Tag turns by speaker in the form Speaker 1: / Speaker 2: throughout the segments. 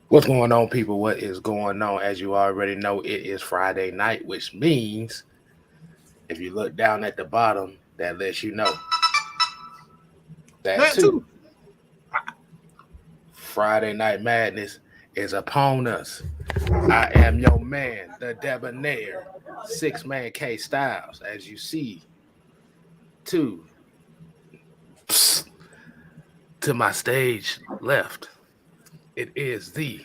Speaker 1: What's going on, people? What is going on? As you already know, it is Friday night, which means if you look down at the bottom, that lets you know that too.
Speaker 2: too.
Speaker 1: Friday Night Madness is upon us. I am your man, the debonair, 6-man K Styles, as you see. To my stage left, it is the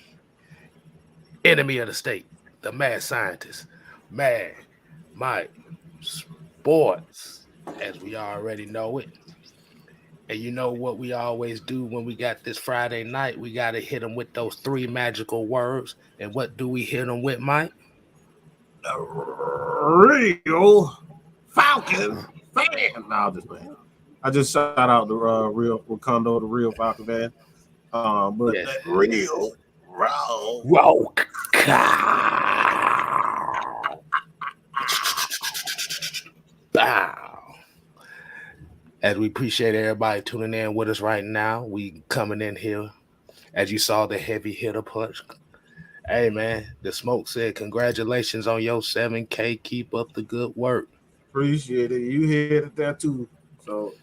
Speaker 1: enemy of the state, the mad scientist, Mad Mike Sports, as we already know it. And you know what we always do when we got this Friday night? We got to hit them with those 3 magical words. And what do we hit them with, Mike?
Speaker 2: A real Falcon fan. No, just man. I just shout out the real Wakanda, the real Falcon fan. But
Speaker 1: Yes.
Speaker 2: that real roll.
Speaker 1: Whoa. Bow. As we appreciate everybody tuning in with us right now, we coming in here. As you saw the heavy hitter punch. Hey man, the smoke said congratulations on your 7K. Keep up the good work.
Speaker 2: Appreciate it. You hit it there too. So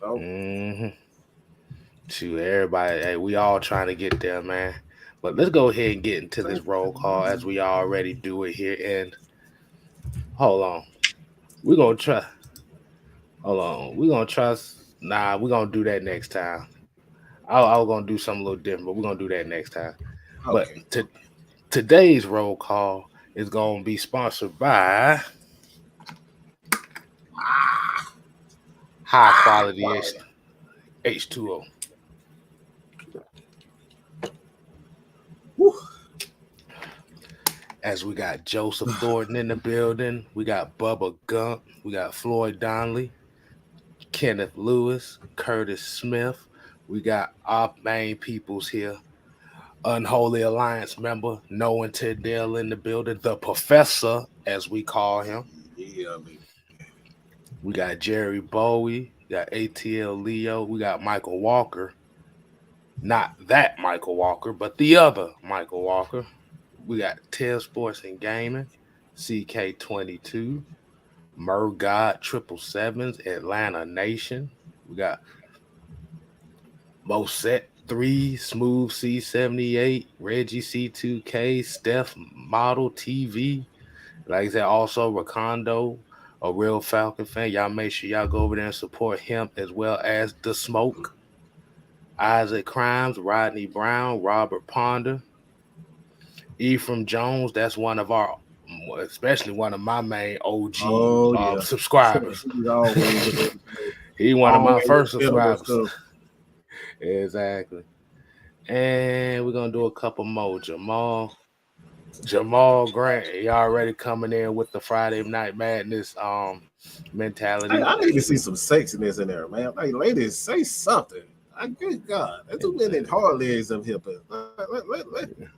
Speaker 1: Shoot, everybody, hey, we all trying to get there, man. But let's go ahead and get into this roll call as we already do it here. And hold on. We're gonna try. Hold on. We're gonna trust. Nah, we're gonna do that next time. I was gonna do something a little different, but we're gonna do that next time.
Speaker 2: okay.
Speaker 1: But today's roll call is gonna be sponsored by High Quality H2O.
Speaker 2: Woo.
Speaker 1: As we got Joseph Thornton in the building, we got Bubba Gump, we got Floyd Donnelly, Kenneth Lewis, Curtis Smith. We got our main peoples here. Unholy Alliance member, Noah Tiddell in the building, the professor, as we call him.
Speaker 2: Yeah, man.
Speaker 1: We got Jerry Bowie, we got ATL Leo, we got Michael Walker. Not that Michael Walker, but the other Michael Walker. We got Tel Sports and Gaming, CK22, Murgod 777s, Atlanta Nation. We got Moset 3, Smooth C78, Reggie C2K, Steph Model TV. Like I said, also Rakondo, a real Falcon fan. Y'all make sure y'all go over there and support him, as well as The Smoke, Isaac Crimes, Rodney Brown, Robert Ponder, Ephraim Jones. That's one of our, especially one of my main OG subscribers. He one of my first subscribers. Exactly. And we're gonna do a couple more. Jamal Grant, he already coming in with the Friday Night Madness mentality.
Speaker 2: I need to see some sexiness in there, man. Like, ladies, say something. Good God, there's too many hard legs up here. But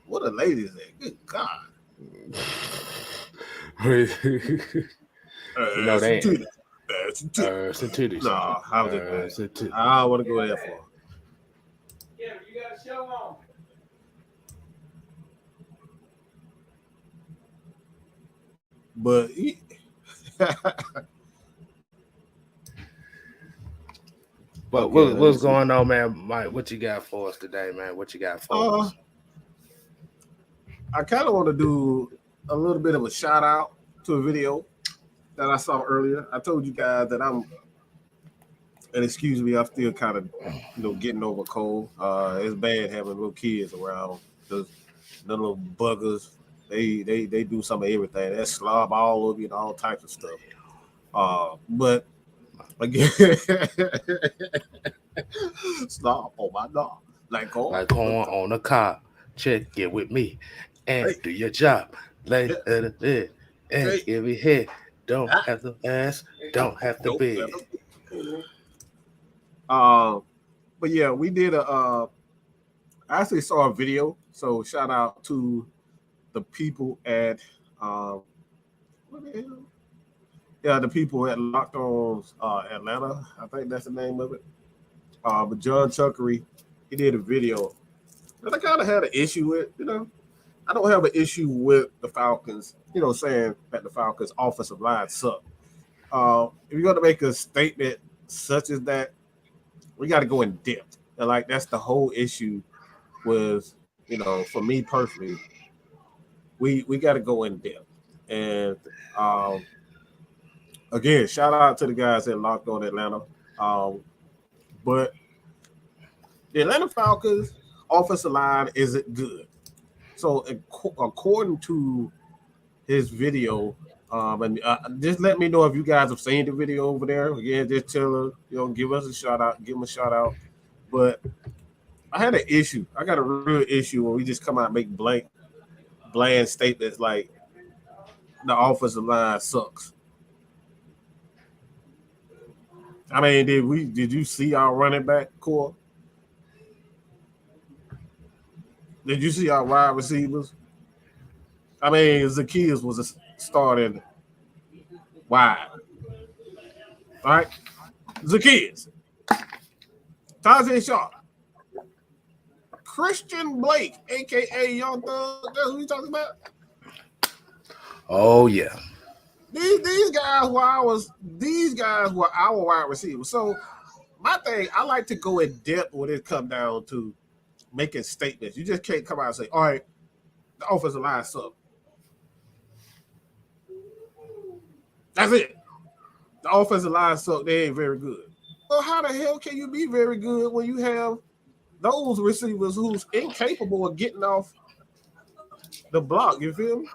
Speaker 2: what are ladies at? Good God.
Speaker 1: You know they ain't.
Speaker 2: Some titties. No, I want to go there for.
Speaker 3: Yeah, you got a show on.
Speaker 2: But
Speaker 1: But what's going on, man? Mike, what you got for us today, man? What you got for us?
Speaker 2: I kind of want to do a little bit of a shout out to a video that I saw earlier. I told you guys that and excuse me, I'm still kind of, getting over cold. It's bad having little kids around. The little buggers, they do some of everything. They slob all over you and all types of stuff. But again, slob on my dog, like corn
Speaker 1: on a car. Check it with me and do your job. Lay it and give me head. Don't have to ask, don't have to beg.
Speaker 2: But yeah, we did I actually saw a video, so shout out to the people at what the hell? Yeah, the people at Locked On Atlanta. I think that's the name of it. But John Chuckery he did a video that I kind of had an issue with. I don't have an issue with the Falcons, saying that the Falcons' offensive line suck. If you're going to make a statement such as that, we got to go in depth. And like that's the whole issue with, for me personally, we got to go in depth. And again, shout out to the guys that locked on Atlanta. But the Atlanta Falcons offensive line isn't good. So according to his video, and just let me know if you guys have seen the video over there. Again, just tell her, give us a shout out, give him a shout out. But I had an issue. I got a real issue when we just come out and make bland statements like the offensive line sucks. I mean, did you see our running back core? Did you see our wide receivers? I mean, Zacchaeus was starting wide. All right? Zacchaeus. Tajay Shaw. Christian Blake, a.k.a. Young Thug. That's who you talking about?
Speaker 1: Oh, yeah.
Speaker 2: These guys were our wide receivers. So my thing, I like to go in depth when it comes down to making statements. You just can't come out and say, all right, the offensive line sucks. That's it. The offensive line sucks. They ain't very good. Well, how the hell can you be very good when you have those receivers who's incapable of getting off the block? You feel me?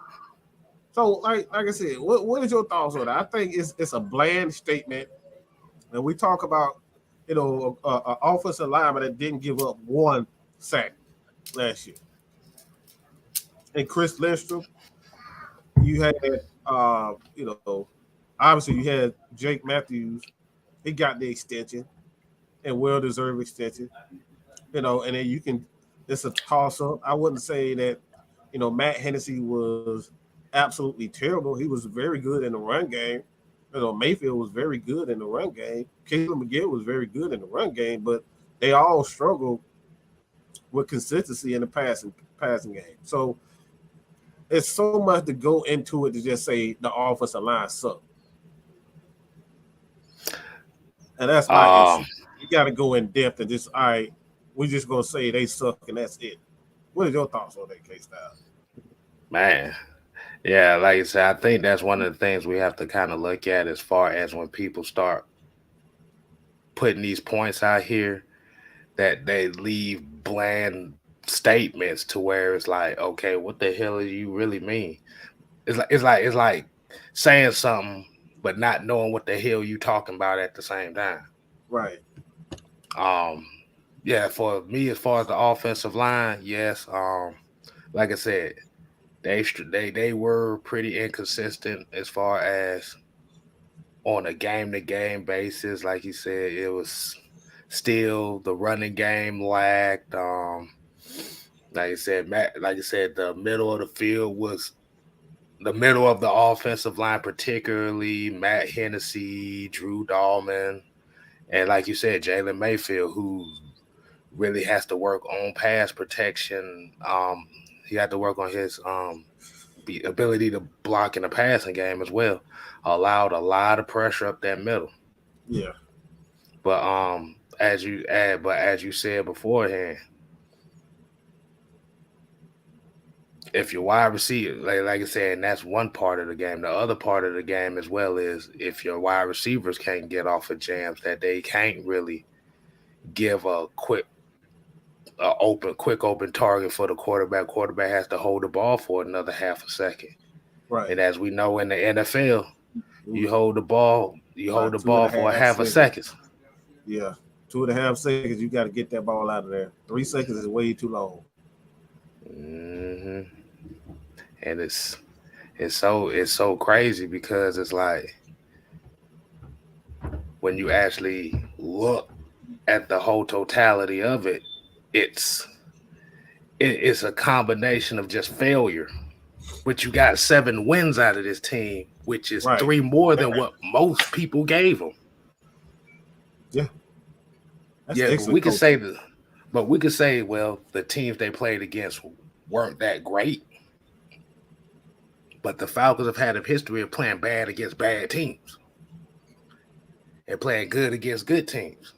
Speaker 2: So, like I said, what is your thoughts on that? I think it's a bland statement. And we talk about, an offensive lineman that didn't give up one sack last year. And Chris Lindstrom, you had, obviously you had Jake Matthews. He got the extension and well-deserved extension, and then it's a toss-up. I wouldn't say that, Matt Hennessy was absolutely terrible. He was very good in the run game. Mayfield was very good in the run game. Caleb McGill was very good in the run game, but they all struggled with consistency in the passing game. So it's so much to go into it to just say the offensive line sucked. And that's my issue. You got to go in depth and just, all right, we're just going to say they suck and that's it. What are your thoughts on that, K-Style?
Speaker 1: Man. Yeah, like I said, I think that's one of the things we have to kind of look at as far as when people start putting these points out here that they leave bland statements to where it's like, okay, what the hell do you really mean? It's like saying something but not knowing what the hell you talking about at the same time.
Speaker 2: Right.
Speaker 1: Yeah, for me, as far as the offensive line, yes. Like I said, they were pretty inconsistent as far as on a game-to-game basis. Like you said, it was still the running game lacked. Like I said, the middle of the field was the middle of the offensive line, particularly Matt Hennessy, Drew Dahlman, and like you said, Jalen Mayfield, who really has to work on pass protection. He had to work on his ability to block in the passing game as well. Allowed a lot of pressure up that middle.
Speaker 2: Yeah.
Speaker 1: But as you said beforehand, if your wide receiver, like I said, and that's one part of the game. The other part of the game as well is if your wide receivers can't get off of jams, that they can't really give a quick open target for the quarterback. Quarterback has to hold the ball for another half a second.
Speaker 2: Right.
Speaker 1: And as we know in the NFL, you hold the ball for a half a second.
Speaker 2: Yeah. 2.5 seconds, you got to get that ball out of there. 3 seconds is way too long.
Speaker 1: Mm-hmm. And it's so crazy because it's like when you actually look at the whole totality of it, it's a combination of just failure. But you got 7 wins out of this team, which is 3 more than what most people gave them.
Speaker 2: Yeah.
Speaker 1: That's we can say But we could say, well, the teams they played against weren't that great. But the Falcons have had a history of playing bad against bad teams and playing good against good teams.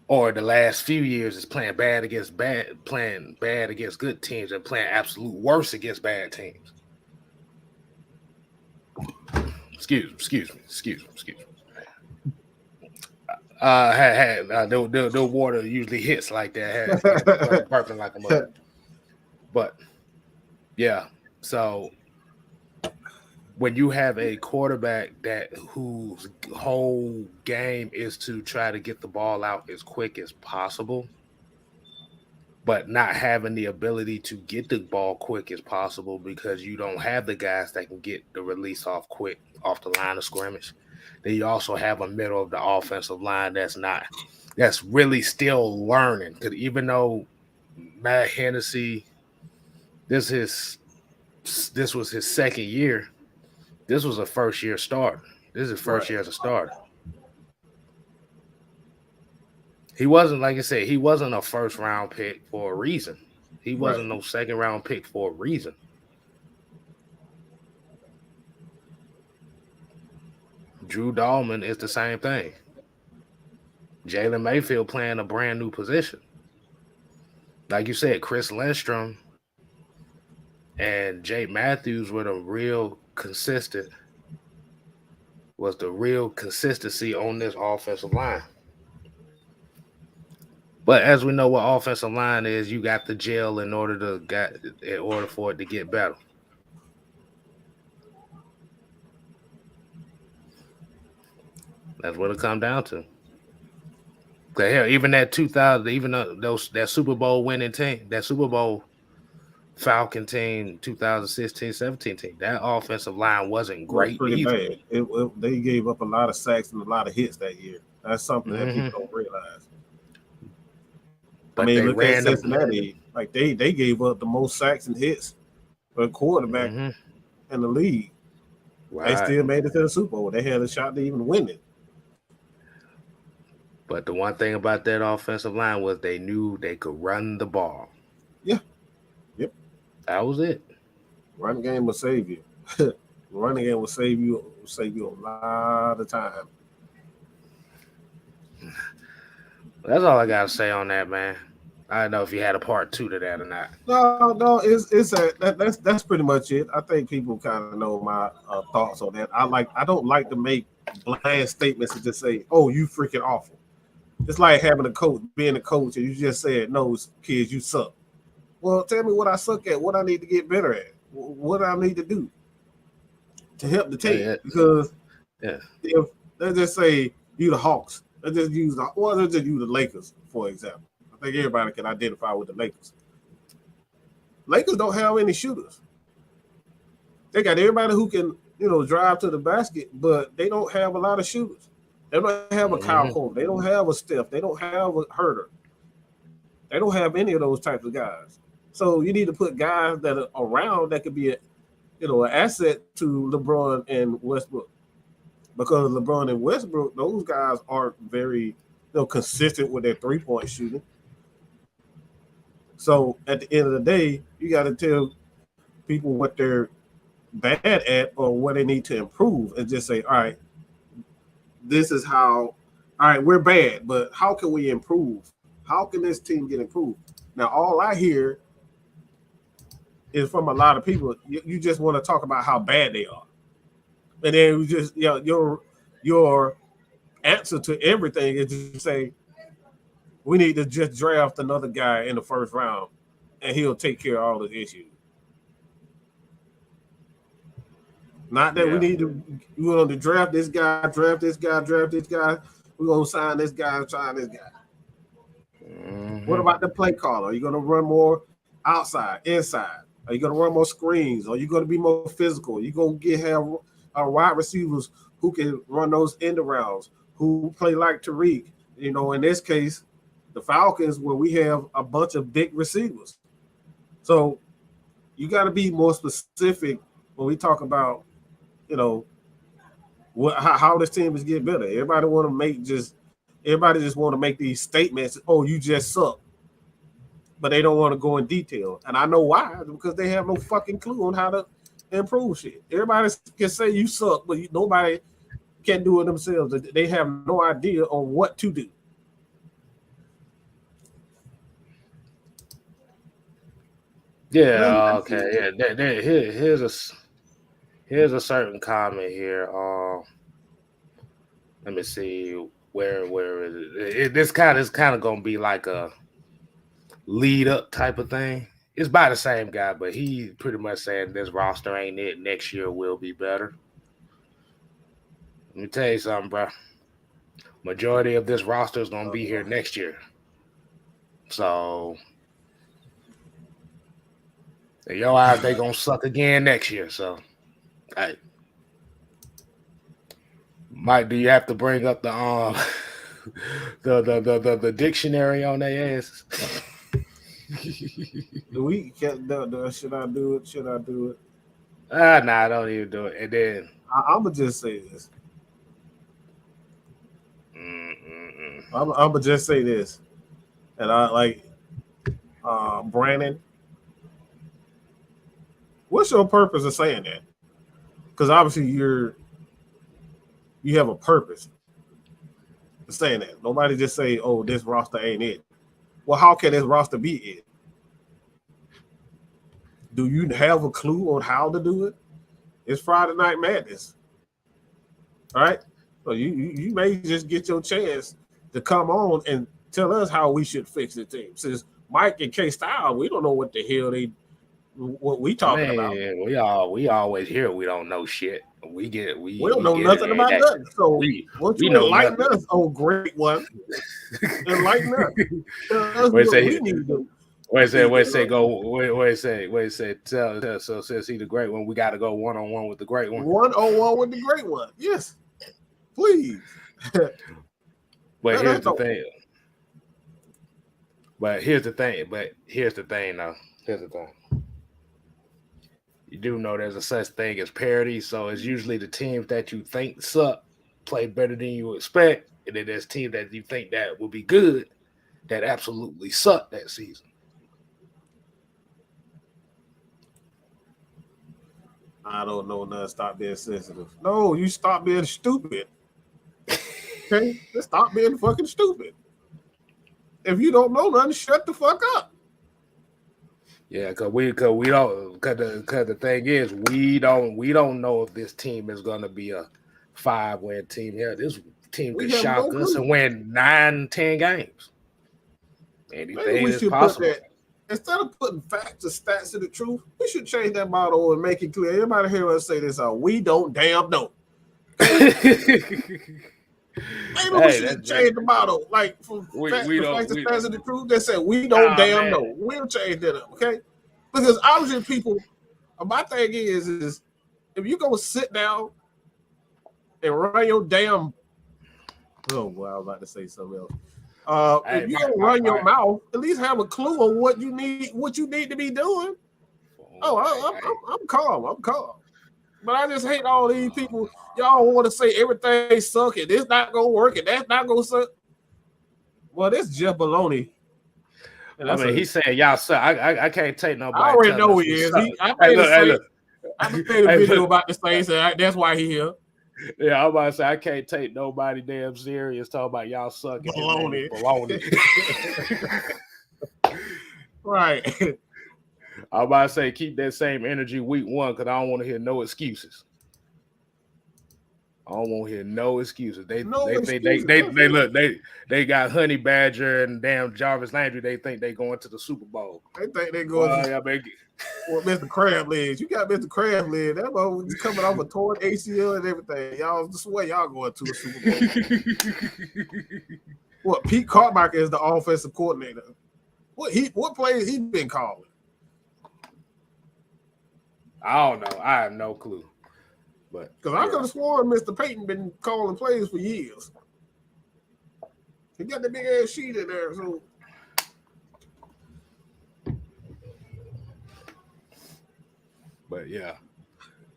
Speaker 1: Or the last few years is playing bad against good teams and playing absolute worse against bad teams. Excuse me. The water usually hits like that. Burping like a mother. But yeah, so when you have a quarterback whose whole game is to try to get the ball out as quick as possible, but not having the ability to get the ball quick as possible because you don't have the guys that can get the release off quick off the line of scrimmage. Then you also have a middle of the offensive line that's really still learning. Because even though Matt Hennessy, this was his second year. This was a first-year starter. This is his first year as a starter. He wasn't, like I said, he wasn't a first-round pick for a reason. He wasn't no second-round pick for a reason. Drew Dahlman is the same thing. Jalen Mayfield playing a brand-new position. Like you said, Chris Lindstrom and Jay Matthews were the real consistency on this offensive line. But as we know what offensive line is, you got the gel in order for it to get better. That's what it comes down to. Hell, even that 2000, that Super Bowl winning team, that Super Bowl Falcon team, 2016-17 team, that offensive line wasn't great.
Speaker 2: Pretty bad. They gave up a lot of sacks and a lot of hits that year. That's something that people don't realize. But look at Cincinnati. Like they gave up the most sacks and hits for a quarterback in the league. Right. They still made it to the Super Bowl. They had a shot to even win it.
Speaker 1: But the one thing about that offensive line was they knew they could run the ball.
Speaker 2: Yeah. Yep.
Speaker 1: That was it.
Speaker 2: Running game will save you. Running game will save you a lot of time.
Speaker 1: That's all I gotta say on that, man. I don't know if you had a part 2 to that or not.
Speaker 2: No, that's pretty much it. I think people kind of know my thoughts on that. I don't like to make bland statements and just say, "Oh, you freaking awful." It's like having a coach, being a coach, and you just said, "No, kids, you suck." Well, tell me what I suck at, what I need to get better at, what I need to do to help the team. Yeah. Because if let's just say you the Hawks, let's just use the Lakers, for example. I think everybody can identify with the Lakers. Lakers don't have any shooters. They got everybody who can, drive to the basket, but they don't have a lot of shooters. They don't have a Kyle Korver. They don't have a Steph. They don't have a Herter. They don't have any of those types of guys. So you need to put guys that are around that could be an asset to LeBron and Westbrook. Because LeBron and Westbrook, those guys aren't very consistent with their three-point shooting. So at the end of the day, you got to tell people what they're bad at or what they need to improve and just say, all right, this is how, all right, we're bad, but how can we improve? How can this team get improved? Now, all I hear is from a lot of people, you just want to talk about how bad they are. And then you just, your answer to everything is to say, we need to just draft another guy in the first round and he'll take care of all the issues. Not that we need to, we're going to draft this guy. We're going to sign this guy. What about the play caller? Are you going to run more outside, inside? Are you going to run more screens? Are you going to be more physical? Are you going to have wide receivers who can run those end arounds, who play like Tariq? In this case, the Falcons, where we have a bunch of big receivers. So you got to be more specific when we talk about, how this team is getting better. Everybody want to make just Everybody just want to make these statements. Oh, you just suck, but they don't want to go in detail. And I know why, because they have no fucking clue on how to improve shit. Everybody can say you suck, but nobody can do it themselves. They have no idea on what to do.
Speaker 1: Yeah, okay. Yeah, here's a certain comment here. Let me see where is it? This kind of gonna be like a lead up type of thing. It's by the same guy, but he pretty much saying this roster ain't it. Next year will be better. Let me tell you something, bro. Majority of this roster is gonna be here next year. So your eyes, they gonna suck again next year. So, hey, Mike, do you have to bring up the the dictionary on their asses?
Speaker 2: We can't. Should I do it? Should I do it?
Speaker 1: Nah, don't even do it. And then
Speaker 2: I'm gonna just say this. I'm gonna just say this, and I like Brandon. What's your purpose of saying that? Because obviously you have a purpose of saying that. Nobody just say, "Oh, this roster ain't it." Well, how can this roster be it? Do you have a clue on how to do it? It's Friday Night Madness, all right? So you may just get your chance to come on and tell us how we should fix the team. Since Mike and K Style, we don't know what the hell what we talking about.
Speaker 1: We always hear we don't know shit. We
Speaker 2: don't know nothing about nothing. So we know enlighten us, oh great one. Enlighten us.
Speaker 1: So says he the great one, we gotta go one-on-one with the great one.
Speaker 2: One-on-one with the great one. Yes. Please.
Speaker 1: But here's the thing. Here's the thing, though. Here's the thing. You do know there's a such thing as parity, so it's usually the teams that you think suck play better than you expect, and then there's teams that you think that will be good that absolutely suck that season.
Speaker 2: I don't know nothing. Stop being sensitive. No, you stop being stupid. Okay? Just stop being fucking stupid. If you don't know nothing, shut the fuck up.
Speaker 1: Yeah, cause the thing is we don't know if this team is gonna be a 5-win team. Yeah, this team could shock us and win 9-10 games. Anything is possible.
Speaker 2: Instead of putting facts or stats to the truth, we should change that motto and make it clear. Everybody hear us say this: we don't damn know. Maybe we should change the motto, like from facts to stats of the truth. That said, we don't damn know. We'll change that up, okay? Because obviously, people. My thing is if you go sit down and run your damn. Oh, well, I was about to say something else. If you don't run your mouth, at least have a clue on what you need to be doing. I'm calm. I'm calm. But I just hate all these people. Y'all want to say everything suck and this not gonna work and that's not gonna suck. Well, this just baloney.
Speaker 1: He's saying y'all suck. I can't take nobody.
Speaker 2: I already know he is. I made a video about this thing, so that's why he here.
Speaker 1: Yeah, I'm about to say I can't take nobody damn serious talking about y'all sucking.
Speaker 2: Baloney. Right.
Speaker 1: I'm about to say keep that same energy week one because I don't want to hear no excuses. I don't want to hear no excuses. They got Honey Badger and damn Jarvis Landry. They think they going to the Super Bowl.
Speaker 2: They think they going well, Mr. Crab Legs. You got Mr. Crab Legs. That was coming off a torn ACL and everything. Y'all swear y'all going to the Super Bowl. What, Pete Carmichael is the offensive coordinator. What plays he been calling?
Speaker 1: I don't know. I have no clue. But
Speaker 2: because I could have sworn Mr. Payton been calling plays for years. He got the big ass sheet in there, so.
Speaker 1: But yeah,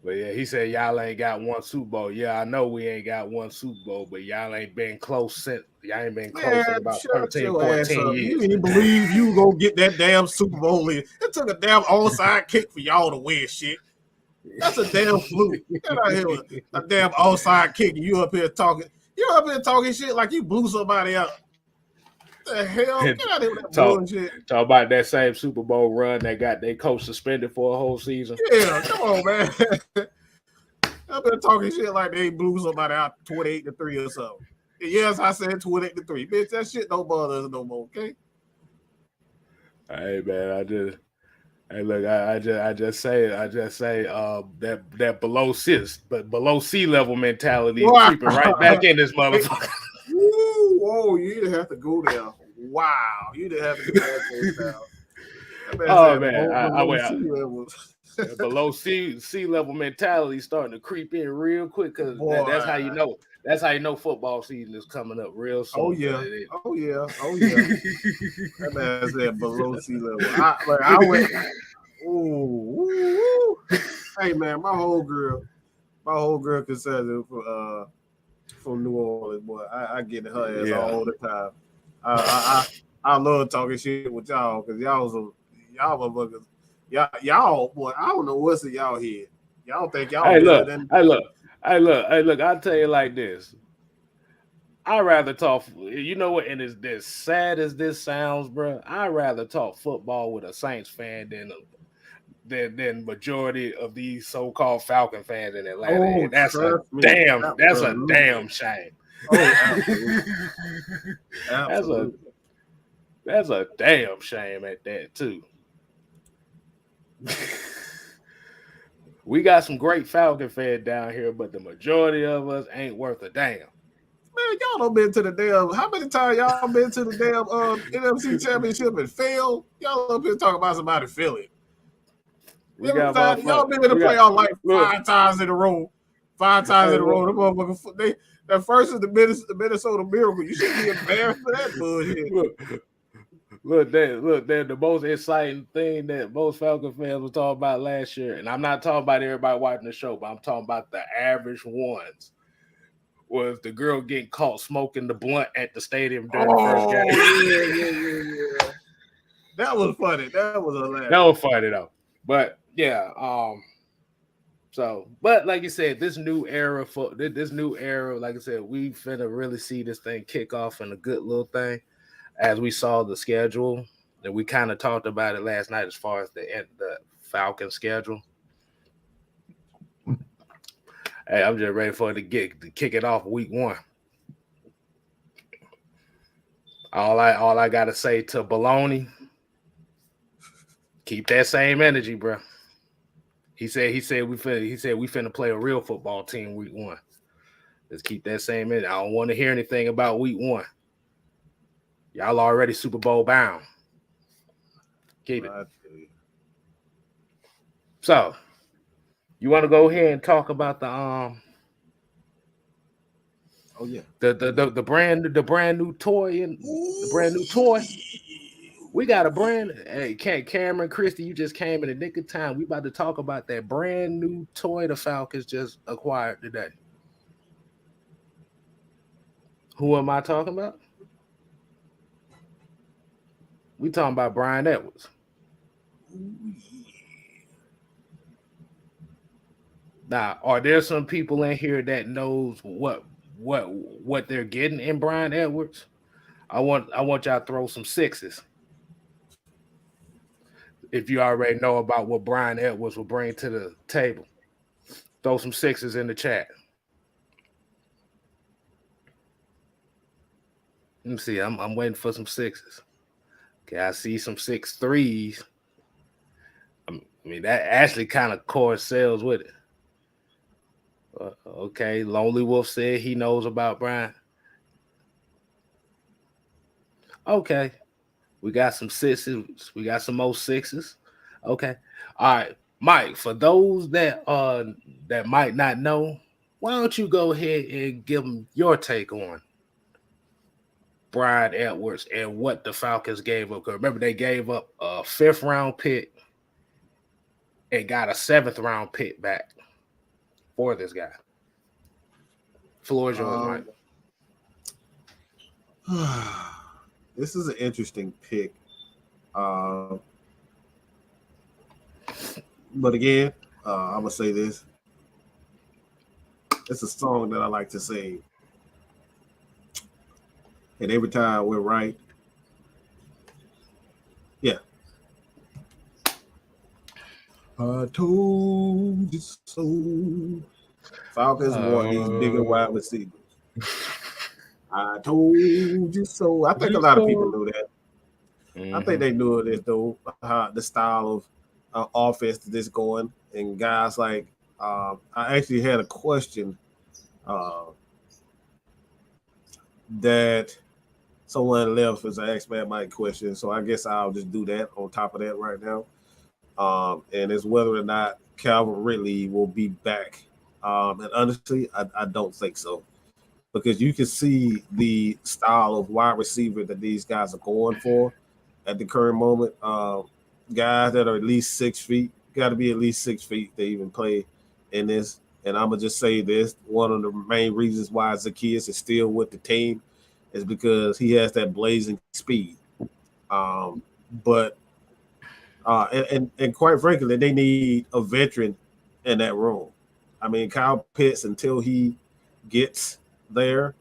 Speaker 1: But yeah, he said y'all ain't got one Super Bowl. Yeah, I know we ain't got one Super Bowl, but y'all ain't been close since y'all ain't been close in
Speaker 2: Man,
Speaker 1: about
Speaker 2: shut
Speaker 1: 13,
Speaker 2: your ass
Speaker 1: 14
Speaker 2: up. You
Speaker 1: years.
Speaker 2: didn't believe you gonna get that damn Super Bowl in. It took a damn onside kick for y'all to win shit. That's a damn fluke. Get out here with a damn onside kick and you up here talking shit like you blew somebody out. What the hell? Get out of here with that bullshit.
Speaker 1: Talk about that same Super Bowl run that got their coach suspended for a whole season.
Speaker 2: Yeah, come on, man. I've been talking shit like they blew somebody out 28-3 or something. And yes, I said 28-3. Bitch, that shit don't bother us no more, okay?
Speaker 1: Hey man, I just say that below sea level mentality is creeping right back in this motherfucker.
Speaker 2: Woo, whoa, you didn't have to go there. Wow, you didn't have to go there.
Speaker 1: Oh man, below sea level mentality starting to creep in real quick because that's how you know. That's how you know football season is coming up real soon.
Speaker 2: Oh yeah. That man said below sea level. I went. Ooh. Hey man, my whole girl considered from New Orleans, boy. I get her ass all the time. I love talking shit with y'all because y'all motherfuckers. Y'all, boy, I don't know what's in y'all head. Y'all think y'all better than.
Speaker 1: Hey, look, I'll tell you like this. I'd rather talk, you know what, and as sad as this sounds, bro, I'd rather talk football with a Saints fan than majority of these so-called Falcon fans in Atlanta.
Speaker 2: Oh,
Speaker 1: and that's a damn shame.
Speaker 2: Oh, absolutely.
Speaker 1: That's a damn shame at that too. We got some great Falcon fans down here, but the majority of us ain't worth a damn.
Speaker 2: Man, y'all done been to the damn. How many times y'all been to the damn NFC Championship and failed? Y'all up here talking about somebody failing. Y'all been in the playoff like 5 times in a row. 5 times in a row. The motherfucker, that first is the Minnesota Miracle. You shouldn't be embarrassed for that bullshit.
Speaker 1: Look, the most exciting thing that most Falcon fans were talking about last year, and I'm not talking about everybody watching the show, but I'm talking about the average ones, was the girl getting caught smoking the blunt at the stadium during the first game.
Speaker 2: Yeah. That was funny. That was hilarious.
Speaker 1: That was funny though. But yeah, but like you said, this new era, like I said, we finna really see this thing kick off in a good little thing. As we saw the schedule, and we kind of talked about it last night as far as the Falcon schedule. Hey, I'm just ready for it to kick it off week 1. All I gotta say to Baloney, keep that same energy, bro. He said we finna play a real football team week 1. Let's keep that same energy. I don't want to hear anything about week 1. Y'all already Super Bowl bound. Keep it. So, you want to go ahead and talk about the the brand new toy and the brand new toy. We got a brand. Hey, Cameron Christie, you just came in the nick of time. We about to talk about that brand new toy the Falcons just acquired today. Who am I talking about? We talking about Brian Edwards. Now, are there some people in here that knows what they're getting in Brian Edwards? I want y'all to throw some 6s. If you already know about what Brian Edwards will bring to the table, throw some 6s in the chat. Let me see. I'm waiting for some 6s. Okay, I see some 6 3s. I mean, that actually kind of correlates with it. Okay, Lonely Wolf said he knows about Brian. Okay, we got some 6s. We got some more 6s. Okay, all right, Mike. For those that might not know, why don't you go ahead and give them your take on Brian Edwards and what the Falcons gave up? Because remember, they gave up a 5th round pick and got a 7th round pick back. for this guy? Floor is yours, Mike.
Speaker 2: This is an interesting pick. But again, I'm gonna say this. It's a song that I like to sing, and every time we're right. Yeah. I told you so. Falcons want these bigger wide receivers. I told you so. I think a lot of people knew that.
Speaker 1: Mm-hmm.
Speaker 2: I think they knew it though, the style of offense that this going, and guys like I actually had a question that someone left as an X-Man Mike question, so I guess I'll just do that on top of that right now. And it's whether or not Calvin Ridley will be back. And honestly, I don't think so, because you can see the style of wide receiver that these guys are going for at the current moment. Guys that are at least 6 feet, got to be at least 6 feet to even play in this. And I'm going to just say this, one of the main reasons why Zacchaeus is still with the team is because he has that blazing speed. And quite frankly, they need a veteran in that room. I mean, Kyle Pitts, until he gets there,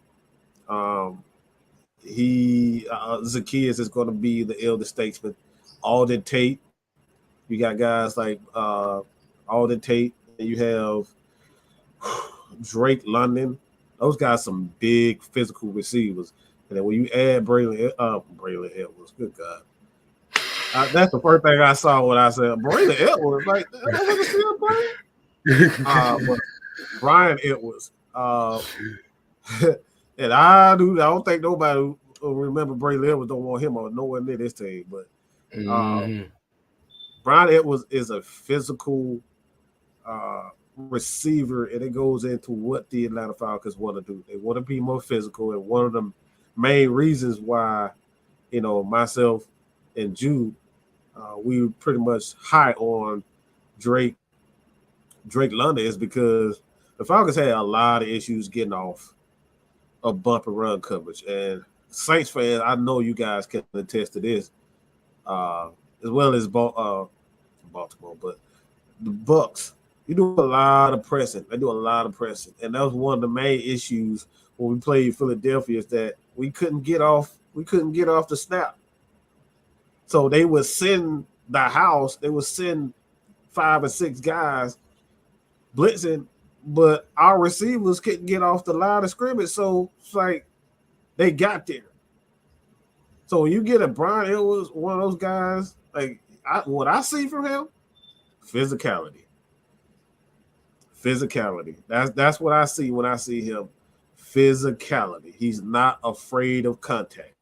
Speaker 2: Zacchaeus is going to be the elder statesman. Alden Tate, you got guys like Alden Tate, and you have Drake London. Those guys some big physical receivers. And then when you add Braylon Edwards, good God. That's the first thing I saw when I said Braylon Edwards. Like, that's still Brian. But Brian Edwards. And I don't think nobody will remember Braylon Edwards don't want him on nowhere near this team. But Brian Edwards is a physical receiver, and it goes into what the Atlanta Falcons want to do. They want to be more physical, and one of the main reasons why, myself and Jude, we were pretty much high on Drake London is because the Falcons had a lot of issues getting off of bump and run coverage. And Saints fans, I know you guys can attest to this, as well as Baltimore, but the Bucks, you do a lot of pressing. They do a lot of pressing. And that was one of the main issues when we played Philadelphia, is that we couldn't get off the snap. So they would send the house, they would send 5 or 6 guys blitzing, but our receivers couldn't get off the line of scrimmage. So it's like they got there. So when you get a Brian Edwards, one of those guys, like what I see from him, physicality. That's what I see when I see him. Physicality. He's not afraid of contact.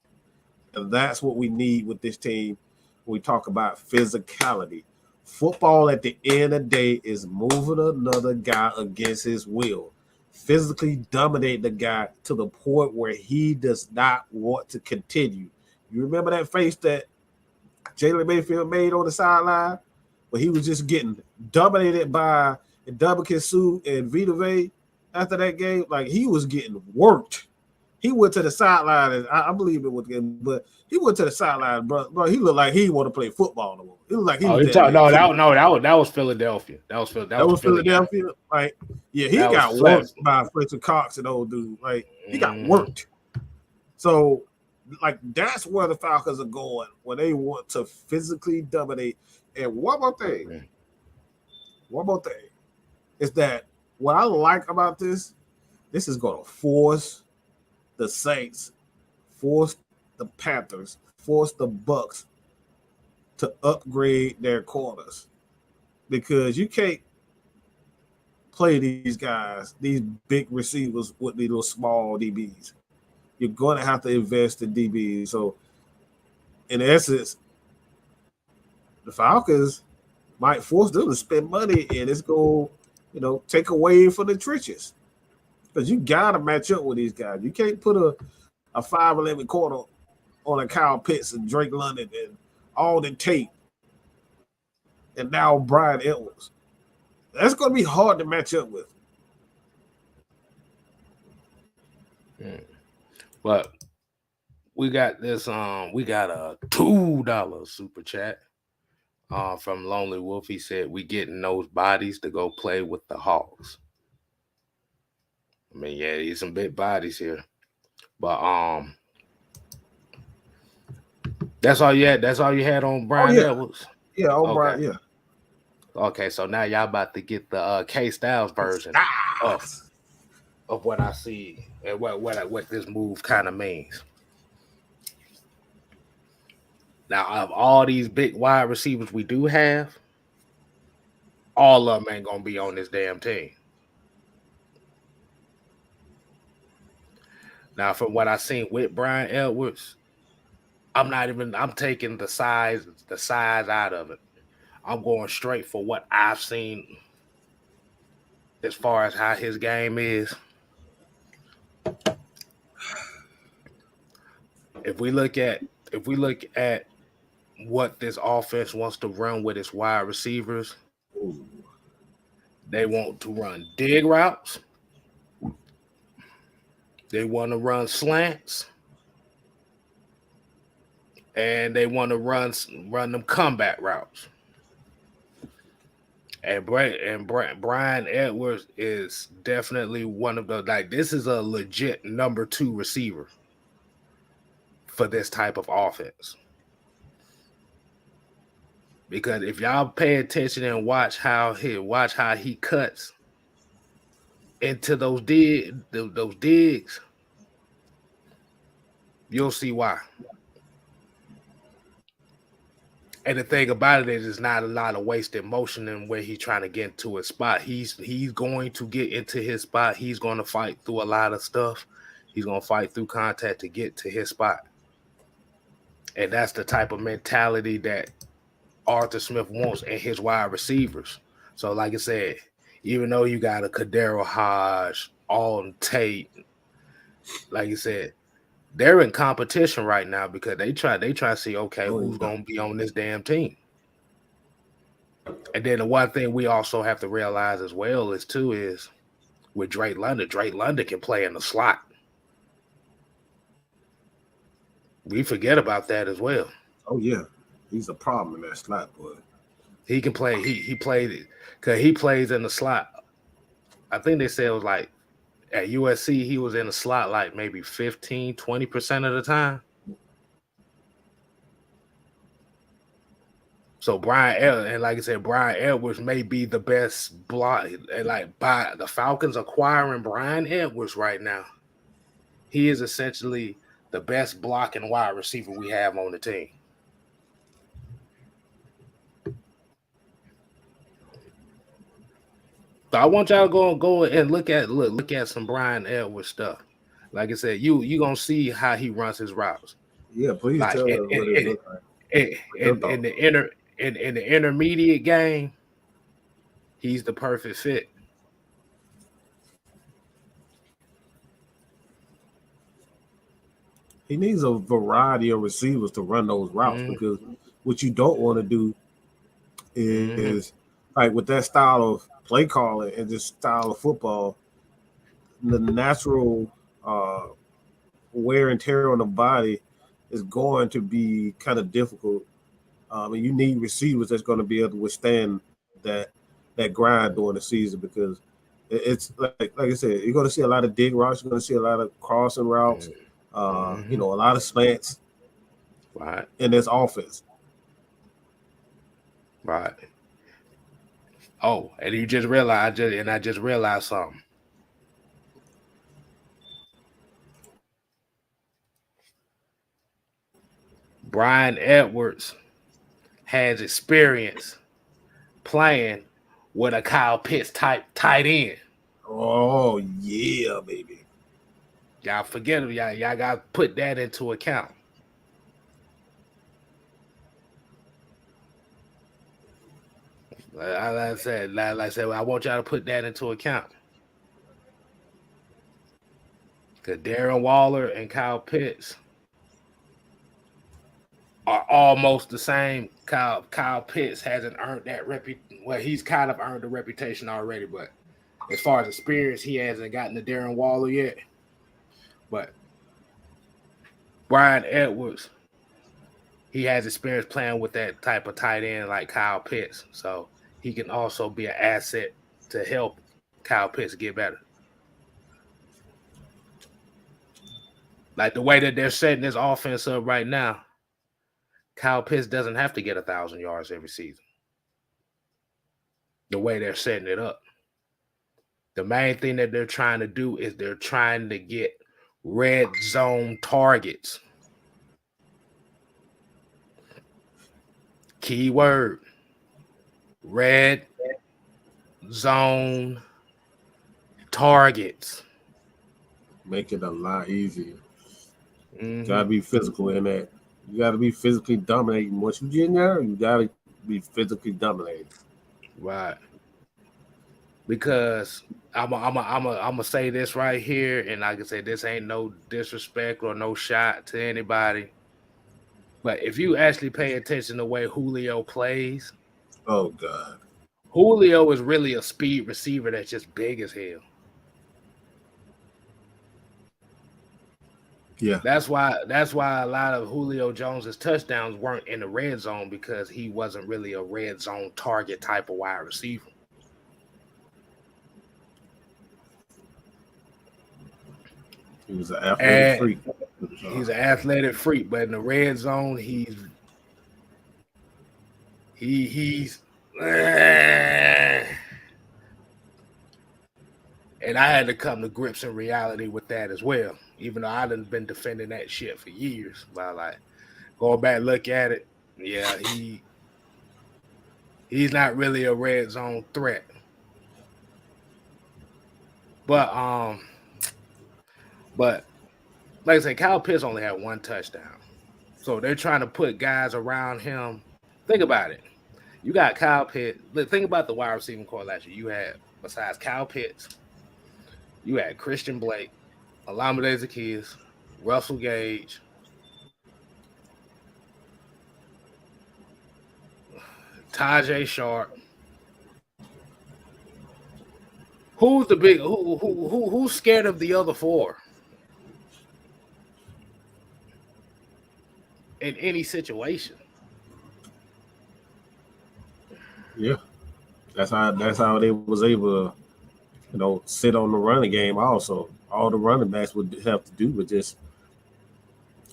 Speaker 2: And that's what we need with this team when we talk about physicality. Football at the end of the day is moving another guy against his will. Physically dominate the guy to the point where he does not want to continue. You remember that face that Jalen Mayfield made on the sideline where he was just getting dominated by Ndamukong Suh and Vita Vea after that game? Like, he was getting worked. He went to the sideline, and I believe it was him, but he went to the sideline, bro. He looked like he want to play football no more. He looked like he was
Speaker 1: that was Philadelphia. That was
Speaker 2: Philadelphia. Like, yeah, he got worked by Fletcher Cox and old dude. Like, he got worked. So, like, that's where the Falcons are going when they want to physically dominate. And one more thing is that what I like about this is going to force the Saints, force the Panthers, force the Bucks to upgrade their corners, because you can't play these guys, these big receivers, with these little small DBs. You're going to have to invest in DBs. So, in essence, the Falcons might force them to spend money, and it's going to, take away from the trenches. Because you got to match up with these guys. You can't put a 5'11" corner on a Kyle Pitts and Drake London and Alden Tate and now Brian Edwards. That's going to be hard to match up with.
Speaker 1: But we got this. We got a $2 super chat. From Lonely Wolf. He said we getting those bodies to go play with the Hawks. I mean, yeah, these some big bodies here. But that's all you had. That's all you had on Brian Edwards.
Speaker 2: Yeah, on
Speaker 1: Okay.
Speaker 2: Brian. Yeah.
Speaker 1: Okay, so now y'all about to get the K Styles version of what I see and what this move kind of means. Now, of all these big wide receivers we do have, all of them ain't gonna be on this damn team. Now, from what I seen with Brian Edwards, I'm taking the size out of it. I'm going straight for what I've seen as far as how his game is. If we look at what this offense wants to run with its wide receivers, they want to run dig routes. They want to run slants. And they want to run them combat routes. And Brian Edwards is definitely one of the, like, this is a legit number 2 receiver for this type of offense. Because if y'all pay attention and watch how he cuts into those digs, you'll see why. And the thing about it is, it's not a lot of wasted motion in where he's trying to get into his spot. He's going to get into his spot. He's going to fight through a lot of stuff. He's going to fight through contact to get to his spot. And that's the type of mentality that Arthur Smith wants in his wide receivers. So, like I said, even though you got a Kadero Hodge, Alton Tate, like you said, they're in competition right now because they try to see, okay, who's going to be on this damn team. And then the one thing we also have to realize as well is with Drake London can play in the slot. We forget about that as well.
Speaker 2: Oh yeah, he's a problem in that slot, boy.
Speaker 1: He can play. He played it because he plays in the slot. I think they said it was like at USC he was in the slot like maybe 15-20% of the time. So Brian Edwards may be the best block. And like by the Falcons acquiring Brian Edwards right now, he is essentially the best blocking wide receiver we have on the team. So I want y'all to go and look at some Brian Edwards stuff. Like I said, you gonna see how he runs his routes.
Speaker 2: Yeah, please tell us what it looks like.
Speaker 1: In the intermediate game, he's the perfect fit.
Speaker 2: He needs a variety of receivers to run those routes because what you don't want to do is like with that style of play calling and this style of football, the natural wear and tear on the body is going to be kind of difficult. And you need receivers that's going to be able to withstand that grind during the season because it's like I said, you're going to see a lot of dig routes, you're going to see a lot of crossing routes. A lot of slants in this offense.
Speaker 1: Right. Oh, and you just realized, I just realized something. Brian Edwards has experience playing with a Kyle Pitts type tight end.
Speaker 2: Oh yeah, baby.
Speaker 1: Y'all forget it. Y'all got to put that into account. Like I said, I want y'all to put that into account. Because Darren Waller and Kyle Pitts are almost the same. Kyle Pitts hasn't earned that reputation. Well, he's kind of earned the reputation already, but as far as experience, he hasn't gotten to Darren Waller yet. But Brian Edwards, he has experience playing with that type of tight end like Kyle Pitts, so he can also be an asset to help Kyle Pitts get better. Like the way that they're setting this offense up right now, Kyle Pitts doesn't have to get 1,000 yards every season. The way they're setting it up. The main thing that they're trying to do is they're trying to get red zone targets. Keyword, red zone targets.
Speaker 2: Make it a lot easier.
Speaker 1: Mm-hmm.
Speaker 2: Gotta be physical in that. You gotta be physically dominating. Once you get in there, you gotta be physically dominating.
Speaker 1: Right. Because I'm gonna say this right here, and like I said, this ain't no disrespect or no shot to anybody. But if you actually pay attention to the way Julio plays,
Speaker 2: oh God,
Speaker 1: Julio is really a speed receiver that's just big as hell.
Speaker 2: Yeah,
Speaker 1: that's why a lot of Julio Jones's touchdowns weren't in the red zone, because he wasn't really a red zone target type of wide receiver.
Speaker 2: he was an athletic freak.
Speaker 1: He's an athletic freak, but in the red zone, he's and I had to come to grips in reality with that as well. Even though I done been defending that shit for years, but like going back look at it, yeah, he's not really a red zone threat. But like I said, Kyle Pitts only had one touchdown, so they're trying to put guys around him. Think about it. You got Kyle Pitts. Think about the wide receiving core last year. You had, besides Kyle Pitts, you had Christian Blake, Olamide Zaccheaus, Russell Gage, Tajay Sharp. Who's the big? Who's scared of the other four in any situation?
Speaker 2: Yeah, that's how they was able to, sit on the running game. Also, all the running backs would have to do with just,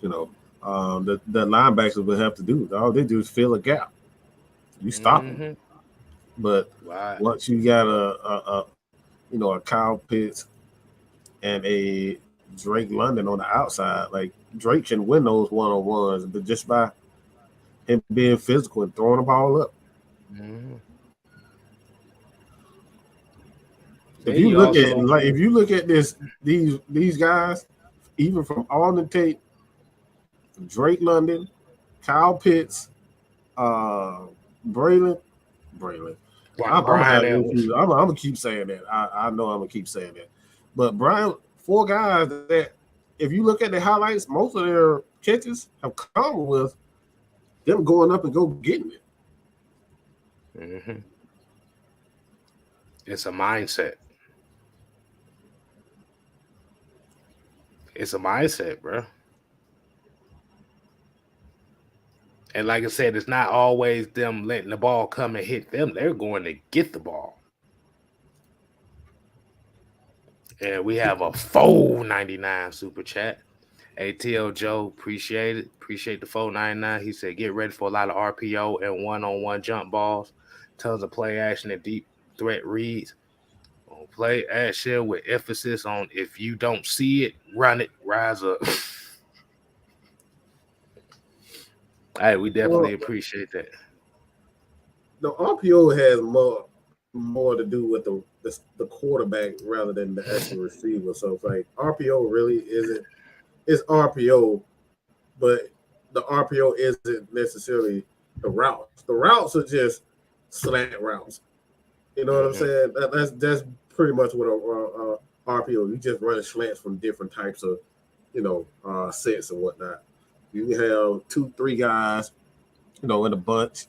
Speaker 2: the linebackers would have to do. All they do is fill a gap. You stop them, but once you got a Kyle Pitts and a Drake London on the outside, like Drake can win those one-on-ones, but just by him being physical and throwing the ball up.
Speaker 1: Mm-hmm.
Speaker 2: If you look at these guys, even from on the tape, Drake London, Kyle Pitts, Braylon. I'm gonna keep saying that. I know I'm gonna keep saying that. But Brian, four guys that, if you look at the highlights, most of their catches have come with them going up and go getting it.
Speaker 1: Mm-hmm. It's a mindset. It's a mindset, bro. And like I said, it's not always them letting the ball come and hit them. They're going to get the ball. And we have a $4.99 super chat. ATL Joe, appreciate it. Appreciate the $4.99. He said, get ready for a lot of RPO and one-on-one jump balls. Tons of play action and deep threat reads. On play action with emphasis on if you don't see it, run it, rise up. Hey, we definitely appreciate that.
Speaker 2: The RPO has more to do with the quarterback rather than the actual receiver. So it's like RPO really isn't. It's RPO, but the RPO isn't necessarily the routes. The routes are just slant routes. You know what I'm saying? That's pretty much what a RPO. You just run slants from different types of, sets and whatnot. You can have 2-3 guys, in a bunch.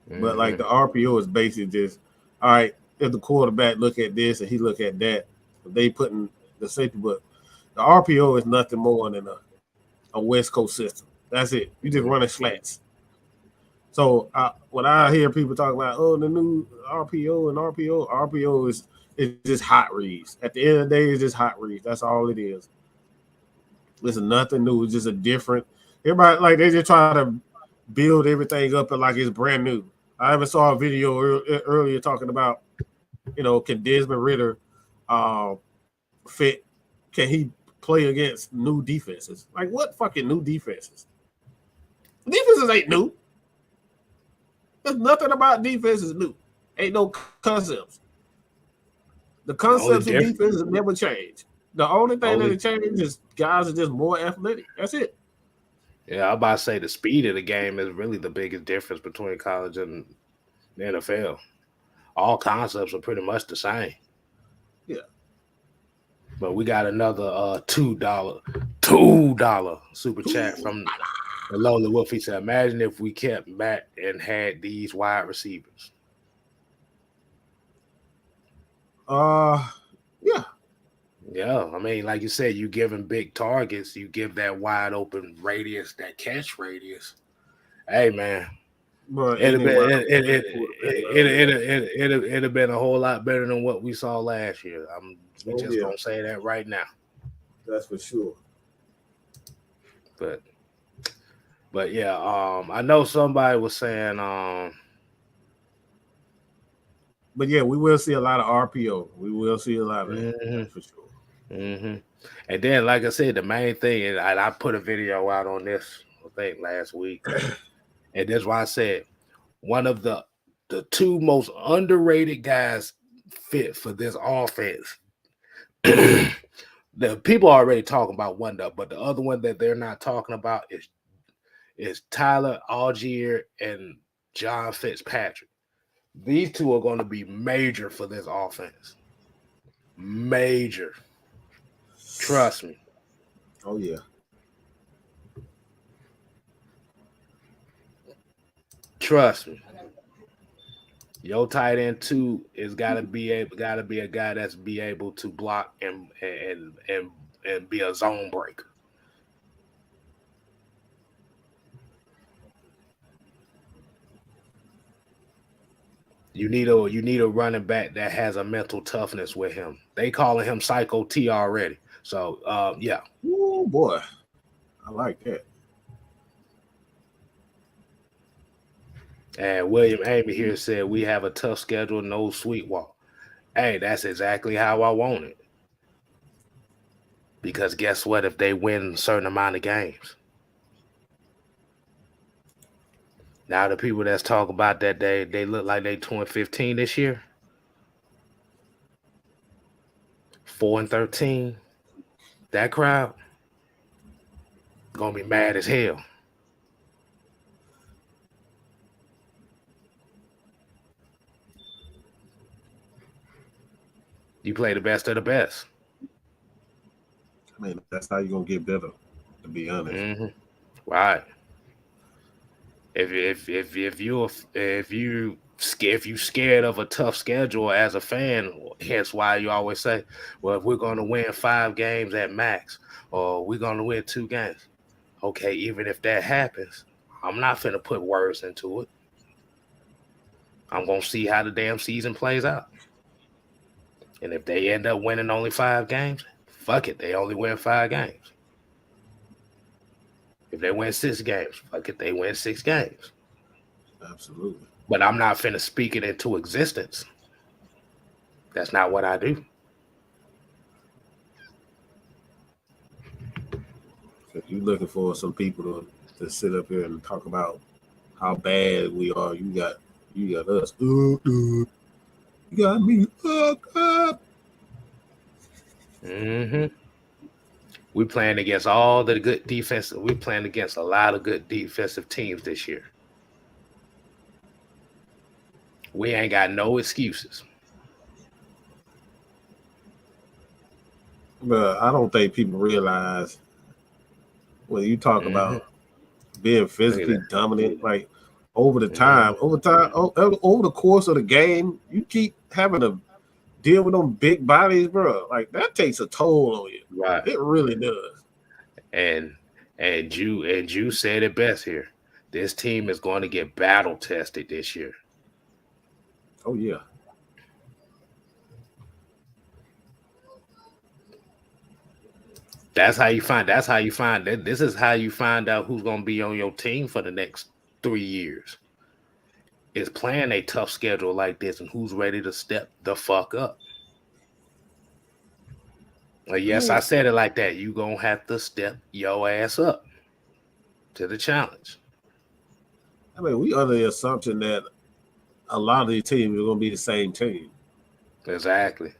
Speaker 2: Mm-hmm. But like the RPO is basically just, all right, if the quarterback look at this and he look at that, they putting the safety, but the RPO is nothing more than a West Coast system. That's it. You just running slants. So when I hear people talk about the new RPO is just hot reads. At the end of the day, it's just hot reads. That's all it is. It's nothing new. It's just a different. Everybody like they just try to build everything up and like it's brand new. I even saw a video earlier talking about, can Desmond Ridder fit? Can he play against new defenses? Like what fucking new defenses? Defenses ain't new. There's nothing about defense is new. Ain't no concepts. The concepts of defense have never changed. The only thing that changed is guys are just more athletic. That's it.
Speaker 1: Yeah, I'm about to say the speed of the game is really the biggest difference between college and the NFL. All concepts are pretty much the same.
Speaker 2: Yeah.
Speaker 1: But we got another $2 super chat from the Lonely Wolf. He said, imagine if we kept Matt and had these wide receivers.
Speaker 2: Yeah.
Speaker 1: Yeah, I mean, like you said, you give him big targets, you give that wide open radius, that catch radius. Hey, man, it'd have been a whole lot better than what we saw last year. We just gonna say that right now.
Speaker 2: That's for sure.
Speaker 1: But yeah, I know somebody was saying,
Speaker 2: but yeah, we will see a lot of RPO. We will see a lot of that for sure.
Speaker 1: Mm-hmm. And then, like I said, the main thing is I put a video out on this, I think, last week, and that's why I said one of the two most underrated guys fit for this offense. The people are already talking about one, but the other one that they're not talking about is Tyler Algier and John Fitzpatrick. These two are going to be major for this offense. Major. Trust me.
Speaker 2: Oh, yeah.
Speaker 1: Trust me. Your tight end 2 is gotta be a guy that's be able to block and be a zone breaker. You need a running back that has a mental toughness with him. They calling him Psycho T already. So yeah.
Speaker 2: Oh boy, I like that.
Speaker 1: And William Amy here said we have a tough schedule, no sweet walk. Hey, that's exactly how I want it. Because guess what? If they win a certain amount of games, now the people that's talking about that they look like they 2-15 this year, 4-13. That crowd gonna be mad as hell. You play the best of the best.
Speaker 2: I mean, that's how you're gonna get better, to be honest.
Speaker 1: Mm-hmm. Right. If you scared of a tough schedule as a fan, hence why you always say, well, if we're gonna win 5 games at max, or we're gonna win 2 games. Okay, even if that happens, I'm not finna put words into it. I'm gonna see how the damn season plays out. And if they end up winning only 5 games, fuck it, they only win 5 games. If they win 6 games, fuck it, they win 6 games.
Speaker 2: Absolutely.
Speaker 1: But I'm not finna speak it into existence. That's not what I do.
Speaker 2: If you're looking for some people to sit up here and talk about how bad we are, you got us. You got me.
Speaker 1: Mm-hmm. We playing against all the good defense. We playing against a lot of good defensive teams this year. We ain't got no excuses.
Speaker 2: But I don't think people realize when you talk about being physically dominant, like over the course of the game, you keep having to deal with them big bodies, bro. Like that takes a toll on you.
Speaker 1: Right.
Speaker 2: It really does.
Speaker 1: And And Jew said it best here. This team is going to get battle tested this year.
Speaker 2: Oh yeah.
Speaker 1: That's how you find that. This is how you find out who's going to be on your team for the next 3 years. Is playing a tough schedule like this and who's ready to step the fuck up. Yes, I said it like that. You going to have to step your ass up to the challenge.
Speaker 2: I mean, we under the assumption that a lot of these teams are going to be the same team.
Speaker 1: Exactly.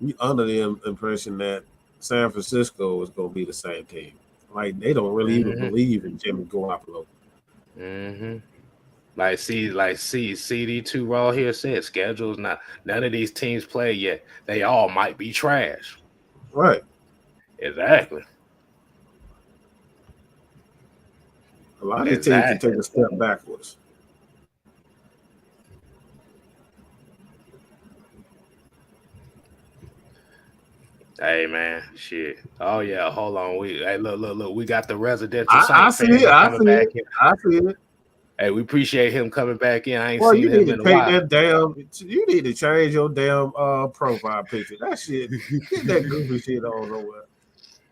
Speaker 2: We under the impression that San Francisco is going to be the same team. Like, they don't really even believe in Jimmy Garoppolo.
Speaker 1: Mm-hmm. Like CD2 Raw here said, schedule's not. None of these teams play yet. They all might be trash.
Speaker 2: Right.
Speaker 1: Exactly.
Speaker 2: A lot of these teams can take a step backwards.
Speaker 1: Hey man, shit. Oh yeah, hold on. Look. We got the residential.
Speaker 2: I see it. I see it.
Speaker 1: Hey, we appreciate him coming back in. I ain't
Speaker 2: Well,
Speaker 1: seen
Speaker 2: you
Speaker 1: him
Speaker 2: need to
Speaker 1: in a
Speaker 2: take
Speaker 1: while.
Speaker 2: that damn. You need to change your damn profile picture. That shit. Get that goofy shit on nowhere.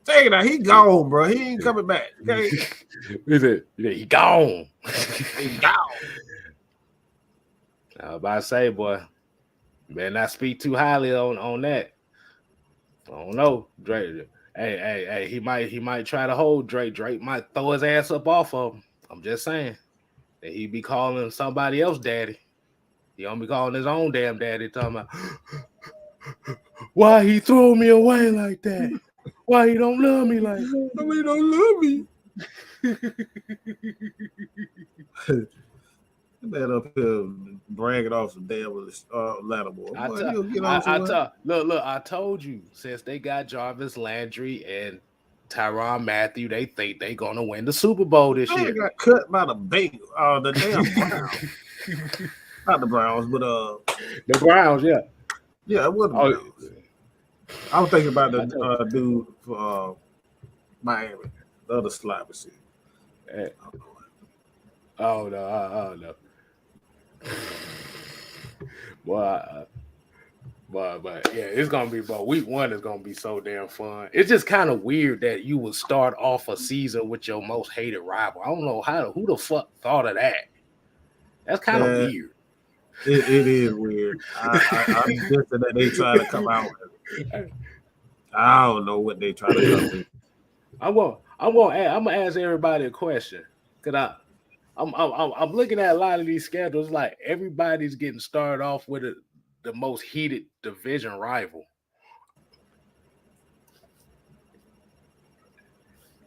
Speaker 2: Take it out. He gone, bro. He ain't coming back. Okay.
Speaker 1: He gone.
Speaker 2: He gone.
Speaker 1: I was about to say, boy, better not speak too highly on that. I don't know, Drake. Hey, he might try to hold Drake. Drake might throw his ass up off of him. I'm just saying that he be calling somebody else daddy. He don't be calling his own damn daddy. Talking about why he throw me away like that? Why he don't love me like that?
Speaker 2: Why he don't love me? Man up here bragging off some damn Atlanta boy.
Speaker 1: I told you, since they got Jarvis Landry and Tyrann Mathieu, they think they gonna win the Super Bowl this year.
Speaker 2: Got cut by the the damn Browns. Not the Browns, but
Speaker 1: the Browns, yeah.
Speaker 2: Yeah, it was the Browns. I was thinking about the dude for Miami, the other slot receiver.
Speaker 1: Hey. Oh no. But yeah, it's gonna be. But week 1 is gonna be so damn fun. It's just kind of weird that you would start off a season with your most hated rival. I don't know who the fuck thought of that. That's kind of weird.
Speaker 2: It is weird. I'm guessing that they try to come out with it. I don't know what they try to come with.
Speaker 1: I'm gonna ask everybody a question. Cause I'm looking at a lot of these schedules. Like everybody's getting started off with the most heated division rival.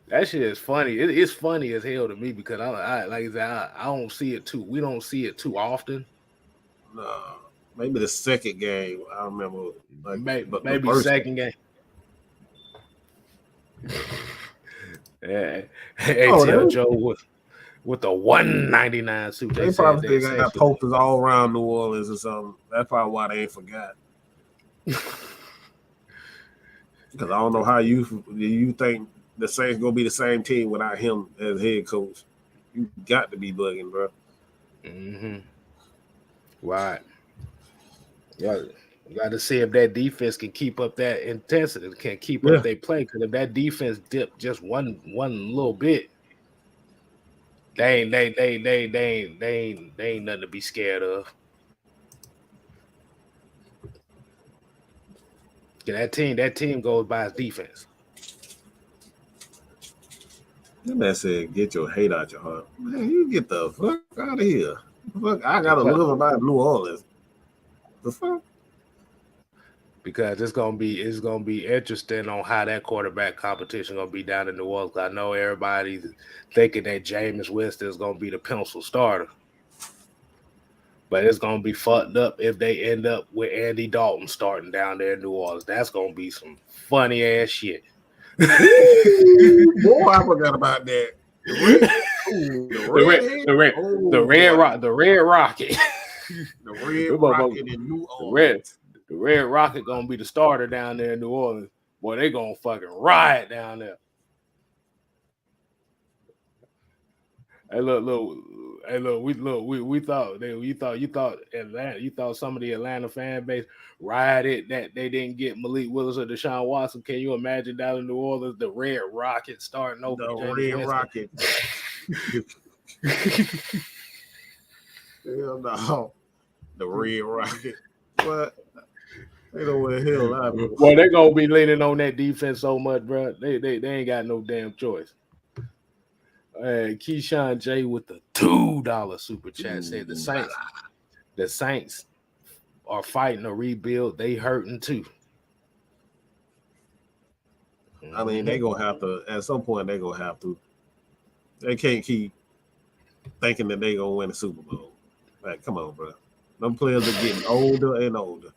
Speaker 1: That shit is funny. It's funny as hell to me because I like I said, I don't see it too. We don't see it too often.
Speaker 2: No, maybe the second game. I remember. Like,
Speaker 1: maybe second game. Hey, tell Joe with the 199 suit.
Speaker 2: They probably got posters all around New Orleans or something. That's probably why they ain't forgot. Because I don't know how you think the Saints gonna be the same team without him as head coach. You got to be bugging, bro.
Speaker 1: Mm-hmm. Right. Yeah. You got to see if that defense can keep up that intensity, can keep up their play. Because if that defense dipped just one little bit, they ain't nothing to be scared of. That team goes by its defense.
Speaker 2: That man said, "Get your hate out your heart." Man, you get the fuck out of here. Fuck, I gotta live about New Orleans. The fuck.
Speaker 1: Because it's gonna be interesting on how that quarterback competition gonna be down in New Orleans. I know everybody's thinking that Jameis Winston is gonna be the pencil starter, but it's gonna be fucked up if they end up with Andy Dalton starting down there in New Orleans. That's gonna be some funny ass shit.
Speaker 2: Boy, I forgot about that.
Speaker 1: The red rocket. The red rocket
Speaker 2: in New Orleans.
Speaker 1: The Red Rocket gonna be the starter down there in New Orleans. Boy, they gonna fucking riot down there. Hey, look. Hey, we thought you thought Atlanta, you thought some of the Atlanta fan base rioted that they didn't get Malik Willis or Deshaun Watson. Can you imagine down in New Orleans the Red Rocket starting over
Speaker 2: The
Speaker 1: Jameis
Speaker 2: Red
Speaker 1: Winston?
Speaker 2: Rocket. Hell no. The Red Rocket. What? They know where the hell I am.
Speaker 1: Well, they're gonna be leaning on that defense so much, bro. They ain't got no damn choice. Keyshawn J with the $2 super chat said the Saints are fighting a rebuild. They hurting too.
Speaker 2: I mean, they gonna have to at some point. They gonna have to. They can't keep thinking that they gonna win the Super Bowl. Like, come on, bro. Them players are getting older and older,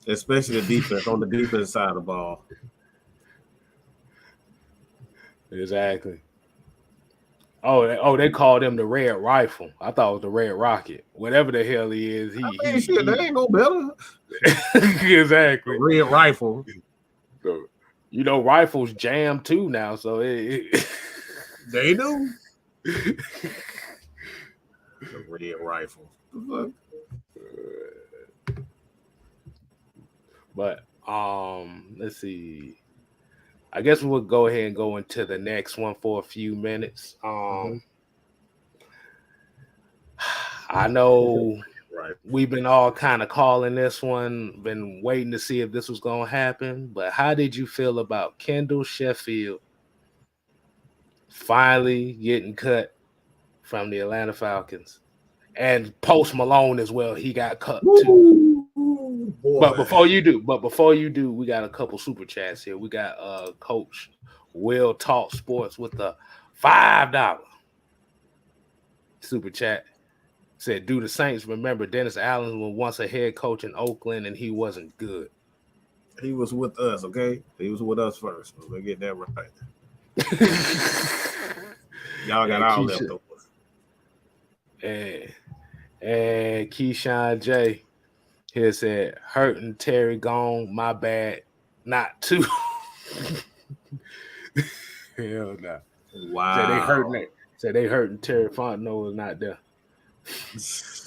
Speaker 2: especially the defense on the defense side of the ball.
Speaker 1: Exactly. They called him the Red Rifle. I thought it was the Red Rocket. Whatever the hell he is,
Speaker 2: They ain't no better.
Speaker 1: Exactly.
Speaker 2: The Red Rifle.
Speaker 1: So, you know, rifles jam too now, so
Speaker 2: They do. The Red Rifle.
Speaker 1: But let's see. I guess we'll go ahead and go into the next one for a few minutes. I know we've been all kind of calling this one, been waiting to see if this was going to happen. But how did you feel about Kendall Sheffield finally getting cut from the Atlanta Falcons? And Post Malone as well, he got cut too.
Speaker 2: Boy.
Speaker 1: But before you do, we got a couple super chats here. We got Coach Will Talk Sports with the $5 super chat. Said, do the Saints remember Dennis Allen was once a head coach in Oakland and he wasn't good?
Speaker 2: He was with us, okay? He was with us first. Let's get that right. Y'all got our leftovers.
Speaker 1: And Keyshawn J here said, hurting Terry gone, my bad, not too. Hell no.
Speaker 2: Wow.
Speaker 1: Said they hurting Terry Fontenot is not there.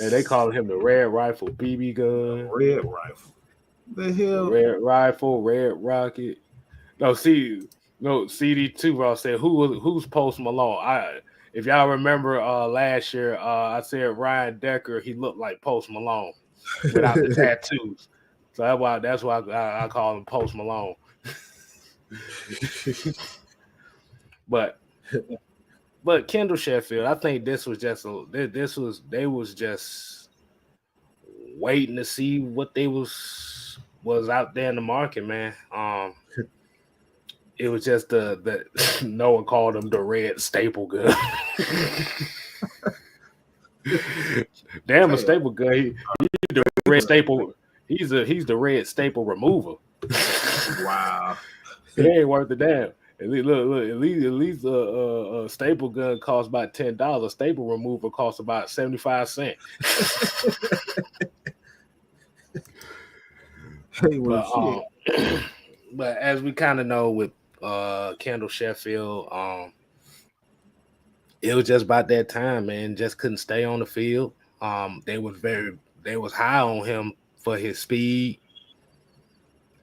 Speaker 1: And they call him the Red Rifle BB gun.
Speaker 2: Red Rifle. The hell?
Speaker 1: Red Rifle, Red Rocket. CD2 Ross said, who's Post Malone? If y'all remember last year, I said Ryan Decker, he looked like Post Malone without the tattoos. So that's why I call him Post Malone. But Kendall Sheffield, I think this was just they was just waiting to see what they was out there in the market, man. It was just the Noah called him the red staple gun. Damn, a staple gun. He's the red staple. He's the red staple remover.
Speaker 2: Wow.
Speaker 1: It ain't worth a damn. At least a staple gun costs about $10. A staple remover costs about 75 cents. But as we kind of know with Kendall Sheffield, it was just about that time, man. Just couldn't stay on the field. They was high on him for his speed,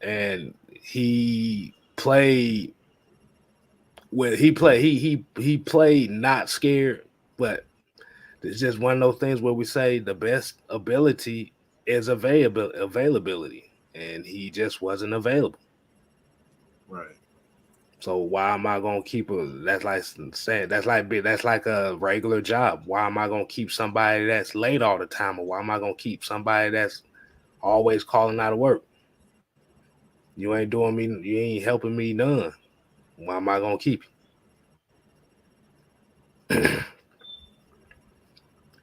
Speaker 1: and he played not scared, but it's just one of those things where we say the best ability is availability, and he just wasn't available.
Speaker 2: Right.
Speaker 1: So why am I gonna keep that's like a regular job. Why am I gonna keep somebody that's late all the time, or why am I gonna keep somebody that's always calling out of work? You ain't helping me none. Why am I gonna keep you?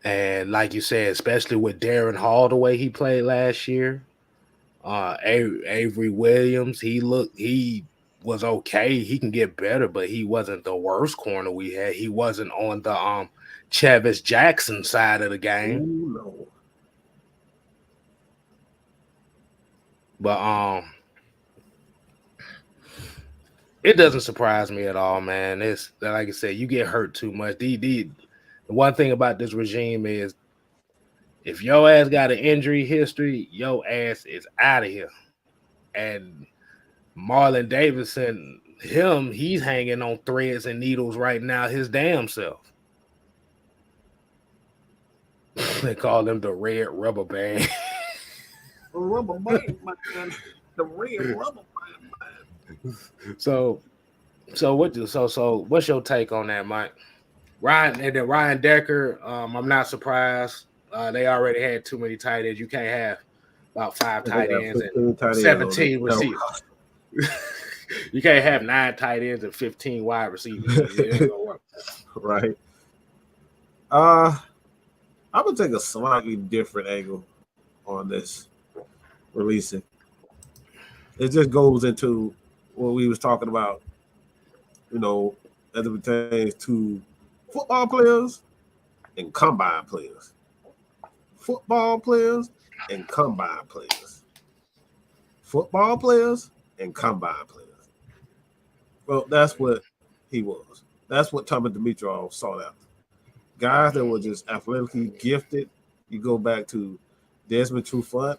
Speaker 1: And like you said, especially with Darren Hall the way he played last year, Avery Williams, he was okay. He can get better, but he wasn't the worst corner we had. He wasn't on the Chavis Jackson side of the game.
Speaker 2: Ooh, no.
Speaker 1: But It doesn't surprise me at all, man. It's like I said, you get hurt too much. The one thing about this regime is if your ass got an injury history, your ass is out of here. And Marlon Davidson, he's hanging on threads and needles right now, his damn self. They call him the red rubber band.
Speaker 2: Rubber band, man. The red rubber band.
Speaker 1: So what's your take on that, Mike? Ryan Decker, I'm not surprised. They already had too many tight ends. You can't have about 5 tight ends and 17 receivers. You can't have 9 tight ends and 15 wide receivers. It ain't gonna work.
Speaker 2: Right. I'm gonna take a slightly different angle on this releasing. It just goes into what we was talking about, as it pertains to football players and combine players. Football players and combine players. Football players and combine players. Well, that's what he was. That's what Tommy Dimitrov sought after. Guys that were just athletically gifted. You go back to Desmond Trufant.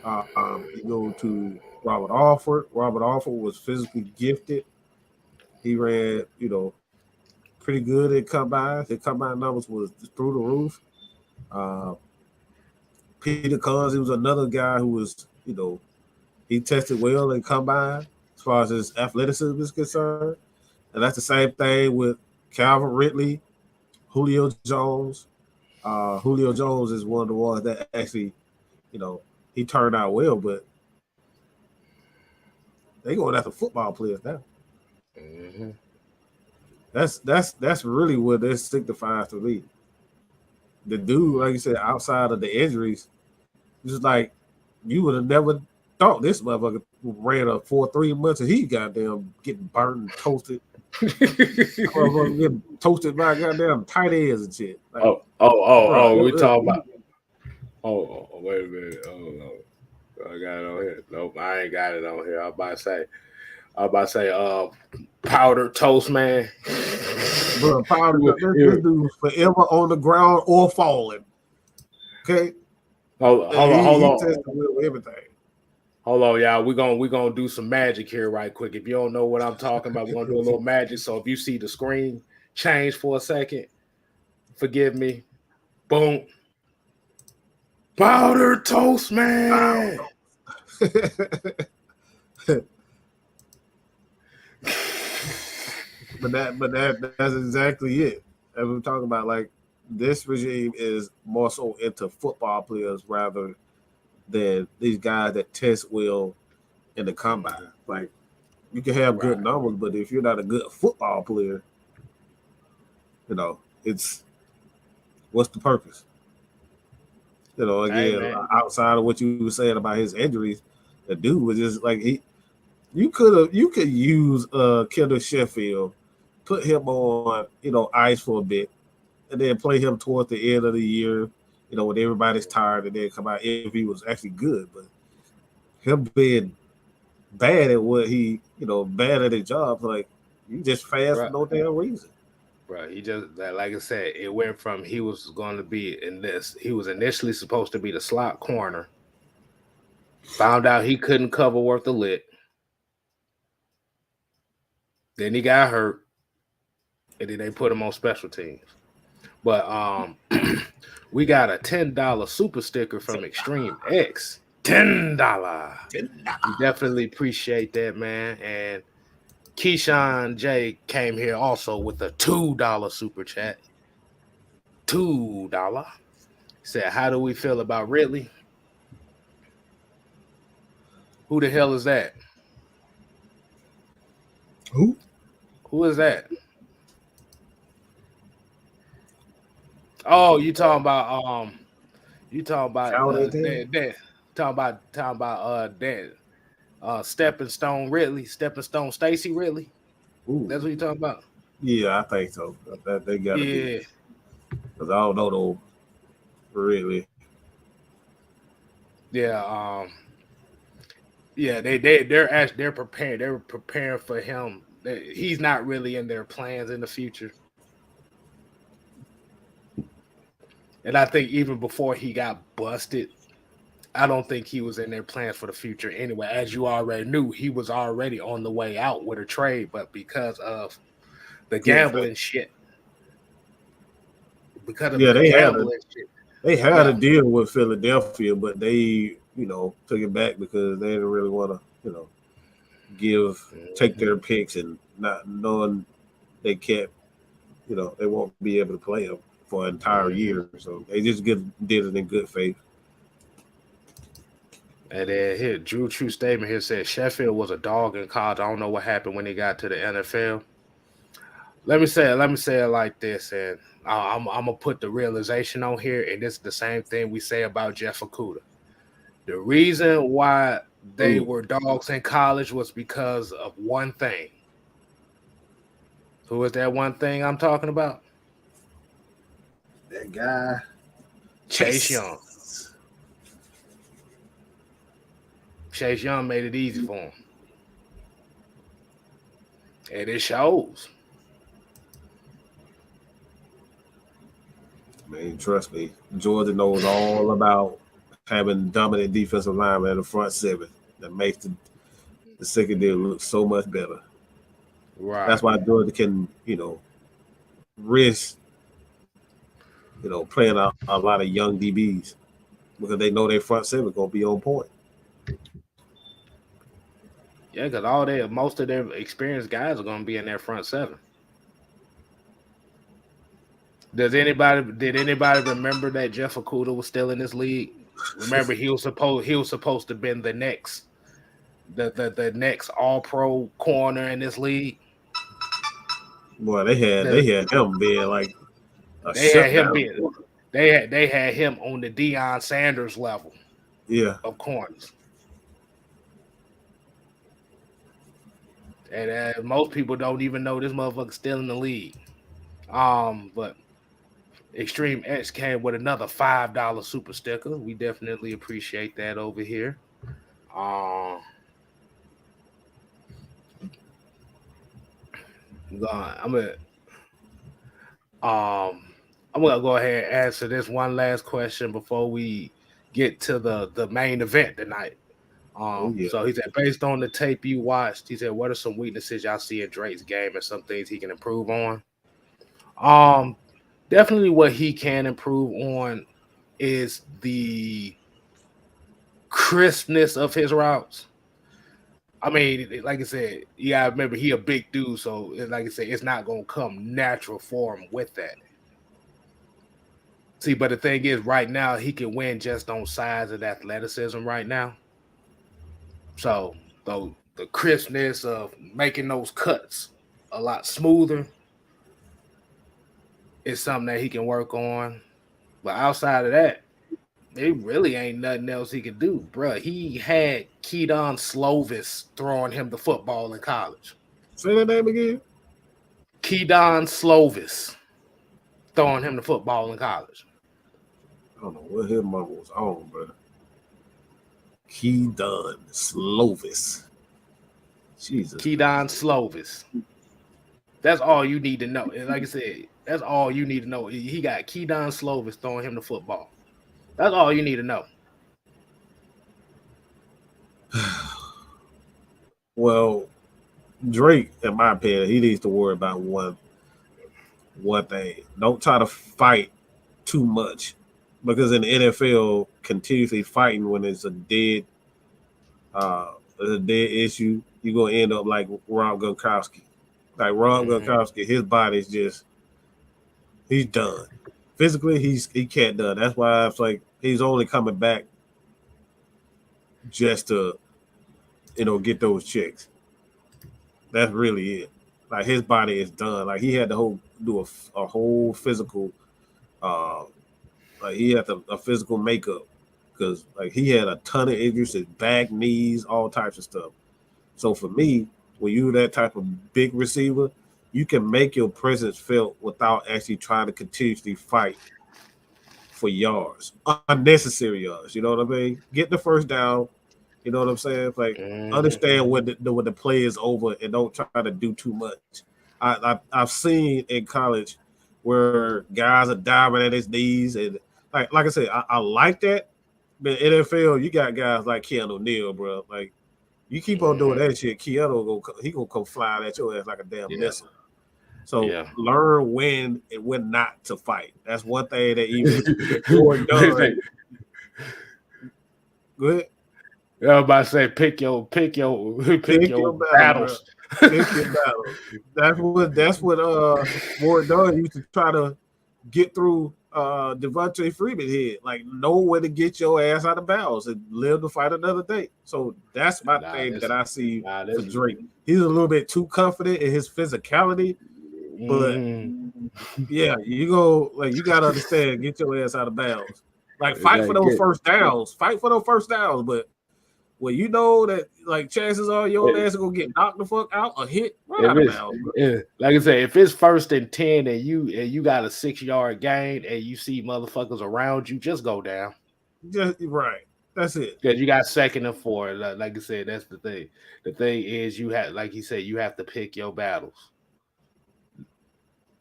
Speaker 2: You go to Robert Alford. Robert Alford was physically gifted. He ran, pretty good at combines. His combine numbers was through the roof. Peter Cons, he was another guy who was, he tested well in combine as far as his athleticism is concerned. And that's the same thing with Calvin Ridley, Julio Jones. Julio Jones is one of the ones that actually, he turned out well, but they going after football players now.
Speaker 1: Mm-hmm.
Speaker 2: That's really what this signifies to me. The dude, like you said, outside of the injuries, just like you would have never thought this motherfucker ran a 4.3 months and he goddamn getting burned and toasted. Getting toasted by goddamn tight ends and shit. Like,
Speaker 1: we talking about. Oh, wait a minute. Oh, I got it on here. Nope, I ain't got it on here. I'm about to say, powdered toast, man.
Speaker 2: Bro, this dude's forever on the ground or falling. Okay.
Speaker 1: Hold on.
Speaker 2: He tested with everything.
Speaker 1: Hold on, y'all. We're gonna do some magic here right quick. If you don't know what I'm talking about, we're gonna do a little magic. So if you see the screen change for a second, forgive me. Boom. Powdered toast, man.
Speaker 2: But that's exactly it. As we're talking about, like, this regime is more so into football players rather than these guys that test well in the combine. Like, you can have good numbers, but if you're not a good football player, it's what's the purpose? Again, outside of what you were saying about his injuries, the dude was just like you could use Kendall Sheffield, put him on, ice for a bit, and then play him towards the end of the year, when everybody's tired, and then come out if he was actually good. But him being bad at what he, bad at his job, like, you just fast for no damn reason.
Speaker 1: Right. He just, like I said, it went from he was going to be in this. He was initially supposed to be the slot corner. Found out he couldn't cover worth a lick. Then he got hurt, and then they put him on special teams. But we got a $10 super sticker from Extreme X. $10. We definitely appreciate that, man. And Keyshawn J came here also with a $2 super chat. $2. Said, how do we feel about Ridley? Who the hell is that?
Speaker 2: Who?
Speaker 1: Who is that? Oh, you talking about Stepping Stone Ridley, Stepping Stone Stacy Ridley.
Speaker 2: Ooh.
Speaker 1: That's what you talking about?
Speaker 2: Yeah, I think so. That they gotta be. Because I don't know though. Really.
Speaker 1: Yeah, Yeah, they're prepared. They're preparing for him. He's not really in their plans in the future. And I think even before he got busted, I don't think he was in their plans for the future anyway. As you already knew, he was already on the way out with a trade, but because of the gambling shit,
Speaker 2: they had a deal with Philadelphia, but they took it back because they didn't really want to take their picks and not knowing they can't they won't be able to play them for an entire year. So they just did it in good faith.
Speaker 1: And then here, Drew True Statement here says Sheffield was a dog in college. I don't know what happened when he got to the NFL. Let me say it like this, and I'm gonna put the realization on here, and this is the same thing we say about Jeff Okudah. The reason why they were dogs in college was because of one thing. Who is that one thing I'm talking about?
Speaker 2: That guy,
Speaker 1: Chase Young. Chase Young made it easy for him. And it shows.
Speaker 2: Man, trust me, Georgia knows all about having dominant defensive linemen in the front seven that makes the secondary look so much better.
Speaker 1: Right.
Speaker 2: That's why Georgia can, risk, playing a lot of young DBs because they know their front seven gonna be on point.
Speaker 1: Yeah, because most of their experienced guys are gonna be in their front seven. Did anybody remember that Jeff Okudah was still in this league? Remember he was supposed to be the next all-pro corner in this league.
Speaker 2: Boy, they had him being like
Speaker 1: they had him on the Deion Sanders level.
Speaker 2: Yeah,
Speaker 1: of corners. And most people don't even know this motherfucker's still in the league. But Extreme X came with another $5 super sticker. We definitely appreciate that over here. I'm gonna go ahead and answer this one last question before we get to the main event tonight. So he said, based on the tape you watched, he said, what are some weaknesses y'all see in Drake's game and some things he can improve on? Definitely what he can improve on is the crispness of his routes. I mean, like I said, yeah, remember he a big dude, so like I said, it's not gonna come natural for him with that. See, but the thing is, right now he can win just on size and athleticism right now. So the crispness of making those cuts a lot smoother is something that he can work on. But outside of that, there really ain't nothing else he can do, bro. He had Keydon Slovis throwing him the football in college.
Speaker 2: Say that name again.
Speaker 1: Keydon Slovis throwing him the football in college.
Speaker 2: I don't know what his mama was on, bro. Keydon Slovis. Jesus.
Speaker 1: Keydon Slovis. That's all you need to know. And like I said, that's all you need to know. He got Keydon Slovis throwing him the football. That's all you need to know.
Speaker 2: Well, Drake, in my opinion, he needs to worry about one thing. Don't try to fight too much. Because in the NFL, continuously fighting when it's a dead issue, you're gonna end up like Rob Gronkowski. Like Rob Gronkowski, his body's just he's done. Physically, he can't done. That's why it's like he's only coming back just to get those checks. That's really it. Like his body is done. Like he had to do a whole physical like he had a physical makeup because like he had a ton of injuries, his back, knees, all types of stuff. So for me, when you're that type of big receiver, you can make your presence felt without actually trying to continuously fight for yards, unnecessary yards. You know what I mean? Get the first down You know what I'm saying? Like understand when the play is over and don't try to do too much. I've seen in college where guys are diving at his knees and like I said, I like that. But NFL, you got guys like Keanu O'Neal, bro. Like you keep on doing that shit, Keanu gonna come flying at your ass like a damn missile. So learn when and when not to fight. That's one thing that even more done. Go ahead.
Speaker 1: I was about to say pick your battles.
Speaker 2: Pick your battles. That's what More Dunn used to try to get through Devontae Freeman head. Like know when to get your ass out of bounds and live to fight another day. So that's my thing that I see for Drake. He's a little bit too confident in his physicality, but you gotta understand, get your ass out of bounds. Like fight for those first downs. But when you know that like chances are your ass is gonna get knocked the fuck out or hit, right out of bounds.
Speaker 1: Like I said, if it's 1st and 10 and you got a 6-yard gain and you see motherfuckers around you, just go down.
Speaker 2: Just right. That's it.
Speaker 1: Because you got 2nd and 4. Like I said, that's the thing. The thing is you have, like you said, you have to pick your battles.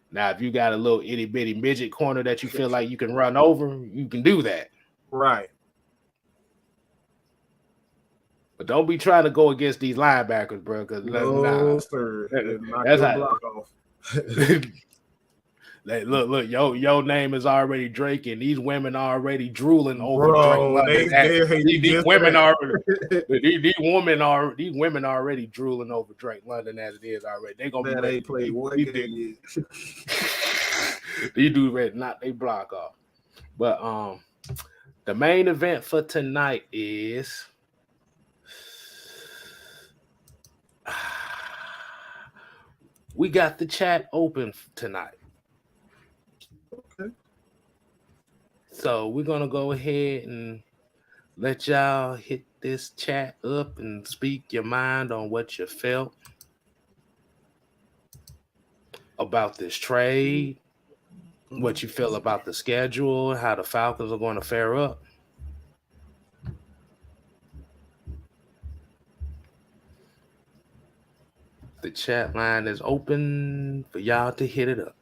Speaker 1: Now, if you got a little itty bitty midget corner that you feel like you can run over, you can do that.
Speaker 2: Right.
Speaker 1: But don't be trying to go against these linebackers, bro. Because
Speaker 2: sir.
Speaker 1: That's how. Block off. Look, your name is already Drake, and these women are already drooling over Drake. These women are already drooling over Drake London as it is already. They gonna be ready.
Speaker 2: Play one game.
Speaker 1: These dudes ready to knock they block off. But the main event for tonight is. We got the chat open tonight.
Speaker 2: Okay.
Speaker 1: So we're going to go ahead and let y'all hit this chat up and speak your mind on what you felt about this trade, what you feel about the schedule, how the Falcons are going to fare up. The chat line is open for y'all to hit it up.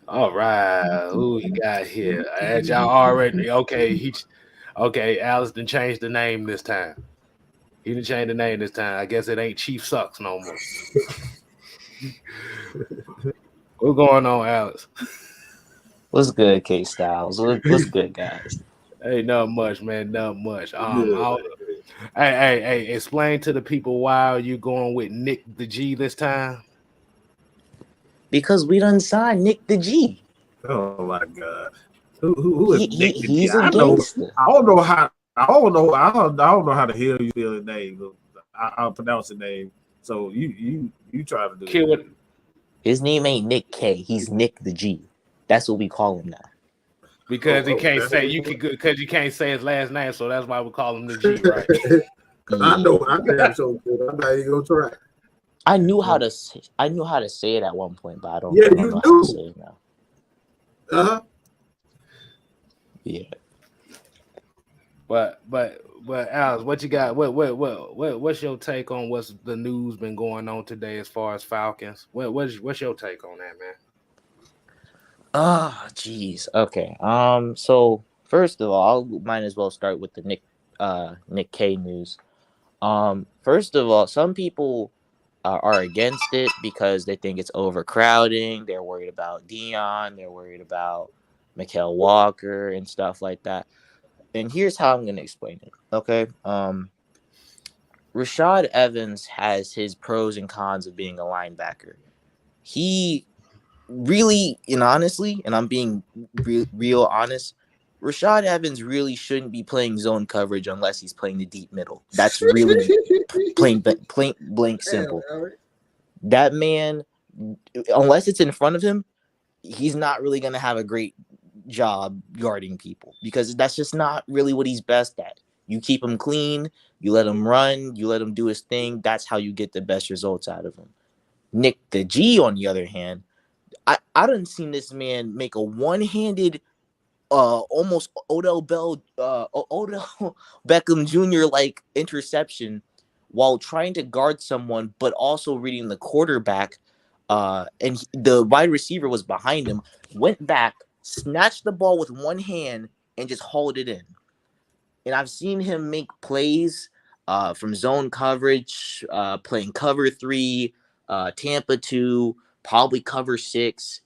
Speaker 1: All right. Who you got here? As y'all already okay, Alice done changed the name this time. He didn't change the name this time. I guess it ain't Chief Sucks no more. What's going on, Alex?
Speaker 4: What's good, K Styles? What's good, guys?
Speaker 1: Hey, not much, man. Not much. Hey, explain to the people why you going with Nick the G this time.
Speaker 4: Because we done signed Nick the G.
Speaker 2: Oh my God. Who is Nick the G?
Speaker 4: He's a gangster.
Speaker 2: I don't know how the hell you feel the name. I'll pronounce the name. So you try to do it.
Speaker 4: His name ain't Nick K. He's Nick the G. That's what we call him now.
Speaker 1: Because he can't say because you can't say his last name, so that's why we call him the G, right?
Speaker 2: I know I'm so good. I'm not even gonna try.
Speaker 4: I knew how to say it at one point, but I don't
Speaker 2: you
Speaker 4: know how to say it now.
Speaker 2: Uh-huh.
Speaker 4: Yeah.
Speaker 1: But Alex, what you got? What's your take on what's the news been going on today as far as Falcons? What's your take on that, man?
Speaker 4: Oh, geez. Okay. So first of all, I might as well start with the Nick K news. First of all, some people are against it because they think it's overcrowding. They're worried about Dion. They're worried about Mykal Walker and stuff like that. And here's how I'm going to explain it. Okay. Rashad Evans has his pros and cons of being a linebacker. He really, and honestly, and I'm being real honest, Rashad Evans really shouldn't be playing zone coverage unless he's playing the deep middle. That's really plain blank simple. That man, unless it's in front of him, he's not really going to have a great job guarding people because that's just not really what he's best at. You keep him clean, you let him run, you let him do his thing. That's how you get the best results out of him. Nick the G, on the other hand, I done seen this man make a one-handed almost Odell Beckham Jr. like interception while trying to guard someone, but also reading the quarterback. And the wide receiver was behind him, went back, snatched the ball with one hand, and just hauled it in. And I've seen him make plays from zone coverage, playing cover 3, Tampa 2, probably cover 6.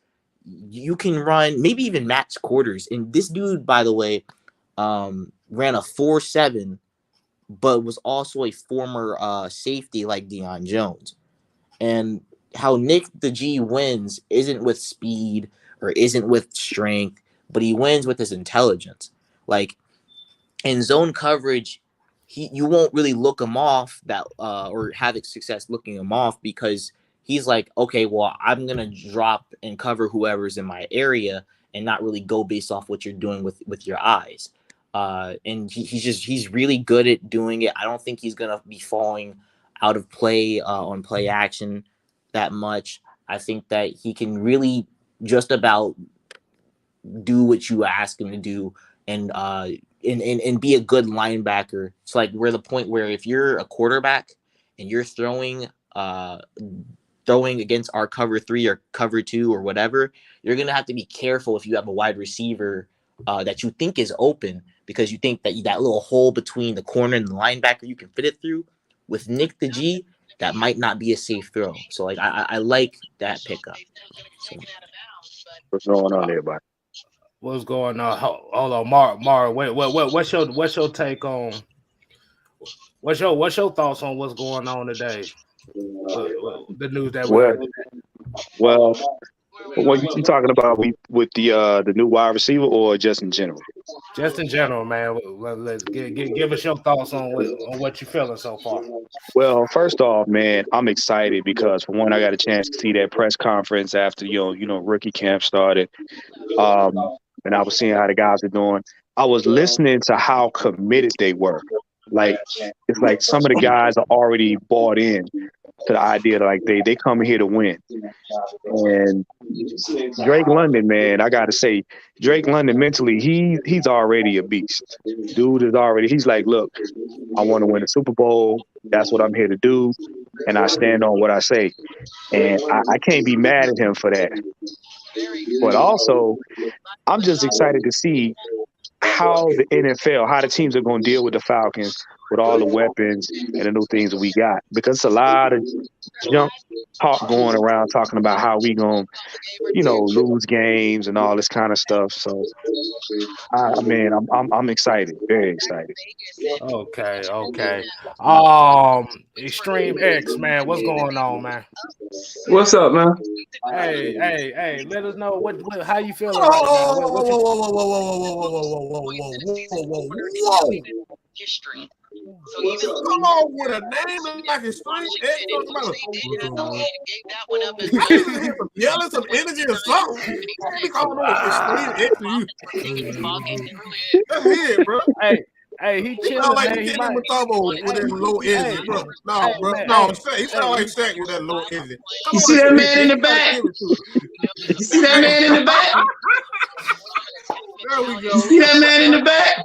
Speaker 4: You can run, maybe even match quarters. And this dude, by the way, ran a 4.7, but was also a former safety like Deion Jones. And how Nick the G wins isn't with speed or isn't with strength, but he wins with his intelligence. Like in zone coverage, you won't really look him off that or have success looking him off because he's like, okay, well, I'm gonna drop and cover whoever's in my area and not really go based off what you're doing with your eyes. And he's really good at doing it. I don't think he's gonna be falling out of play on play action that much. I think that he can really just about do what you ask him to do and be a good linebacker. It's like we're the point where if you're a quarterback and you're throwing against our cover 3 or cover 2 or whatever, you're gonna have to be careful if you have a wide receiver that you think is open because you think that that little hole between the corner and the linebacker you can fit it through. With Nick the G, that might not be a safe throw. So like I like that pickup. So.
Speaker 5: What's going on, everybody?
Speaker 1: What's going on? Hold on, Mar. Wait, what's your take on? What's your thoughts on what's going on today? The news that
Speaker 5: well, what you talking about with the new wide receiver or just in general?
Speaker 1: Just in general, man. Let's give us your thoughts on what you're feeling so far.
Speaker 5: Well, first off, man, I'm excited because for one, I got a chance to see that press conference after rookie camp started, and I was seeing how the guys are doing. I was listening to how committed they were. Like it's like some of the guys are already bought in to the idea that like they come here to win. And Drake London, man, I gotta say, Drake London mentally, he's already a beast. Dude he's like, look, I want to win a Super Bowl. That's what I'm here to do. And I stand on what I say. And I can't be mad at him for that. But also, I'm just excited to see how the NFL, how the teams are going to deal with the Falcons with all the weapons and the new things that we got. Because it's a lot of junk talk going around talking about how we going to, lose games and all this kind of stuff. So, I'm excited, very excited.
Speaker 1: Okay. Extreme X, man, what's going on, man?
Speaker 3: What's up, man?
Speaker 1: Hey, let us know how you feeling right now.
Speaker 2: Whoa.
Speaker 6: History.
Speaker 2: So even come on with a name like Extreme X, talking about I need to hear some yelling, some energy or something. What we calling on Extreme X to you? That's it, bro.
Speaker 1: Hey, he chilling,
Speaker 2: sound like
Speaker 1: man.
Speaker 2: Kenny Matabo with that low energy, bro. He sound like Shaq with that low energy.
Speaker 3: You see that man in the back? You see that man in the back?
Speaker 2: There we go.
Speaker 3: You see that man in the back?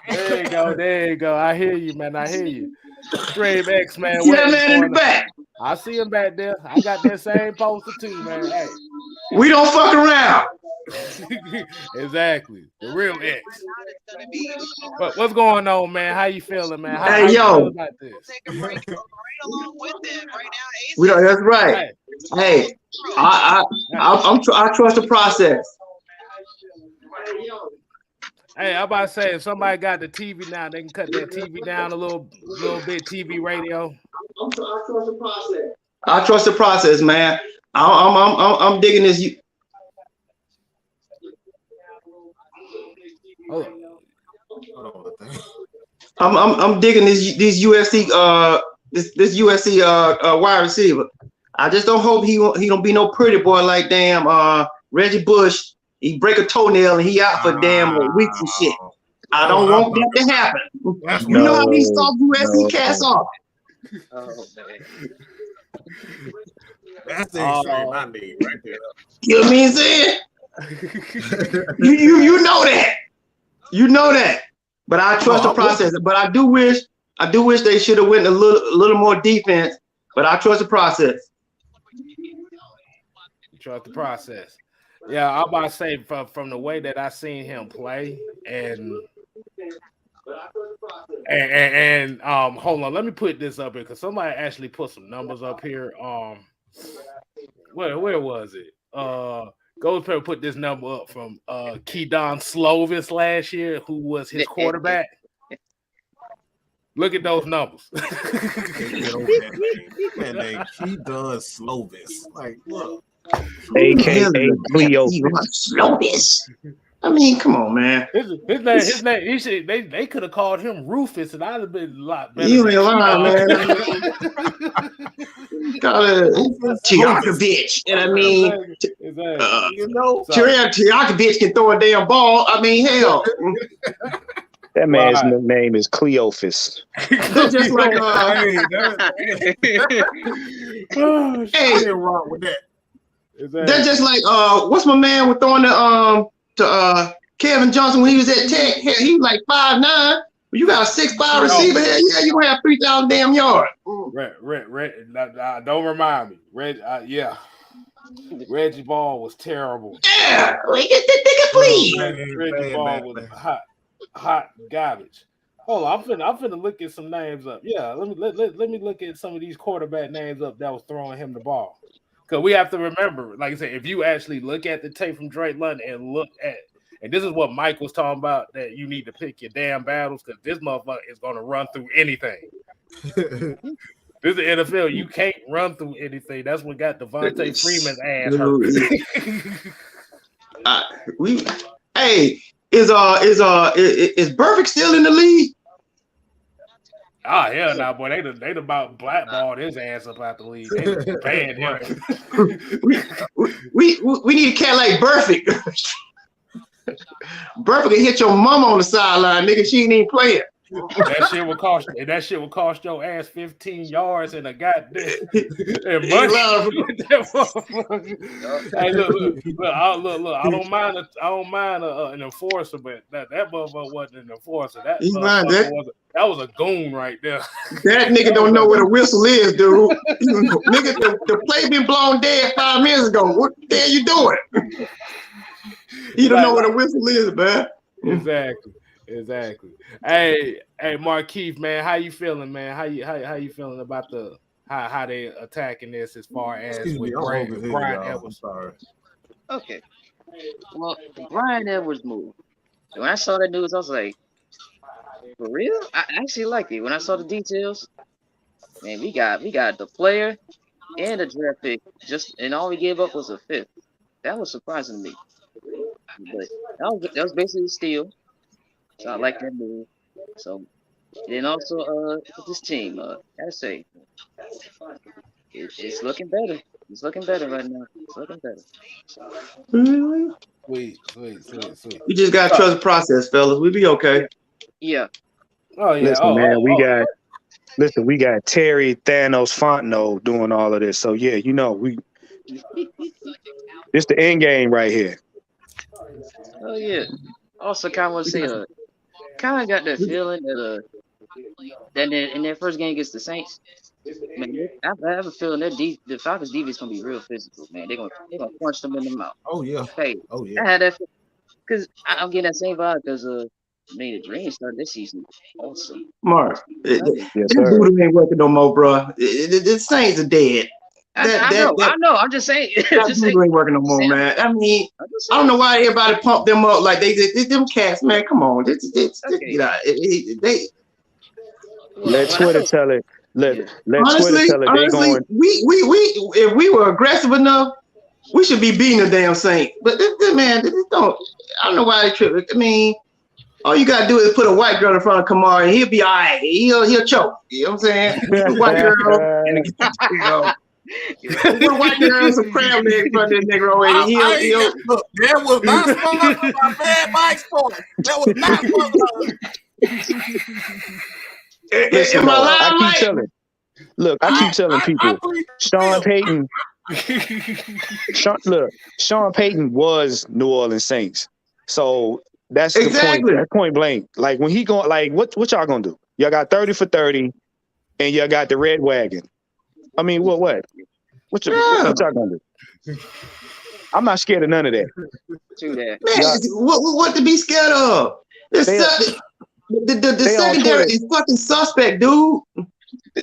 Speaker 1: There you go. I hear you, man. I hear you. Extreme X, man.
Speaker 3: See that man in the back?
Speaker 1: I see him back there. I got that same poster too, man. Hey.
Speaker 3: We don't fuck around.
Speaker 1: Exactly. The real X. What's going on, man? How you feeling, man? How
Speaker 3: you feel
Speaker 1: about this?
Speaker 3: We don't, that's right. Hey, I trust the process.
Speaker 1: Hey, I'm about to say, if somebody got the TV now, they can cut that TV down a little bit. TV, radio.
Speaker 3: I trust the process. I trust the process, man. I'm digging this. I'm digging this USC this USC wide receiver. I just don't hope he don't be no pretty boy like damn Reggie Bush. He break a toenail and he out for damn weeks and shit. I don't want that to happen. You know how these soft USC cats are.
Speaker 6: Oh man.
Speaker 2: That's the extreme I need right there.
Speaker 3: You know what I'm saying? you know that. You know that. But I trust the process. But I do wish they should have went a little more defense. But I trust the process.
Speaker 1: You trust the process. Yeah, I'm about to say from the way that I seen him play and hold on, let me put this up here because somebody actually put some numbers up here. Where was it? Goldberg put this number up from Keydon Slovis last year, who was his quarterback. Look at those numbers.
Speaker 2: Man, Keydon Slovis. Like, look.
Speaker 5: AKA Cleophas.
Speaker 3: Slovis. I mean, come on, man.
Speaker 1: His name. They could have called him Rufus, and I'd have been a lot better.
Speaker 3: You ain't lying, man. Call it Tiakovich. And I mean, Tiakovich can throw a damn ball. I mean, hell.
Speaker 5: That man's name is Cleophas.
Speaker 3: That's just like
Speaker 2: wrong with that.
Speaker 3: That's just like what's my man with throwing to Kevin Johnson when he was at Tech? Hell, he was like 5'9". You got a 6'5" receiver here. Yeah, you gonna have 3,000 damn yards.
Speaker 1: Don't remind me. Reggie Ball was terrible.
Speaker 3: Yeah, get that nigga, please.
Speaker 1: Reggie Ball was hot garbage. Hold on, I'm finna look at some names up. Yeah, let me look at some of these quarterback names up that was throwing him the ball. Because we have to remember, like I said, if you actually look at the tape from Drake London and this is what Mike was talking about, that you need to pick your damn battles because this motherfucker is going to run through anything. This is the NFL. You can't run through anything. That's what got Devontae Freeman's ass hurt.
Speaker 3: Is Burfict still in the league?
Speaker 1: Oh hell no, boy! They about blackballed his ass up out the league. They banned him.
Speaker 3: we need a cat like Burfict. Burfict can hit your mama on the sideline, nigga. She ain't even playing.
Speaker 1: That shit will cost your ass 15 yards and a goddamn and money. Hey, look, I don't mind an enforcer, but that motherfucker wasn't an enforcer. That was a goon right there.
Speaker 3: That nigga don't know what a whistle is, dude. Nigga, the play been blown dead 5 minutes ago. What the hell you doing? You don't know what a whistle is, man.
Speaker 1: Exactly. Hey, Markeith, man, how you feeling, man? How you feeling about how they attacking this as far as with Brian Edwards?
Speaker 6: Okay. Well, the Brian Edwards move. When I saw that news, I was like, for real? I actually like it. When I saw the details, man, we got the player and a draft pick, and all we gave up was a 5th. That was surprising to me. But that was basically a steal. So I like that move. So then also this team, gotta say, it's looking better. It's looking better right now. It's looking better.
Speaker 1: Sweet.
Speaker 3: We just gotta trust the process, fellas. We'll be okay.
Speaker 6: Yeah.
Speaker 1: Oh yeah.
Speaker 5: We got Terry Thanos Fontenot doing all of this. So yeah, it's the end game right here.
Speaker 6: Oh yeah. Also, kind of want to say, kind of got that feeling that in their first game against the Saints, man, I have a feeling that the Falcons defense gonna be real physical, man. They're gonna punch them in the mouth.
Speaker 2: Oh yeah.
Speaker 6: Hey, I had that because I'm getting that same vibe because the Dream started this season. Awesome.
Speaker 3: Mark, this dude ain't working no more, bro. The Saints are dead.
Speaker 6: I know. I'm just saying.
Speaker 3: That dude ain't working no more, man. I mean, I don't know why everybody pumped them up like they them cats, man. Come on, let
Speaker 5: Twitter tell it. Let
Speaker 3: honestly,
Speaker 5: Twitter tell it.
Speaker 3: Honestly, we if we were aggressive enough, we should be beating the damn Saint. But this man, I don't know why they trip. I mean, all you gotta do is put a white girl in front of Kamara, and he'll be all right. He'll choke. You know what I'm saying? White girl and Put a white girl and some crab legs in front of this nigga over here.
Speaker 2: Look, that was not sponsored by Bad Mike Sports. That was not sponsored.
Speaker 5: Listen,
Speaker 3: Am I lying,
Speaker 5: I
Speaker 3: Mike?
Speaker 5: keep telling. Look, I keep telling people. Sean Payton. Sean Payton was New Orleans Saints. So that's the point. That's point blank. Like when he going, like what y'all gonna do? Y'all got 30 for 30, and y'all got the red wagon. I mean, what y'all gonna do? I'm not scared of none of that.
Speaker 3: Man, what to be scared of? The secondary is fucking suspect, dude.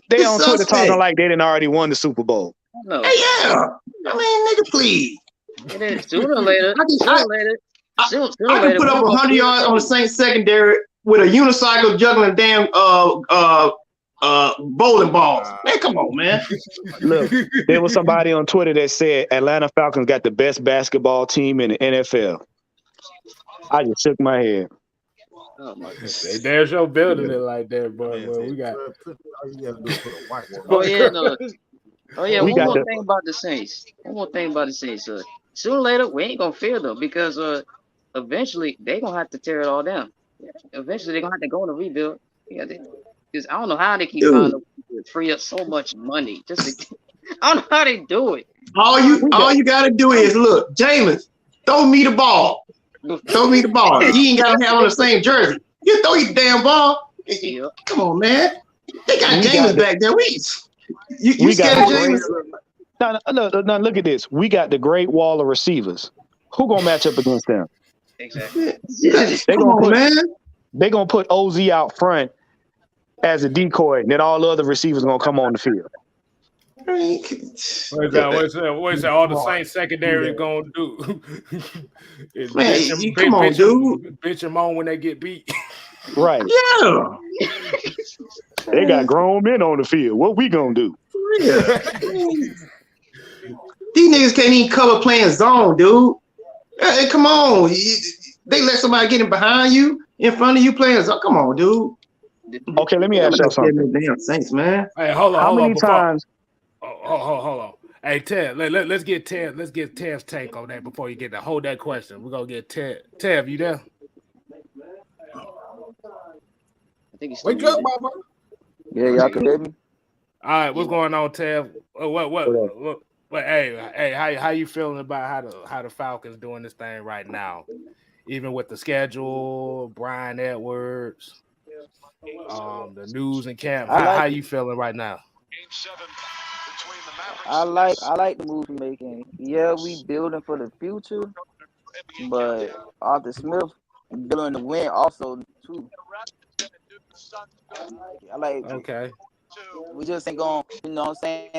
Speaker 5: They on Twitter talking like they didn't already won the Super Bowl.
Speaker 6: No.
Speaker 3: Hey, yeah. I mean, nigga, please.
Speaker 6: It is sooner or later.
Speaker 3: I can put up 100 yards on the Saints secondary with a unicycle juggling damn bowling balls. Man, come on, man.
Speaker 5: Look, there was somebody on Twitter that said Atlanta Falcons got the best basketball team in the NFL. I just shook my head.
Speaker 6: Oh my God.
Speaker 1: There's your building it like that, boy. Well, we got.
Speaker 6: One more thing about the Saints. Sooner or later, we ain't gonna fear them because eventually they gonna have to tear it all down. Eventually, they're gonna have to go on a rebuild. Because I don't know how they keep trying to free up so much money. I don't know how they do it.
Speaker 3: All you gotta do is look, Jameis, throw me the ball. Throw me the ball. You ain't gotta have on the same jersey. You throw your damn ball.
Speaker 6: Yeah.
Speaker 3: Come on, man. They got Jameis back there. You scared of Jameis?
Speaker 5: No, look at this. We got the great wall of receivers. Who gonna match up against them?
Speaker 6: Exactly.
Speaker 5: They're gonna put OZ out front as a decoy, and then all the other receivers gonna come on the field.
Speaker 1: What's that? All the Saints secondary gonna do?
Speaker 3: Come on, dude.
Speaker 1: Bitch them on when they get beat.
Speaker 5: Right.
Speaker 3: Yeah.
Speaker 5: They got grown men on the field. What we gonna do?
Speaker 3: Yeah. These niggas can't even cover playing zone, dude. Hey, come on. They let somebody get in behind you, in front of you playing zone. Come on, dude.
Speaker 5: Okay, let me ask you something.
Speaker 3: Damn Saints, man.
Speaker 1: Hey, hold on.
Speaker 5: How many times?
Speaker 1: Hold on. Hey, Ted, let's get Ted. Let's get Tev's take on that before you get that. Hold that question. We're gonna get Ted. Tev, you there?
Speaker 6: I think he's
Speaker 2: Wake up, Baba.
Speaker 7: Yeah, y'all can hear me.
Speaker 1: All right, what's going on, Tev? What? Hey, how you feeling about how the Falcons doing this thing right now? Even with the schedule, Brian Edwards, the news and camp. How you feeling right now?
Speaker 7: I like the moves we're making. Yeah, we building for the future, but Arthur Smith building to win also too. I like.
Speaker 1: Okay.
Speaker 7: We just ain't gonna,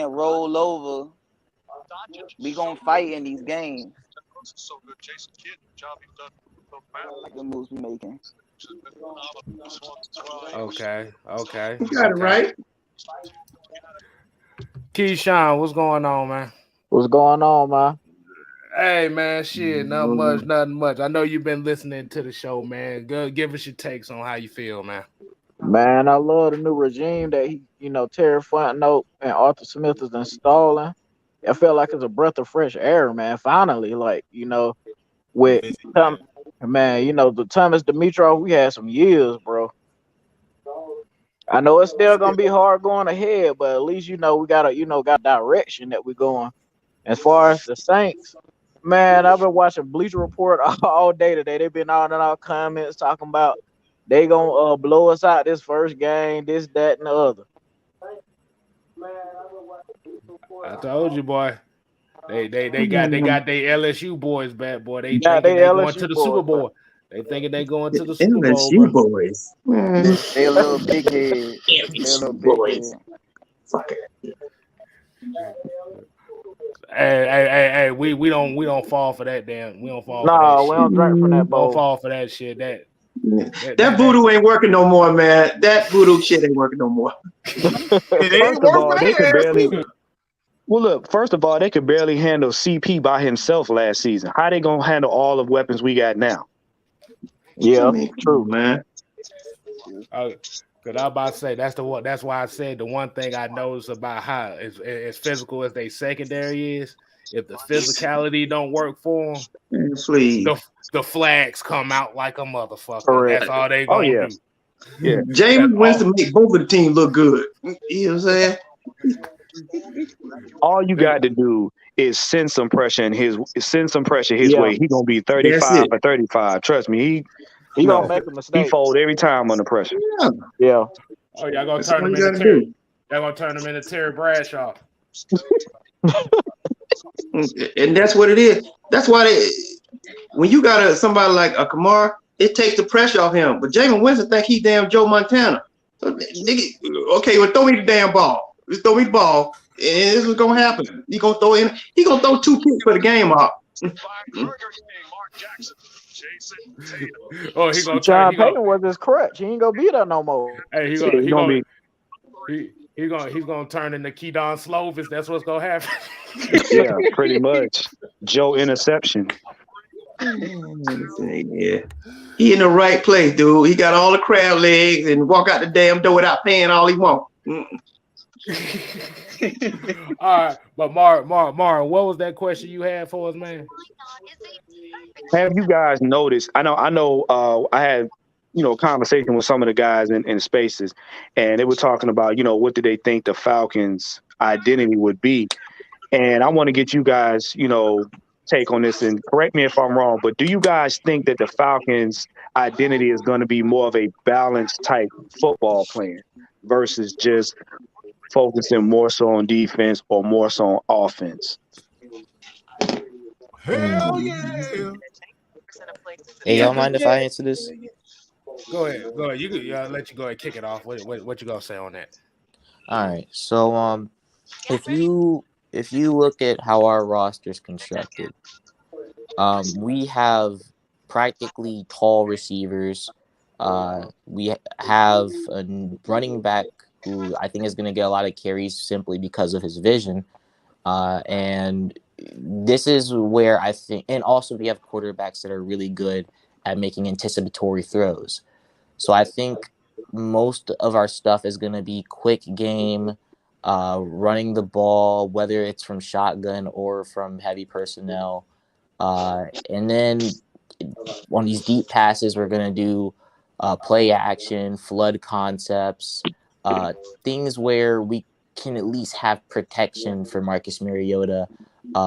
Speaker 7: roll over. We gonna fight in these games. I like the moves we making.
Speaker 1: Okay.
Speaker 3: You got it right.
Speaker 1: Keyshawn, what's going on, man?
Speaker 7: What's going on, man?
Speaker 1: Hey, man, shit, nothing much. I know you've been listening to the show, man. Go give us your takes on how you feel, man.
Speaker 7: Man, I love the new regime that Terry Fontenot and Arthur Smith is installing. I feel like it's a breath of fresh air, man. Finally, with the Thomas Dimitrov, we had some years, bro. I know it's still gonna be hard going ahead, but at least we got direction that we're going. As far as the Saints, man, I've been watching Bleacher Report all day today. They've been all in our comments talking about they gonna blow us out this first game, this, that, and the other.
Speaker 1: I told you, boy. They got their LSU boys back, boy. They
Speaker 7: got
Speaker 1: thinking they going
Speaker 7: LSU
Speaker 1: to the
Speaker 7: boys,
Speaker 1: Super Bowl. They thinking they going to the Super Bowl.
Speaker 3: LSU boys.
Speaker 7: They a little big head.
Speaker 3: Fuck it.
Speaker 1: Hey, we don't fall for that, damn. We don't fall.
Speaker 7: No, we don't drink from that bowl.
Speaker 1: Don't fall for that shit. That
Speaker 3: voodoo ain't working no more, man. That voodoo shit ain't working no more.
Speaker 5: First of all, they could barely. Well, look. First of all, they could barely handle CP by himself last season. How they gonna handle all the weapons we got now?
Speaker 7: Yeah,
Speaker 3: true, man.
Speaker 1: Cause I about to say that's the one. That's why I said the one thing I noticed about how as physical as they secondary is, if the physicality don't work for them,
Speaker 3: Please.
Speaker 1: the flags come out like a motherfucker.
Speaker 7: Correct.
Speaker 1: That's all they
Speaker 5: Oh
Speaker 1: gonna
Speaker 5: yeah,
Speaker 1: do.
Speaker 5: yeah.
Speaker 3: James
Speaker 1: That's
Speaker 3: Winston
Speaker 1: all.
Speaker 3: make both of the teams look good. You know what I'm saying?
Speaker 5: All you got to do is send some pressure his
Speaker 7: Yeah,
Speaker 5: way. He gonna be
Speaker 3: That's
Speaker 5: 35
Speaker 3: it.
Speaker 5: for 35. Trust me,
Speaker 7: he gonna
Speaker 5: no,
Speaker 7: make a
Speaker 5: he
Speaker 7: mistake.
Speaker 5: fold every time under pressure.
Speaker 3: Yeah,
Speaker 7: Yeah,
Speaker 1: Oh, y'all gonna
Speaker 3: that's
Speaker 1: turn
Speaker 3: all
Speaker 1: them
Speaker 3: you
Speaker 1: into
Speaker 3: got to
Speaker 1: Terry.
Speaker 3: do.
Speaker 1: Y'all gonna turn them into Terry Bradshaw.
Speaker 3: And that's what it is. That's why when you got somebody like a Kamara, it takes the pressure off him. But Jameis Winston think he damn Joe Montana. So, nigga, okay, well throw me the damn ball. Just throw me the ball, and this is gonna happen. He gonna throw in. He gonna throw 2 picks for the game off.
Speaker 1: Oh, he gonna turn.
Speaker 7: John
Speaker 1: He gonna.
Speaker 7: Payton was his crutch. He ain't gonna be there no more.
Speaker 1: Hey, he
Speaker 5: Yeah,
Speaker 1: gonna.
Speaker 5: he
Speaker 1: He
Speaker 5: gonna
Speaker 1: gonna.
Speaker 5: be
Speaker 1: He's gonna turn into Keydon Slovis. That's what's gonna happen.
Speaker 5: yeah, pretty much. Joe interception.
Speaker 3: Yeah. He in the right place, dude. He got all the crab legs and walk out the damn door without paying all he want.
Speaker 1: All right, but Mar, what was that question you had for us, man?
Speaker 5: Have you guys noticed? I know. I had conversation with some of the guys in spaces, and they were talking about what do they think the Falcons' identity would be, and I want to get you guys take on this and correct me if I'm wrong, but do you guys think that the Falcons' identity is going to be more of a balanced type football plan versus just focusing more so on defense or more so on offense?
Speaker 2: Hell yeah.
Speaker 4: Hey, y'all mind if I answer this?
Speaker 1: Go ahead. You could let you go ahead and kick it off. What you gonna say on that?
Speaker 4: All right. So if you look at how our roster is constructed, we have practically tall receivers. We have a running back who I think is going to get a lot of carries simply because of his vision. And this is where I think, and also we have quarterbacks that are really good at making anticipatory throws. So I think most of our stuff is going to be quick game, running the ball, whether it's from shotgun or from heavy personnel. And then on these deep passes, we're going to do play action, flood concepts, things where we can at least have protection for Marcus Mariota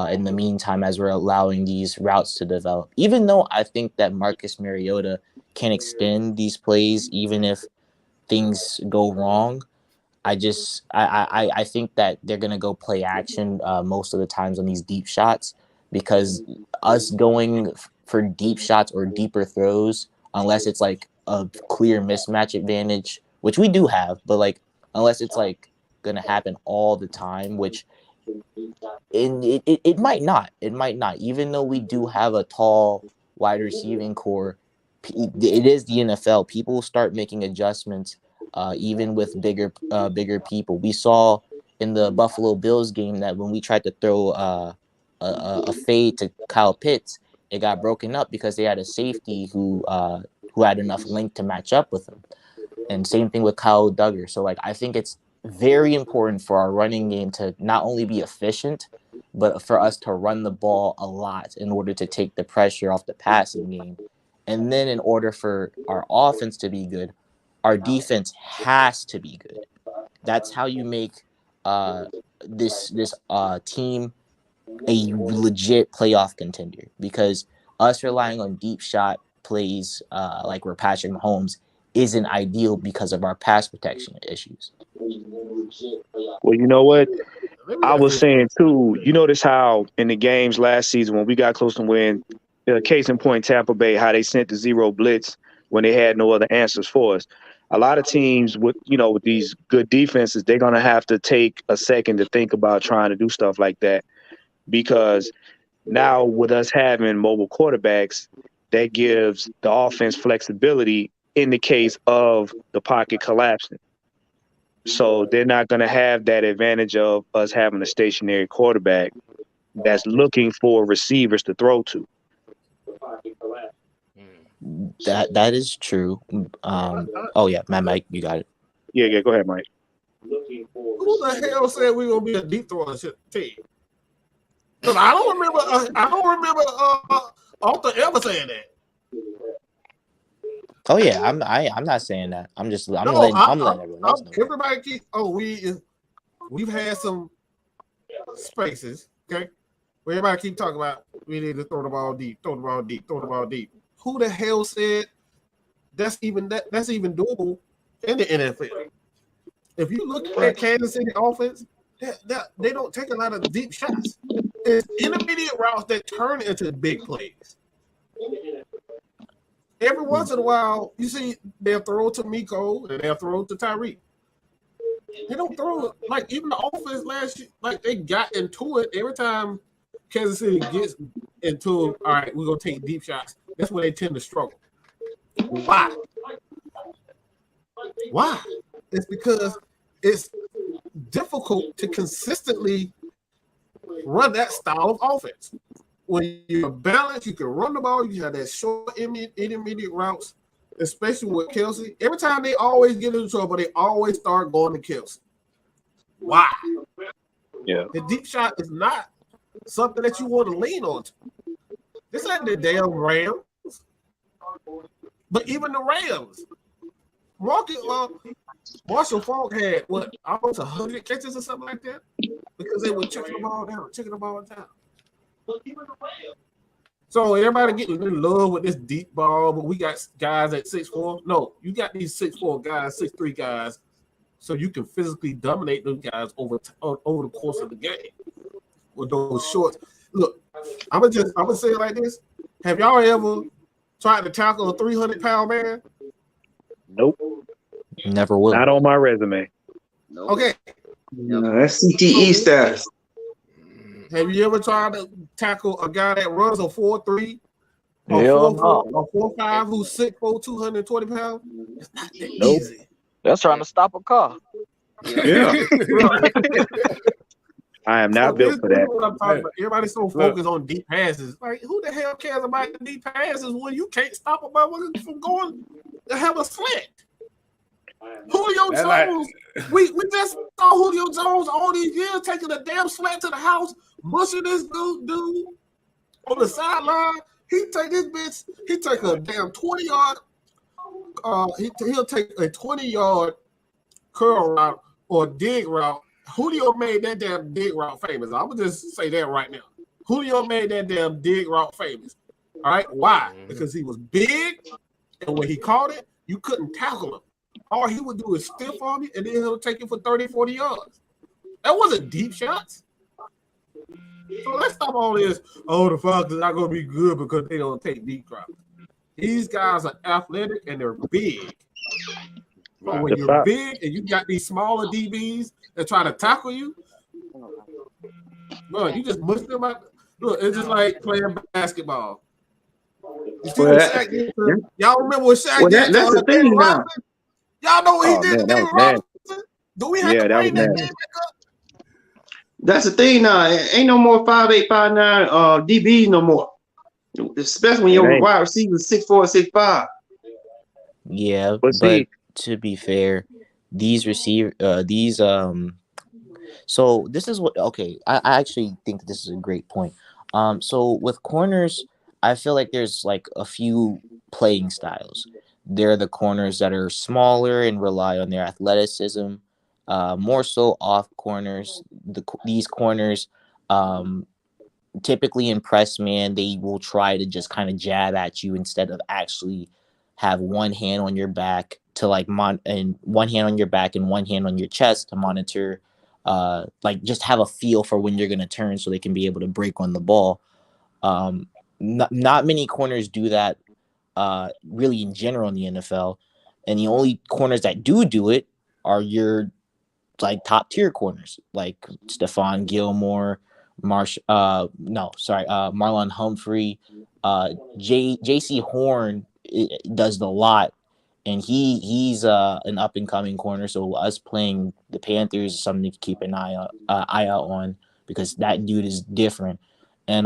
Speaker 4: in the meantime as we're allowing these routes to develop. Even though I think that Marcus Mariota can extend these plays even if things go wrong, I think that they're gonna go play action most of the times on these deep shots, because us going for deep shots or deeper throws, unless it's like a clear mismatch advantage, which we do have, but like unless it's like gonna happen all the time, which it might not. It might not. Even though we do have a tall wide receiving core, it is the NFL. People start making adjustments, even with bigger people. We saw in the Buffalo Bills game that when we tried to throw a fade to Kyle Pitts, it got broken up because they had a safety who had enough length to match up with him. And same thing with Kyle Duggar. So like I think it's very important for our running game to not only be efficient, but for us to run the ball a lot in order to take the pressure off the passing game. And then in order for our offense to be good, our defense has to be good. That's how you make this team a legit playoff contender, because us relying on deep shot plays like we're Patrick Mahomes isn't ideal because of our pass protection issues.
Speaker 5: Well, you know what? I was saying too, you notice how in the games last season when we got close to win, case in point, Tampa Bay, how they sent the zero blitz when they had no other answers for us. A lot of teams with these good defenses, they're going to have to take a second to think about trying to do stuff like that, because now with us having mobile quarterbacks, that gives the offense flexibility in the case of the pocket collapsing. So they're not going to have that advantage of us having a stationary quarterback that's looking for receivers to throw to.
Speaker 4: That is true. Oh yeah, Mike, you got it.
Speaker 5: Yeah. Go ahead, Mike.
Speaker 2: Who the hell said we gonna be a deep throwing team? Because I don't remember. Arthur ever saying that.
Speaker 4: Oh yeah, I'm not saying that. I'm
Speaker 2: No,
Speaker 4: letting everyone else know.
Speaker 2: everybody keep. We've had some spaces. Okay, where everybody keep talking about we need to throw the ball deep, throw the ball deep, throw the ball deep. Who the hell said that's even doable in the NFL? If you look at Kansas City offense, they don't take a lot of deep shots. It's intermediate routes that turn into big plays. Every once in a while, you see they'll throw to Miko and they'll throw to Tyreek. They don't throw it like even the offense last year, like they got into it every time Kansas City gets into all right, we're gonna take deep shots. That's where they tend to struggle. Why? It's because it's difficult to consistently run that style of offense. When you're balanced, you can run the ball. You have that short, intermediate routes, especially with Kelsey. Every time they always get into trouble, they always start going to Kelsey. Why?
Speaker 5: Yeah.
Speaker 2: The deep shot is not something that you want to lean on. This ain't the damn Rams. But even the Rams, Marshall Faulk had almost 100 catches or something like that because they were checking the ball down. So everybody getting in love with this deep ball, but we got guys at 6'4". No, you got these 6'4" guys, 6'3" guys, so you can physically dominate those guys over the course of the game with those shorts. Look, I'm gonna say it like this: have y'all ever tried to tackle a 300-pound man?
Speaker 5: Nope.
Speaker 4: Never will.
Speaker 5: Not on my resume.
Speaker 6: Nope.
Speaker 2: Okay.
Speaker 3: No, that's CTE status.
Speaker 2: Have you ever tried to tackle a guy that runs a 4.3
Speaker 7: Hell
Speaker 2: or 4.5 who's 6'4", 220 pounds? It's not that
Speaker 5: Nope.
Speaker 2: easy.
Speaker 7: That's trying to stop a car.
Speaker 3: Yeah.
Speaker 5: I am not built for
Speaker 2: This is
Speaker 5: that.
Speaker 2: what I'm talking about. Everybody's so focused on deep passes. Like, who the hell cares about the deep passes when you can't stop a motherfucker from going to have a slant? Julio Jones, we just saw Julio Jones all these years taking a damn slant to the house, mushing this dude on the sideline. He take a damn 20-yard. He'll take a 20-yard curl route or dig route. Julio made that damn dig route famous. I would just say that right now. Julio made that damn dig route famous. All right, why? Because he was big, and when he caught it, you couldn't tackle him. All he would do is stiff on you, and then he'll take it for 30, 40 yards. That wasn't deep shots. So let's stop all this. Oh, the Falcons are not going to be good because they don't take deep drops. These guys are athletic, and they're big. But when you're big and you got these smaller DBs that try to tackle you, bro, you just mush them out. Look, it's just like playing basketball. You see what Shaq did? Y'all remember what Shaq did?
Speaker 3: That's the thing now.
Speaker 2: Y'all know what he did to David Robinson? Do we have to bring that game back up?
Speaker 3: That's the thing now. Ain't no more 5'8", 5'9" DBs no more. Especially when your wide receiver 6'4", 6'5".
Speaker 4: Yeah,
Speaker 5: But see,
Speaker 4: to be fair, these so this is what I actually think this is a great point. So with corners, I feel like there's like a few playing styles. They're the corners that are smaller and rely on their athleticism, more so off corners. These corners typically in press man, they will try to just kind of jab at you instead of actually have one hand on your back to and one hand on your back and one hand on your chest to monitor, just have a feel for when you're going to turn so they can be able to break on the ball. Not many corners do that really in general in the NFL. And the only corners that do it are your top tier corners like Stephon Gilmore, Marlon Humphrey, J.C. Horn does the lot, and he's an up and coming corner. So us playing the Panthers is something to keep an eye out on because that dude is different. And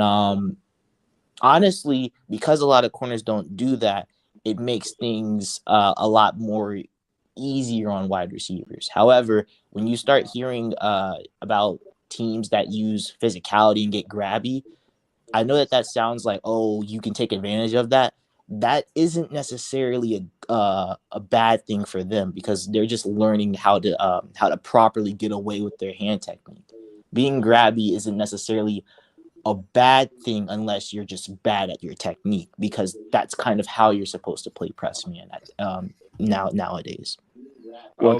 Speaker 4: honestly, because a lot of corners don't do that, it makes things a lot more easier on wide receivers. However, when you start hearing about teams that use physicality and get grabby, I know that sounds like, oh, you can take advantage of that. That isn't necessarily a bad thing for them because they're just learning how to properly get away with their hand technique. Being grabby isn't necessarily a bad thing unless you're just bad at your technique, because that's kind of how you're supposed to play press man nowadays.
Speaker 5: Well,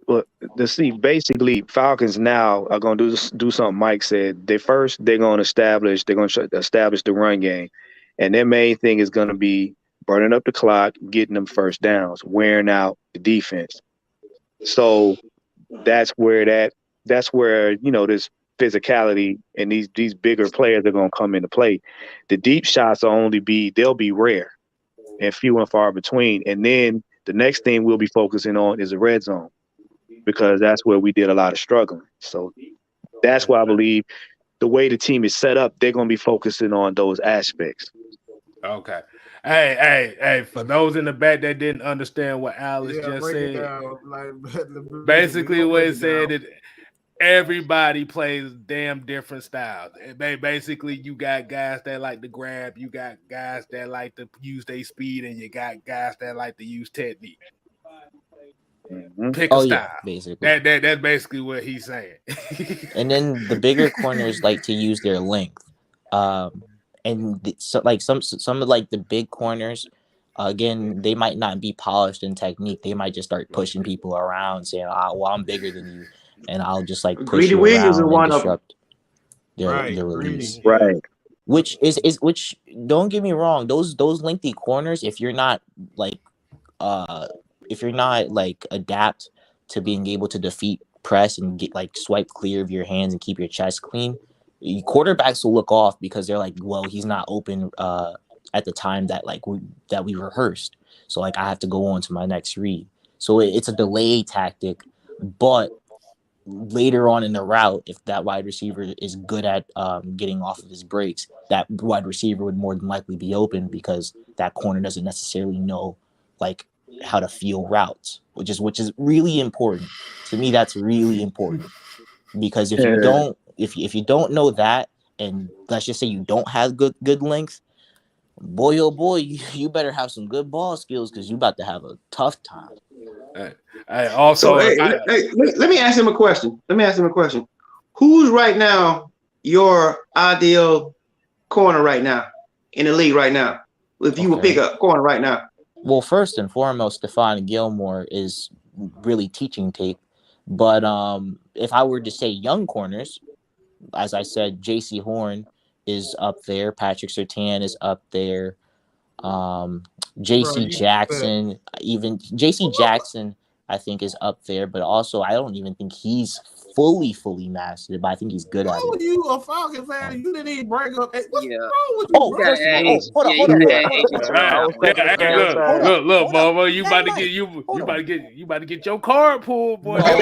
Speaker 1: Okay.
Speaker 5: basically, Falcons now are going to do something Mike said. They're going to establish the run game, and their main thing is going to be burning up the clock, getting them first downs, wearing out the defense. So that's where this physicality and these bigger players are going to come into play. The deep shots they'll be rare and few and far between. And then the next thing we'll be focusing on is the red zone, because that's where we did a lot of struggling. So that's why I believe the way the team is set up, they're going to be focusing on those aspects.
Speaker 1: Okay. Hey, for those in the back that didn't understand what Alice just
Speaker 2: break it
Speaker 1: said,
Speaker 2: down.
Speaker 1: basically what it said is everybody plays damn different styles. Basically, you got guys that like to grab, you got guys that like to use their speed, and you got guys that like to use technique.
Speaker 5: Mm-hmm.
Speaker 1: Pick a style.
Speaker 4: Yeah, basically.
Speaker 1: That's basically what he's saying.
Speaker 4: And then the bigger corners like to use their length. So like some of like the big corners, again, they might not be polished in technique. They might just start pushing people around, saying, well, I'm bigger than you, and I'll just like push
Speaker 3: Greedy
Speaker 4: you
Speaker 3: Williams is
Speaker 4: around
Speaker 3: one
Speaker 4: and
Speaker 3: of them.
Speaker 4: disrupt their release.
Speaker 5: Right.
Speaker 4: Which don't get me wrong, those lengthy corners, if you're not adapt to being able to defeat press and get like swipe clear of your hands and keep your chest clean, quarterbacks will look off because they're like, well, he's not open at the time that we rehearsed, so like I have to go on to my next read. So it's a delay tactic, but later on in the route, if that wide receiver is good at getting off of his breaks, that wide receiver would more than likely be open because that corner doesn't necessarily know like how to feel routes, which is really important to me. That's really important because if you don't know that, and let's just say you don't have good length, boy oh boy, you better have some good ball skills because you about to have a tough time.
Speaker 1: Also,
Speaker 3: let me ask him a question. Who's right now your ideal corner right now in the league right now? If you would pick a corner right now.
Speaker 4: Well, first and foremost, Stephon Gilmore is really teaching tape. But if I were to say young corners, as I said, J.C. Horn is up there. Patrick Surtain is up there. J.C. Jackson, even J.C. Jackson, I think is up there. But also, I don't even think he's fully mastered, but I think he's good at it.
Speaker 2: You a Falcons fan? You didn't even bring up. What's wrong with you?
Speaker 4: Oh, first of all, hold on.
Speaker 1: Look, Bobo, you about to get your card pulled, boy.
Speaker 4: Mike,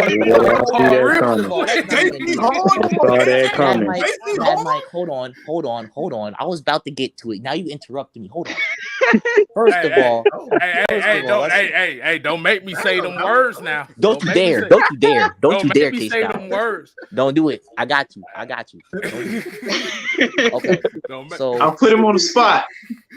Speaker 4: hold on. I was about to get to it. Now you interrupted me. Hold on. First of all,
Speaker 1: don't make me say them words now.
Speaker 4: Don't you dare, say them words. Don't do it. I got you. Okay. So
Speaker 3: I'll put him on the spot.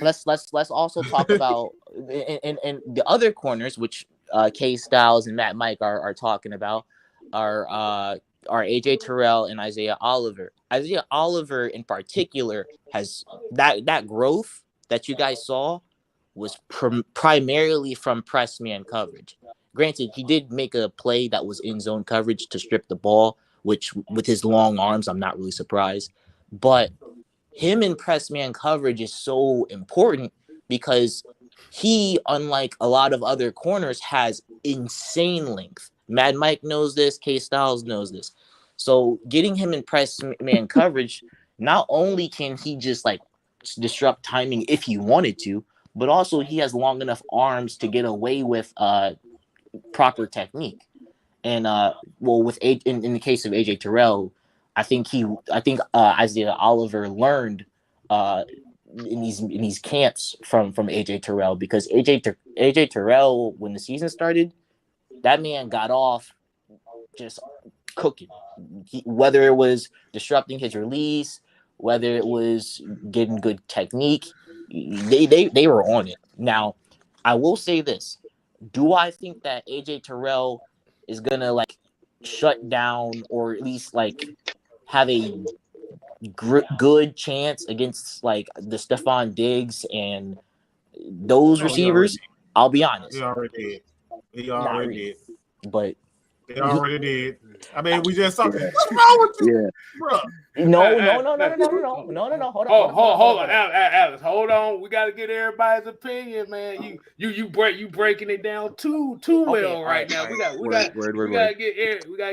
Speaker 4: Let's also talk about and the other corners, which K Styles and Matt Mike are talking about, are AJ Terrell and Isaiah Oliver. Isaiah Oliver in particular has that growth that you guys saw was primarily from press man coverage. Granted, he did make a play that was in zone coverage to strip the ball, which with his long arms, I'm not really surprised. But him in press man coverage is so important because he, unlike a lot of other corners, has insane length. Mad Mike knows this. K Styles knows this. So getting him in press man coverage, not only can he just like disrupt timing if he wanted to, but also he has long enough arms to get away with proper technique. And in the case of AJ Terrell, I think Isaiah Oliver learned in these camps from AJ Terrell, because AJ Terrell, when the season started, that man got off just cooking. Whether it was disrupting his release, whether it was getting good technique, they were on it. Now, I will say this: do I think that AJ Terrell is gonna like shut down or at least like have a good chance against like the Stephon Diggs and those receivers? I'll be honest.
Speaker 2: He already did. He
Speaker 4: Not
Speaker 2: already
Speaker 4: really.
Speaker 2: did.
Speaker 4: But
Speaker 2: He already did. I mean, we just saw. What's wrong with you, bro?
Speaker 4: no.
Speaker 1: Hold on, Alex. Hold on. We got to get everybody's opinion, man. You breaking it down too well right now. We got to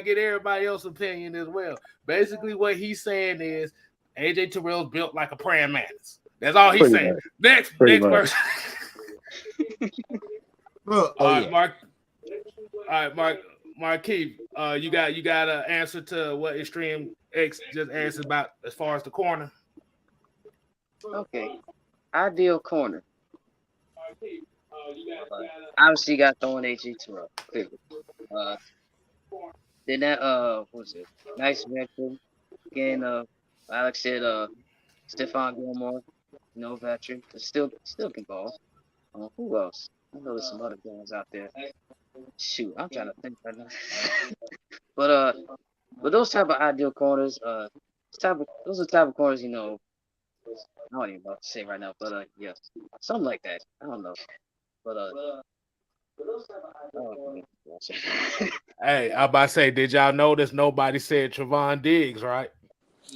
Speaker 1: get everybody else's opinion as well. Basically, what he's saying is AJ Terrell's built like a praying mantis. That's all he's saying. Next person.
Speaker 2: Look,
Speaker 1: all right, Marquise, you got an answer to what Extreme X just answered about as far as the corner?
Speaker 6: Okay, ideal corner. Obviously, got throwing AJ Terrell. Clearly. Then that what was it? Nice veteran. Again, Alex said Stephon Gilmore, no veteran, but still can ball. Who else? I know there's some other guys out there. Shoot, I'm trying to think right now. but those type of ideal corners, those are the type of corners, I don't even know what to say right now, but yeah, something like that. I don't know, but
Speaker 1: Hey, I'm about to say, did y'all notice nobody said Trevon Diggs, right?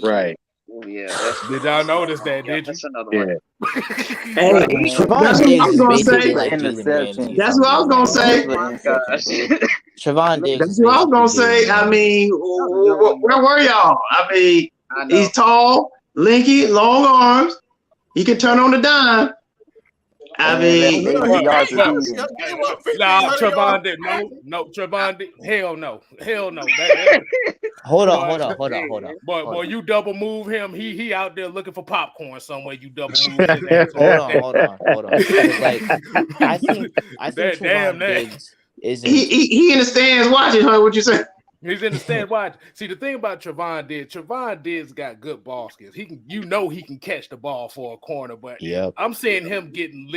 Speaker 5: Right.
Speaker 6: Oh, yeah.
Speaker 1: Did y'all notice that? Did you?
Speaker 6: That's another one.
Speaker 3: Hey,
Speaker 4: Trevon Diggs is basically like Jalen Ramsey.
Speaker 3: That's what I was gonna say.
Speaker 6: Oh my gosh.
Speaker 4: Trevon Diggs.
Speaker 3: That's what I was gonna say. I mean, where were y'all? I mean, he's tall, lanky, long arms. He can turn on the dime. I mean,
Speaker 1: Trevon Diggs. No, Trevon Diggs. Hell no.
Speaker 4: Hold on.
Speaker 1: Boy, you double move him. He out there looking for popcorn somewhere. You double move his ass.
Speaker 4: Hold on. Like, I think Trevon Diggs isn't.
Speaker 3: He in the stands watching, huh? What you say?
Speaker 1: He's in the stand watching. See, the thing about Trevon Diggs got good ball skills. He can catch the ball for a corner, but I'm seeing him getting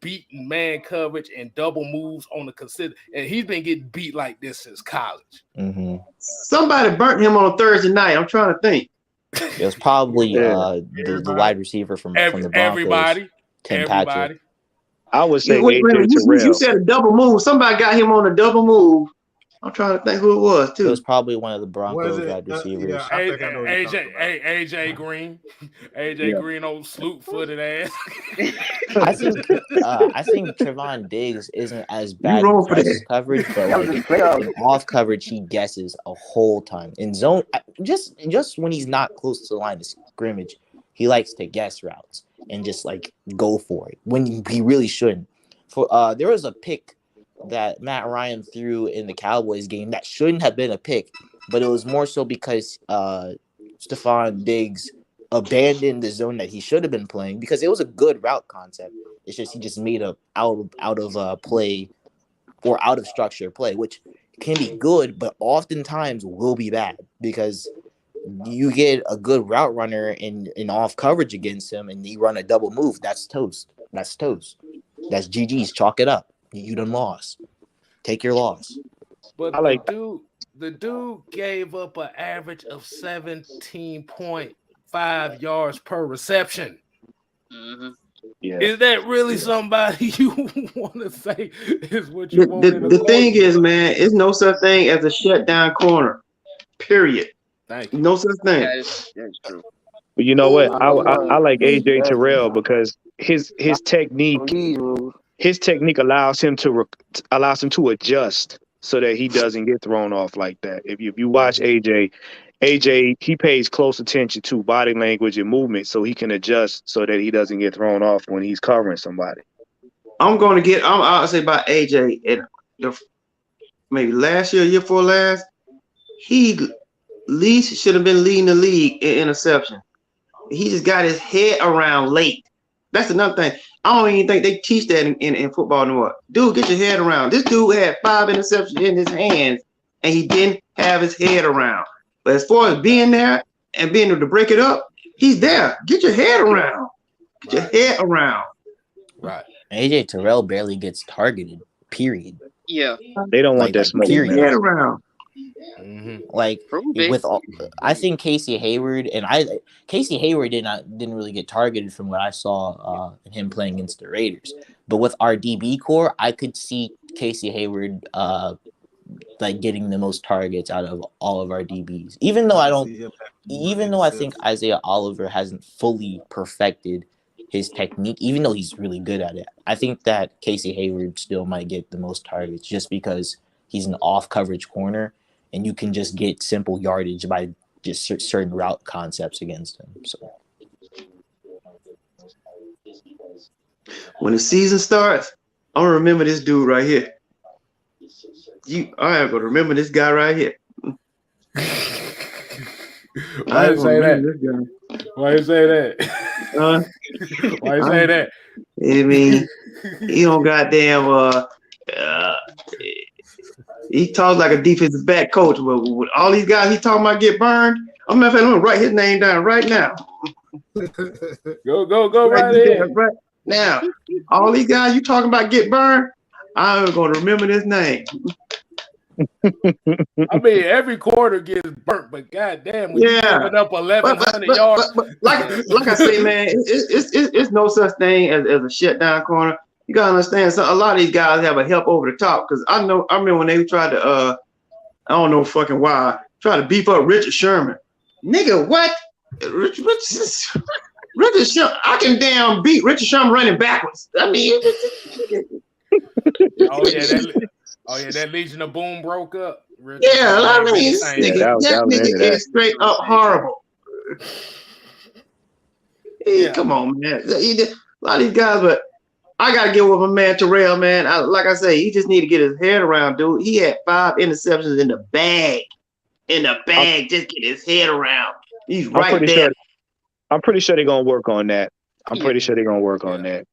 Speaker 1: beaten man coverage and double moves on the and he's been getting beat like this since college.
Speaker 4: Mm-hmm.
Speaker 3: Somebody burnt him on a Thursday night. I'm trying to think.
Speaker 4: It was probably the wide receiver from the Broncos.
Speaker 1: Everybody.
Speaker 4: Patrick.
Speaker 5: I would say
Speaker 3: wait, you said a double move. Somebody got him on a double move. I'm trying to think who it was too.
Speaker 4: It was probably one of the Broncos wide receivers.
Speaker 1: AJ Green. AJ Green, old sloop-footed ass.
Speaker 4: I think Trevon Diggs isn't as bad in press coverage, but like in off coverage, he guesses a whole time. In zone, just when he's not close to the line of scrimmage, he likes to guess routes and just like go for it when he really shouldn't. There was a pick that Matt Ryan threw in the Cowboys game that shouldn't have been a pick, but it was more so because Stephon Diggs abandoned the zone that he should have been playing because it was a good route concept. It's just he just made a out of play or out of structure play, which can be good, but oftentimes will be bad because you get a good route runner in off coverage against him and you run a double move. That's toast. That's GG's. Chalk it up. You done lost. Take your loss.
Speaker 1: But the dude gave up an average of 17.5 yards per reception.
Speaker 6: Mm-hmm.
Speaker 5: Yeah.
Speaker 1: Is that really somebody you want to say is what you want?
Speaker 3: The thing is, man, it's no such thing as a shutdown corner. Period.
Speaker 1: Thank you.
Speaker 3: No such thing.
Speaker 6: That's true.
Speaker 5: But you know what? I like AJ Terrell because his technique allows him to adjust so that he doesn't get thrown off like that. If you watch AJ, he pays close attention to body language and movement so he can adjust so that he doesn't get thrown off when he's covering somebody.
Speaker 3: I'll say about AJ maybe last year before last, he least should have been leading the league in interception. He just got his head around late. That's another thing. I don't even think they teach that in football anymore. Dude, get your head around. This dude had 5 interceptions in his hands, and he didn't have his head around. But as far as being there and being able to break it up, he's there. Get your head around. Get your head around.
Speaker 1: Right.
Speaker 4: AJ Terrell barely gets targeted. Period.
Speaker 6: Yeah.
Speaker 5: They don't want that smoke,
Speaker 4: period.
Speaker 3: Head
Speaker 5: man.
Speaker 3: around.
Speaker 1: Mm-hmm.
Speaker 4: Like
Speaker 6: Prove it.
Speaker 4: with all, I think Casey Hayward didn't really get targeted from what I saw in him playing against the Raiders. But with our DB core, I could see Casey Hayward like getting the most targets out of all of our DBs. Even though I think Isaiah Oliver hasn't fully perfected his technique, even though he's really good at it, I think that Casey Hayward still might get the most targets just because he's an off coverage corner and you can just get simple yardage by just certain route concepts against him. So
Speaker 3: when the season starts, I'm gonna remember this dude right here. I am gonna remember this guy right here.
Speaker 1: Why you say that? Why you say that? Why you say that?
Speaker 3: I mean, he don't goddamn he talks like a defensive back coach, but with all these guys he talking about get burned. I'm gonna write his name down right now.
Speaker 1: Go right ahead.
Speaker 3: Right now. All these guys you talking about get burned, I'm gonna remember this name.
Speaker 1: I mean, every quarter gets burnt, but goddamn, when you giving up 1,100 yards.
Speaker 3: But like I say, man, it's no such thing as a shutdown corner. You gotta understand, so a lot of these guys have a help over the top. Because I remember when they tried to I don't know fucking why, try to beef up Richard Sherman. Nigga, what? Richard Sherman, I can damn beat Richard Sherman running backwards. I mean,
Speaker 1: that Legion of Boom broke up. Richard
Speaker 3: I mean, that nigga is straight up horrible. Come on, man. A lot of these guys, but I gotta get with my man Terrell, man. Like I say, he just need to get his head around, dude. He had 5 interceptions in the bag. Just get his head around. He's right there.
Speaker 5: I'm pretty sure they're gonna work on that. On that.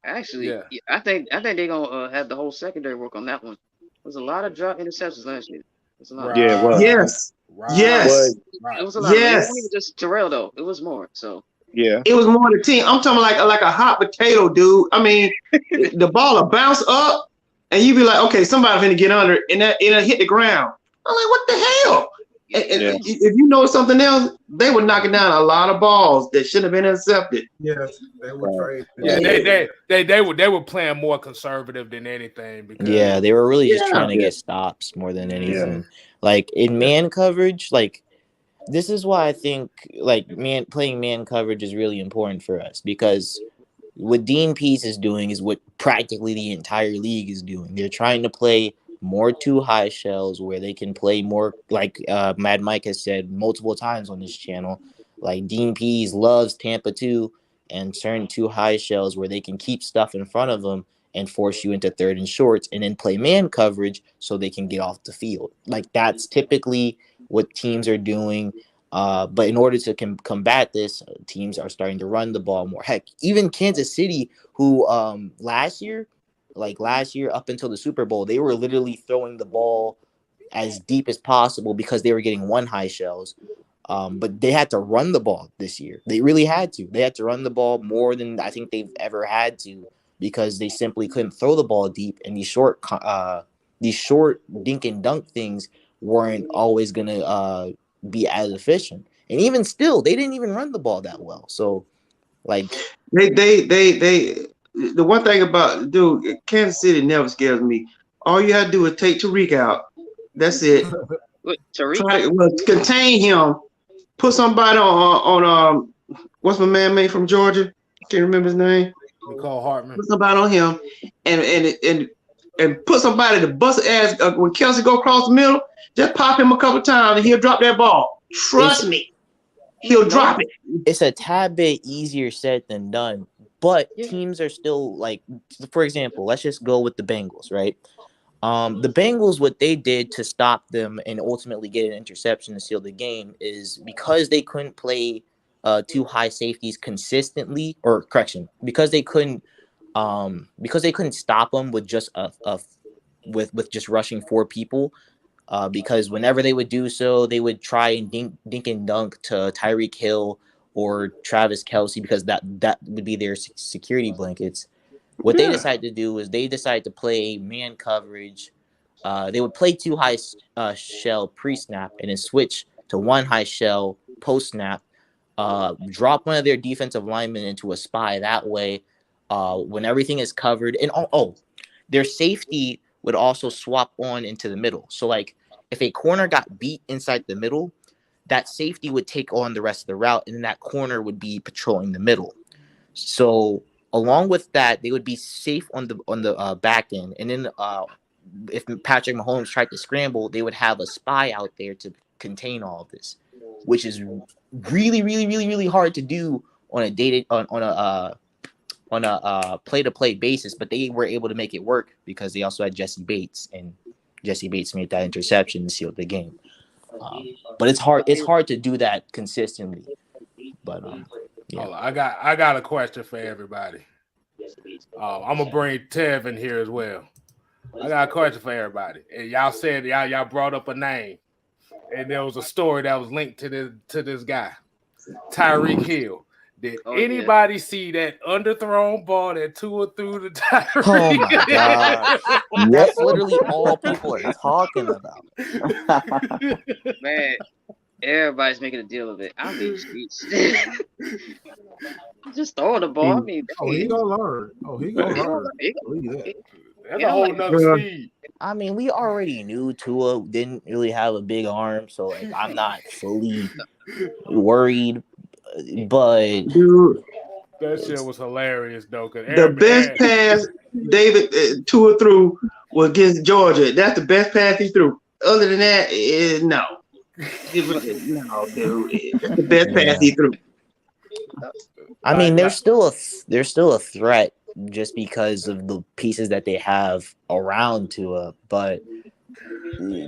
Speaker 6: Actually, I think they're gonna have the whole secondary work on that one. There's a lot of drop interceptions last year. There's a lot.
Speaker 1: Right.
Speaker 5: Yeah, it was.
Speaker 3: Yes.
Speaker 1: Right.
Speaker 3: Yes.
Speaker 1: Right.
Speaker 6: It was a lot.
Speaker 3: Yes.
Speaker 6: It wasn't even just Terrell though. It was more. So
Speaker 5: yeah,
Speaker 3: it was more the team. I'm talking like a hot potato, dude. I mean, the ball will bounce up, and you be like, okay, somebody's gonna get under, and it'll hit the ground. I'm like, what the hell? And if you know something else, they were knocking down a lot of balls that shouldn't have been intercepted.
Speaker 2: Yes, they were crazy.
Speaker 1: Yeah, they were playing more conservative than anything. Because
Speaker 4: they were really just trying to get stops more than anything. Yeah. Like in man coverage, like this is why I think like playing man coverage is really important for us, because what Dean Pease is doing is what practically the entire league is doing. They're trying to play more 2 high shells where they can play more, like Mad Mike has said multiple times on this channel. Like Dean Pease loves Tampa 2 and turn 2 high shells where they can keep stuff in front of them and force you into 3rd and shorts, and then play man coverage so they can get off the field. Like that's typically what teams are doing. But in order to combat this, teams are starting to run the ball more. Heck, even Kansas City, who last year up until the Super Bowl, they were literally throwing the ball as deep as possible because they were getting 1 high shells. But they had to run the ball this year. They really had to. They had to run the ball more than I think they've ever had to, because they simply couldn't throw the ball deep, and these short dink and dunk things weren't always gonna be as efficient. And even still, they didn't even run the ball that well. So, like
Speaker 3: they the one thing about Kansas City never scares me. All you have to do is take Tariq out. That's it.
Speaker 6: Tariq?
Speaker 3: Contain him. Put somebody on what's my man made from Georgia? Can't remember his name.
Speaker 1: Nicole Hartman.
Speaker 3: Put somebody on him and put somebody to bust ass when Kelsey go across the middle. Just pop him a couple times and he'll drop that ball. Trust me, he'll drop it.
Speaker 4: It's a tad bit easier said than done, but teams are still like, for example, let's just go with the Bengals, right? The Bengals, what they did to stop them and ultimately get an interception to seal the game is because they couldn't play 2 high safeties consistently, because they couldn't because they couldn't stop him with just with just rushing 4 people. Because whenever they would do so, they would try and dink and dunk to Tyreek Hill or Travis Kelce because that would be their security blankets. What they decided to do is they decided to play man coverage. They would play 2 high shell pre-snap and then switch to 1 high shell post-snap. Drop one of their defensive linemen into a spy that way. When everything is covered, and their safety would also swap on into the middle. So like if a corner got beat inside the middle, that safety would take on the rest of the route, and then that corner would be patrolling the middle. So along with that, they would be safe on the back end, and then if Patrick Mahomes tried to scramble, they would have a spy out there to contain all of this, which is really, really, really, really hard to do on a play-to-play basis. But they were able to make it work because they also had Jesse Bates, and Jesse Bates made that interception and sealed the game. But it's hard to do that consistently. But yeah.
Speaker 1: Hold on, I got a question for everybody. I'm gonna bring Tev in here as well. I got a question for everybody. And y'all said y'all brought up a name, and there was a story that was linked to this guy, Tyreek Hill. Did anybody see that underthrown ball that Tua threw to Tyreek?
Speaker 4: Oh my god, that's literally all people are talking about.
Speaker 6: Man, everybody's making a deal of it. I mean, just throw the ball. I mean,
Speaker 2: he gonna learn. He gonna learn.
Speaker 1: That's a whole nother speed.
Speaker 4: I mean, we already knew Tua didn't really have a big arm, so like I'm not fully worried. But
Speaker 3: Dude,
Speaker 1: that shit was hilarious though.
Speaker 3: The best pass David Tua threw was against Georgia. That's the best pass he threw. Other than that, no. No, dude. That's the best pass he threw.
Speaker 4: I mean, there's still a threat just because of the pieces that they have around Tua, but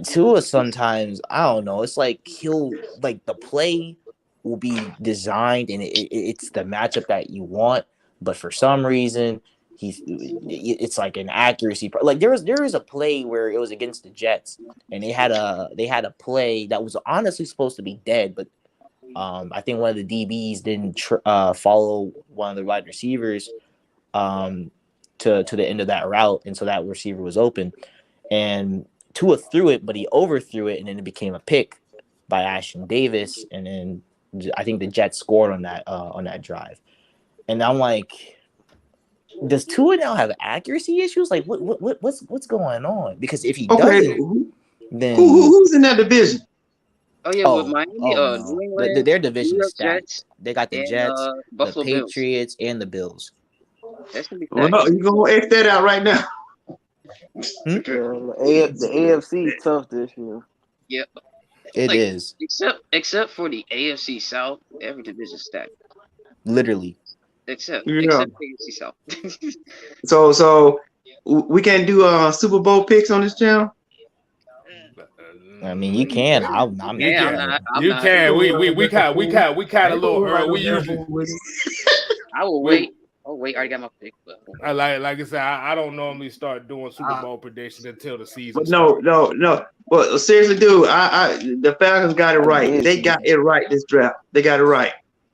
Speaker 4: Tua sometimes, I don't know, it's like the play will be designed and it's the matchup that you want, but for some reason it's like an accuracy. Like there was a play where it was against the Jets and they had a play that was honestly supposed to be dead, but I think one of the DBs didn't follow one of the wide receivers to the end of that route, and so that receiver was open, and Tua threw it, but he overthrew it, and then it became a pick by Ashton Davis, and then I think the Jets scored on that drive, and I'm like, does Tua now have accuracy issues? Like, what's going on? Because if he doesn't, then
Speaker 3: who's in that division?
Speaker 6: Oh yeah, with Miami, New England,
Speaker 4: their division is stacked.
Speaker 6: Jets,
Speaker 4: they got the Jets, the Patriots,
Speaker 6: Bills.
Speaker 4: and the Bills.
Speaker 6: That's gonna be
Speaker 3: Well, no, you're gonna X that out right now.
Speaker 7: The AFC is tough this year.
Speaker 6: Yep.
Speaker 4: It is.
Speaker 6: Except for the AFC South, every division stacked.
Speaker 4: Literally.
Speaker 6: Except the AFC South.
Speaker 3: So we can't do Super Bowl picks on this channel.
Speaker 4: I mean, you can. I'm not.
Speaker 1: You can. We kind of little early. We usually.
Speaker 6: I will wait. Oh wait, I already got my pick. But
Speaker 1: like I said, I don't normally start doing Super Bowl predictions until the season.
Speaker 3: But no. But seriously, dude, the Falcons got it right. They got it right this draft. They got it right.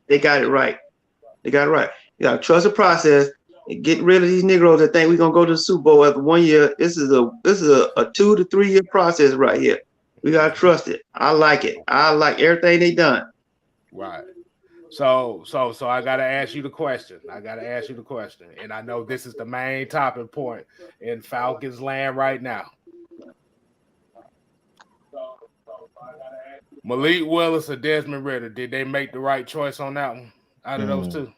Speaker 3: You gotta trust the process and get rid of these Negroes that think we're gonna go to the Super Bowl after 1 year. This is a 2 to 3 year process right here. We gotta trust it. I like it. I like everything they done.
Speaker 1: Right. So I gotta ask you the question. And I know this is the main topic point in Falcons land right now. Malik Willis or Desmond Ridder, did they make the right choice on that one out of those two?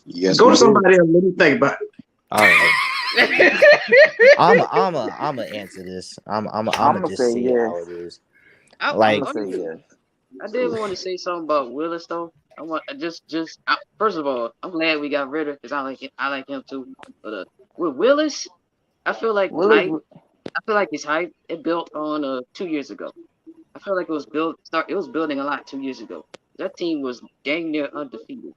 Speaker 3: Yes. Go to somebody else. Let me think about it.
Speaker 4: All right. I'm a answer this. I'm gonna just say how it is.
Speaker 6: I did want to say something about Willis though. I want first of all, I'm glad we got Ridder because I like him too. But with Willis, I feel like his hype it built on 2 years ago. I feel like it was building a lot 2 years ago. That team was dang near undefeated.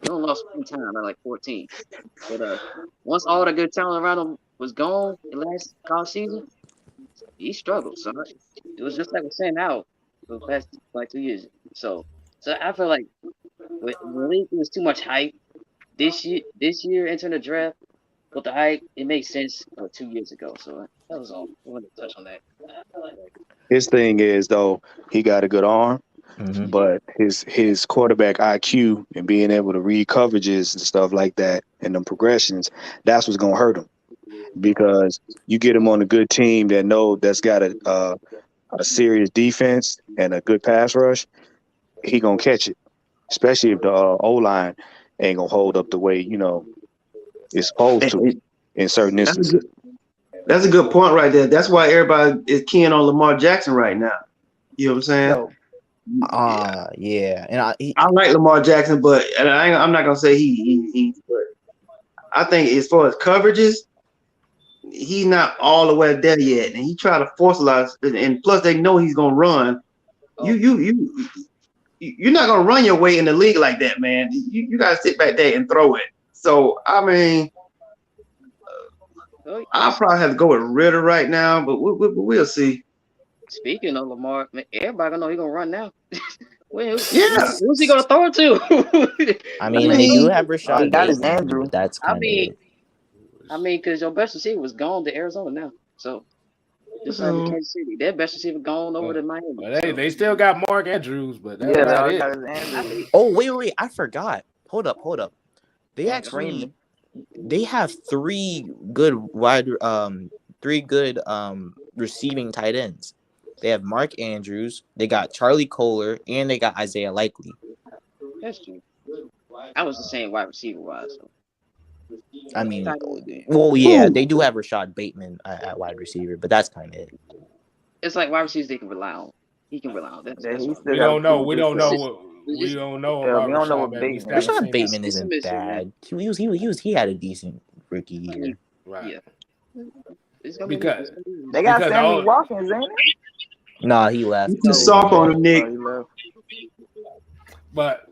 Speaker 6: He only lost one time at like 14. But once all the good talent around him was gone the last college season, he struggled. So it was just like with Sam Howell for the past like 2 years. So I feel like with Malik, it was too much hype this year entering the draft. But the hype, it makes sense 2 years ago. So that was all. I wanted to touch on that.
Speaker 5: His thing is though, he got a good arm,
Speaker 4: Mhm.
Speaker 5: but his quarterback IQ and being able to read coverages and stuff like that and them progressions, that's what's gonna hurt him. Because you get him on a good team that's got a serious defense and a good pass rush, he gonna catch it. Especially if the O-line ain't gonna hold up the way it's supposed to in certain instances.
Speaker 3: That's a good point right there. That's why everybody is keying on Lamar Jackson right now. You know what I'm saying?
Speaker 7: Yo,
Speaker 4: Yeah, and
Speaker 3: I like Lamar Jackson, but I'm not gonna say he. But I think as far as coverages, he's not all the way there yet, and he try to force a lot. And plus, they know he's gonna run. You're not gonna run your way in the league like that, man. You gotta sit back there and throw it. So I mean, I'll probably have to go with Ritter right now, but we'll see.
Speaker 6: Speaking of Lamar, man, everybody gonna know he's gonna run now. Who's
Speaker 3: Yeah.
Speaker 6: he gonna throw it to?
Speaker 4: I mean, they do have Rashad
Speaker 7: he got his
Speaker 4: Bateman,
Speaker 7: Andrew.
Speaker 4: but that's kind of it.
Speaker 6: I mean, because your best receiver was gone to Arizona now, so just like with Kansas City, their best receiver gone over to Miami.
Speaker 1: Well, they still got Mark Andrews, but that's
Speaker 7: Yeah,
Speaker 1: about
Speaker 7: they
Speaker 1: it.
Speaker 7: got his Andrew.
Speaker 4: Oh, wait, I forgot. Hold up. They actually they have three good receiving tight ends. They have Mark Andrews, they got Charlie Kohler, and they got Isaiah Likely.
Speaker 6: That's true. I was just saying wide receiver wise. So.
Speaker 4: I mean, well, yeah, they do have Rashad Bateman at wide receiver, but that's kind of it.
Speaker 6: It's like wide receivers they can rely on. He can rely on. That's
Speaker 1: We don't know. We don't know about
Speaker 7: we don't know what
Speaker 1: Rashad Bateman.
Speaker 4: Rashad Bateman isn't bad. He had a decent rookie year.
Speaker 1: Right.
Speaker 6: Yeah.
Speaker 1: Because
Speaker 7: they got Sammy Watkins, ain't it?
Speaker 4: Nah, he left.
Speaker 3: You soft on him, Nick.
Speaker 1: But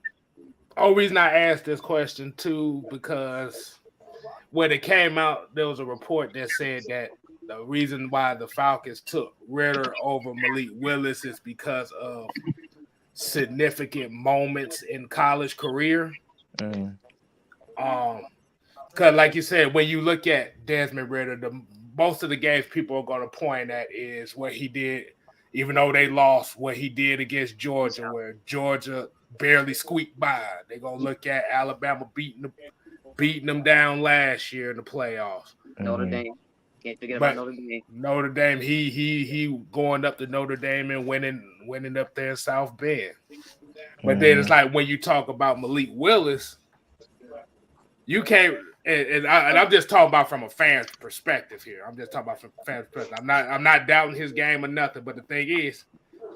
Speaker 1: only reason I asked this question too, because when it came out, there was a report that said that the reason why the Falcons took Ritter over Malik Willis is because of significant moments in college career. Because, like you said, when you look at Desmond Ritter, most of the games people are going to point at is what he did, even though they lost, what he did against Georgia, where Georgia barely squeaked by. They're going to look at Alabama beating them down last year in the playoffs.
Speaker 6: Notre Dame. Can't forget about Notre Dame.
Speaker 1: Notre Dame, he going up to Notre Dame and winning up there in South Bend. But then it's like when you talk about Malik Willis, you can't. And I'm just talking about from a fan's perspective here. I'm just talking about from a fan's perspective. I'm not doubting his game or nothing. But the thing is,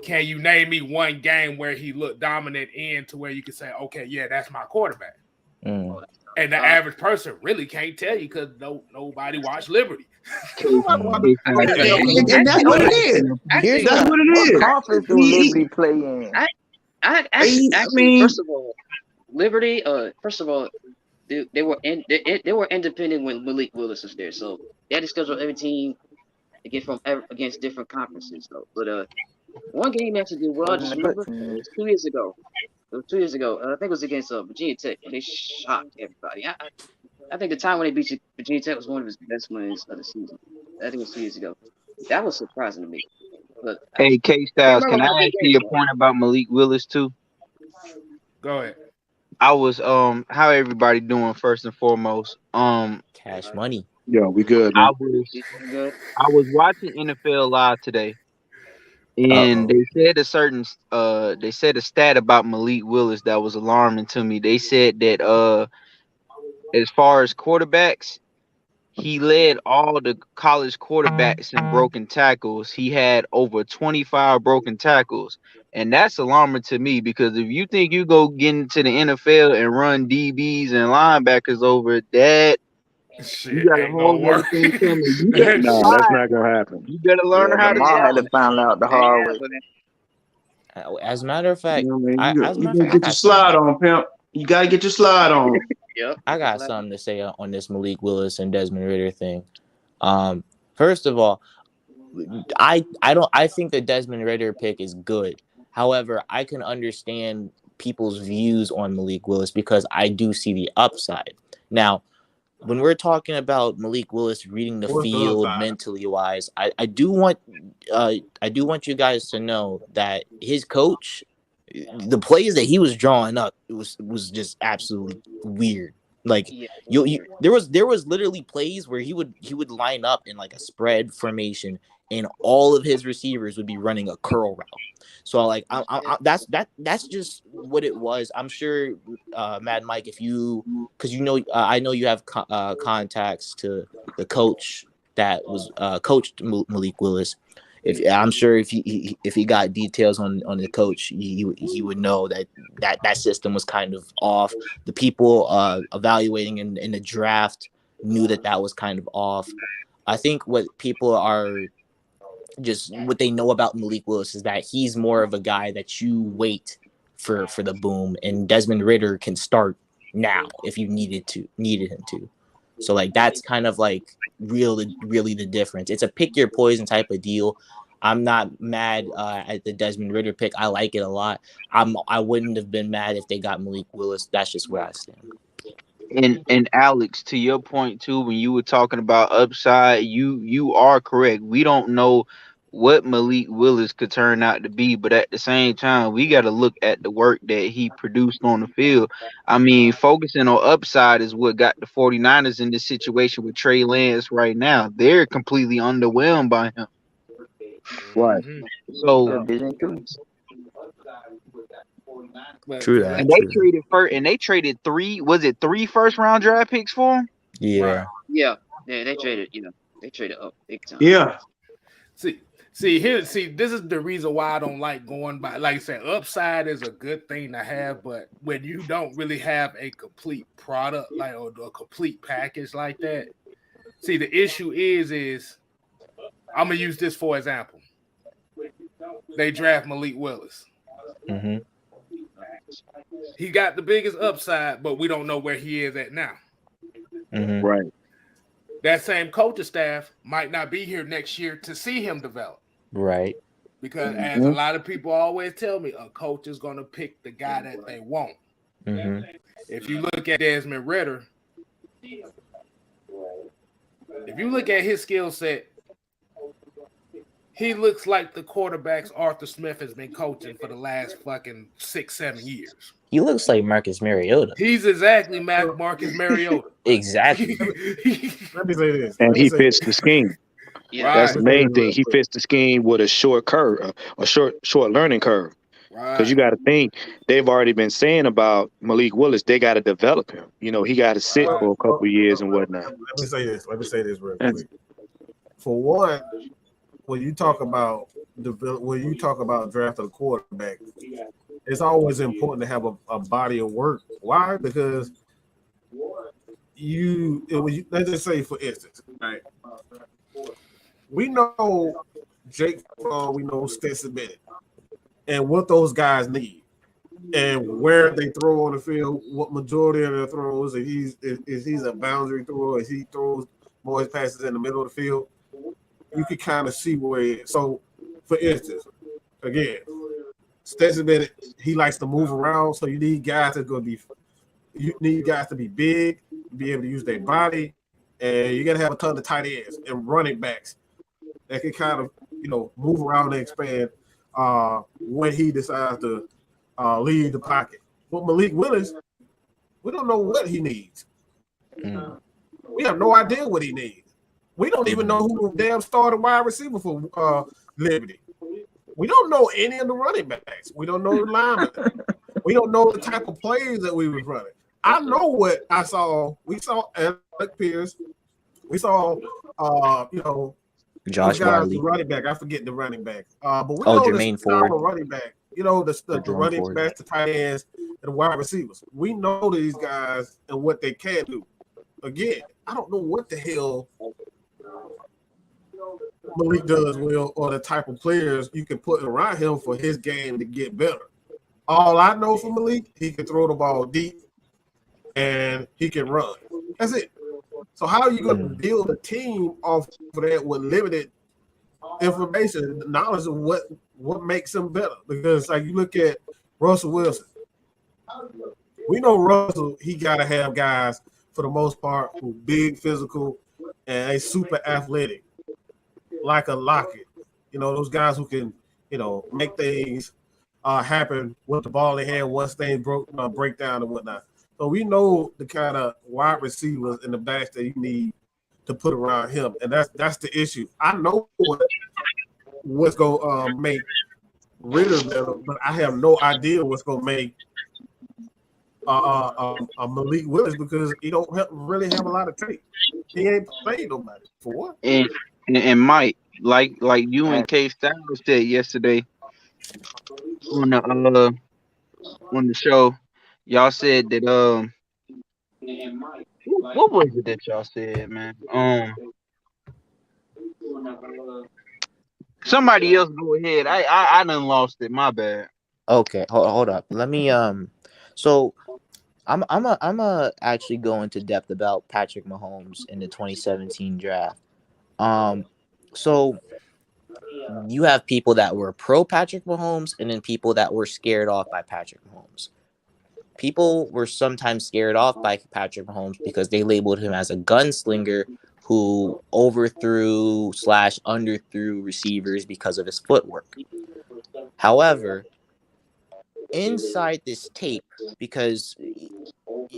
Speaker 1: can you name me one game where he looked dominant in to where you can say, okay, yeah, that's my quarterback? And the average person really can't tell you because nobody watched Liberty.
Speaker 3: And that's what it is. That's what it is.
Speaker 7: What conference do Liberty play in?
Speaker 6: I mean, first of all, Liberty. First of all, they were independent when Malik Willis was there, so they had to schedule every team against different conferences. Though, but one game they actually did well. I just remember it was 2 years ago. I think it was against Virginia Tech, and they shocked everybody. I think the time when they beat Virginia Tech was one of his best wins of the season. I think it was 2 years ago. That was surprising to me. But
Speaker 8: hey, K-Styles, can I ask you a point about Malik Willis too?
Speaker 1: Go ahead.
Speaker 8: I was how everybody doing first and foremost?
Speaker 4: Cash money.
Speaker 5: Yeah, we good, man.
Speaker 8: I was watching NFL Live today. And they said a stat about Malik Willis that was alarming to me. They said that as far as quarterbacks, he led all the college quarterbacks in broken tackles. He had over 25 broken tackles. And that's alarming to me because if you think you go get into the NFL and run DBs and linebackers over that, you got a whole other thing coming.
Speaker 5: No, that's not gonna happen.
Speaker 8: You better learn how to
Speaker 7: had to find out the hard way.
Speaker 4: As a matter of fact,
Speaker 3: You get your slide on, pimp. You gotta get your slide on.
Speaker 6: Yep.
Speaker 4: I got something to say on this Malik Willis and Desmond Ritter thing. First of all, I think the Desmond Ritter pick is good. However, I can understand people's views on Malik Willis because I do see the upside. Now, when we're talking about Malik Willis reading the
Speaker 2: What's the
Speaker 4: field
Speaker 2: upside?
Speaker 4: mentally wise, I do want you guys to know that his coach, the plays that he was drawing up, was just absolutely weird. Like
Speaker 6: Yeah.
Speaker 4: there was literally plays where he would line up in like a spread formation, and all of his receivers would be running a curl route. So like that's just what it was. I'm sure, Mad Mike, if you, because I know you have contacts to the coach that was coached Malik Willis. I'm sure if he got details on the coach, he would know that system was kind of off. The people evaluating in the draft knew that was kind of off. I think what people are just what they know about Malik Willis is that he's more of a guy that you wait for the boom, and Desmond Ritter can start now if you needed him to. So like that's kind of like really the difference. It's a pick your poison type of deal. I'm not mad at the Desmond Ritter pick. I like it a lot. I wouldn't have been mad if they got Malik Willis. That's just where I stand.
Speaker 8: And Alex, to your point too, when you were talking about upside, you are correct. We don't know what Malik Willis could turn out to be, but at the same time, we got to look at the work that he produced on the field. I mean, focusing on upside is what got the 49ers in this situation with Trey Lance right now. They're completely underwhelmed by him.
Speaker 5: Right.
Speaker 8: So
Speaker 4: True that.
Speaker 8: and they traded three first round draft picks for him?
Speaker 4: Yeah.
Speaker 6: Yeah. They traded. They traded up big time.
Speaker 3: Yeah.
Speaker 1: See, this is the reason why I don't like going by. Like I said, upside is a good thing to have, but when you don't really have a complete product, like or a complete package like that, see, the issue is I'm gonna use this for example. They draft Malik Willis.
Speaker 4: Mm-hmm.
Speaker 1: He got the biggest upside, but we don't know where he is at now.
Speaker 4: Mm-hmm.
Speaker 5: Right.
Speaker 1: That same coaching staff might not be here next year to see him develop.
Speaker 4: Right.
Speaker 1: Because as a lot of people always tell me, a coach is going to pick the guy that they want.
Speaker 4: Mm-hmm.
Speaker 1: If you look at Desmond Ritter, if you look at his skill set, he looks like the quarterbacks Arthur Smith has been coaching for the last fucking 6-7 years.
Speaker 4: He looks like Marcus Mariota.
Speaker 1: He's exactly Marcus Mariota.
Speaker 4: Exactly.
Speaker 2: Let me say this.
Speaker 5: And he fits the scheme.
Speaker 6: Yeah.
Speaker 5: That's the main thing. He fits the scheme with a short curve, a short learning curve. Because you got to think, they've already been saying about Malik Willis, they got to develop him. He got to sit for a couple of years and whatnot.
Speaker 2: Let me say this real quick. For one, when you talk about drafting a quarterback, it's always important to have a body of work. Why? Because let's just say, for instance, right? We know Jake Paul, we know Stetson Bennett, and what those guys need, and where they throw on the field, what majority of their throws, if he's a boundary thrower, if he throws more his passes in the middle of the field, you can kind of see where. So, for instance, again, Stetson Bennett, he likes to move around, so you need guys to be big, be able to use their body, and you got to have a ton of tight ends and running backs that can kind of move around and expand when he decides to leave the pocket. But Malik Willis, we don't know what he needs. We have no idea what he needs. We don't even know who the damn starting wide receiver for Liberty. We don't know any of the running backs. We don't know the linemen. We don't know the type of plays that we was running. I know what I saw. We saw Alec Pierce. We saw,
Speaker 4: Josh Barley,
Speaker 2: running back. I forget the running back. But we
Speaker 4: know
Speaker 2: Jermaine
Speaker 4: Ford,
Speaker 2: running back. The running backs, the tight ends, and the wide receivers. We know these guys and what they can do. Again, I don't know what the hell Malik does well, or the type of players you can put around him for his game to get better. All I know from Malik, he can throw the ball deep. and he can run. That's it. So how are you going to build a team off of that with limited information, knowledge of what makes them better? Because like you look at Russell Wilson, we know Russell, he got to have guys for the most part who big, physical, and they super athletic, like a Lockett. You know, those guys who can, you know, make things happen with the ball in hand once things break down and whatnot. So we know the kind of wide receivers and the backs that you need to put around him, and that's the issue. I know what's going to make Ritter better, but I have no idea what's going to make Malik Willis, because he don't really have a lot of tape. He ain't played nobody for what.
Speaker 8: And Mike, like you and K Styles said yesterday on the show, y'all said that what was it that y'all said, man? Somebody else go ahead. I done lost it. My bad.
Speaker 4: Okay, hold up. Let me so I'm actually go into depth about Patrick Mahomes in the 2017 draft. So you have people that were pro Patrick Mahomes and then people that were scared off by Patrick Mahomes. People were sometimes scared off by Patrick Mahomes because they labeled him as a gunslinger who overthrew / underthrew receivers because of his footwork. However, inside this tape, because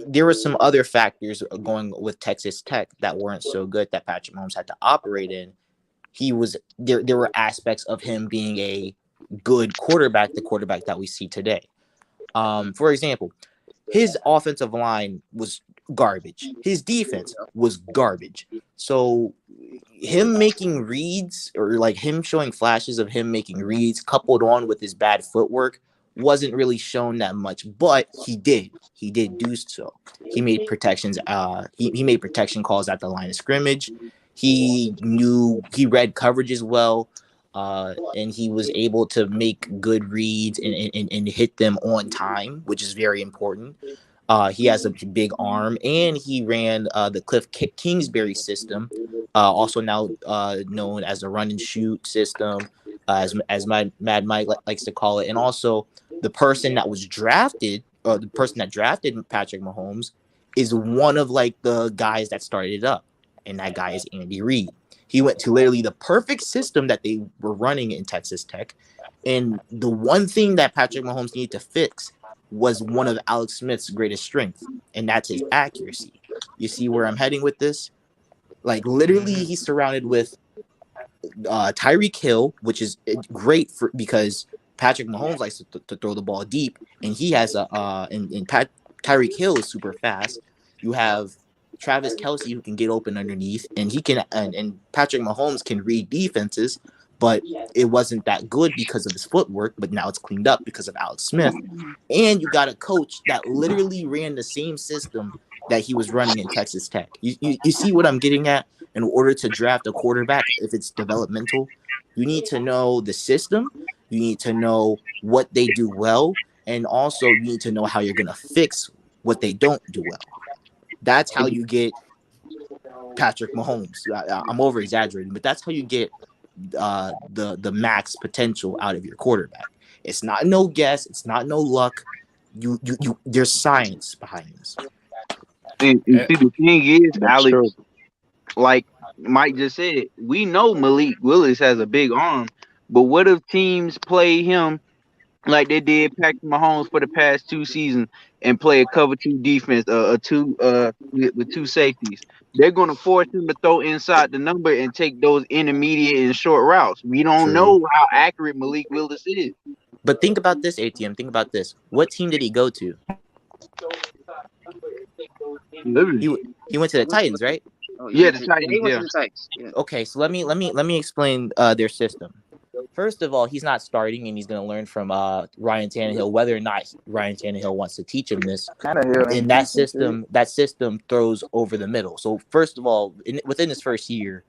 Speaker 4: there were some other factors going with Texas Tech that weren't so good that Patrick Mahomes had to operate in, there were aspects of him being a good quarterback, the quarterback that we see today. For example, his offensive line was garbage. His defense was garbage. So him making reads, or like him showing flashes of him making reads coupled on with his bad footwork, wasn't really shown that much, but he did do so. He made protections. He made protection calls at the line of scrimmage. He read coverages well, and he was able to make good reads and hit them on time, which is very important. He has a big arm, and he ran the Cliff Kingsbury system, also now known as the run and shoot system, as Mad Mike likes to call it. And also, the person that was drafted, or the person that drafted Patrick Mahomes, is one of like the guys that started it up, and that guy is Andy Reid. He went to literally the perfect system that they were running in Texas Tech, and the one thing that Patrick Mahomes needed to fix was one of Alex Smith's greatest strengths, and that's his accuracy. You see where I'm heading with this? Like, literally, he's surrounded with Tyreek Hill, which is great because Patrick Mahomes likes to throw the ball deep, and he has Tyreek Hill is super fast. You have Travis Kelce, who can get open underneath, and and Patrick Mahomes can read defenses, but it wasn't that good because of his footwork. But now it's cleaned up because of Alex Smith. And you got a coach that literally ran the same system that he was running in Texas Tech. You see what I'm getting at? In order to draft a quarterback, if it's developmental, you need to know the system, you need to know what they do well, and also you need to know how you're going to fix what they don't do well. That's how you get Patrick Mahomes. I'm over exaggerating, but that's how you get the max potential out of your quarterback. It's not no guess. It's not no luck. You there's science behind this.
Speaker 8: And see, the thing is, Alex, like Mike just said, we know Malik Willis has a big arm, but what if teams play him like they did Patrick Mahomes for the past 2 seasons and play a cover 2 defense, with 2 safeties? They're going to force him to throw inside the number and take those intermediate and short routes. We don't know how accurate Malik Willis is.
Speaker 4: But think about this, ATM. Think about this. What team did he go to? He went to the Titans, right?
Speaker 6: Oh,
Speaker 8: Yeah, the Titans.
Speaker 6: He went to the Titans. Yeah.
Speaker 4: Okay, so let me explain their system. First of all, he's not starting, and he's going to learn from Ryan Tannehill whether or not Ryan Tannehill wants to teach him this. And that system throws over the middle. So first of all, within his first year,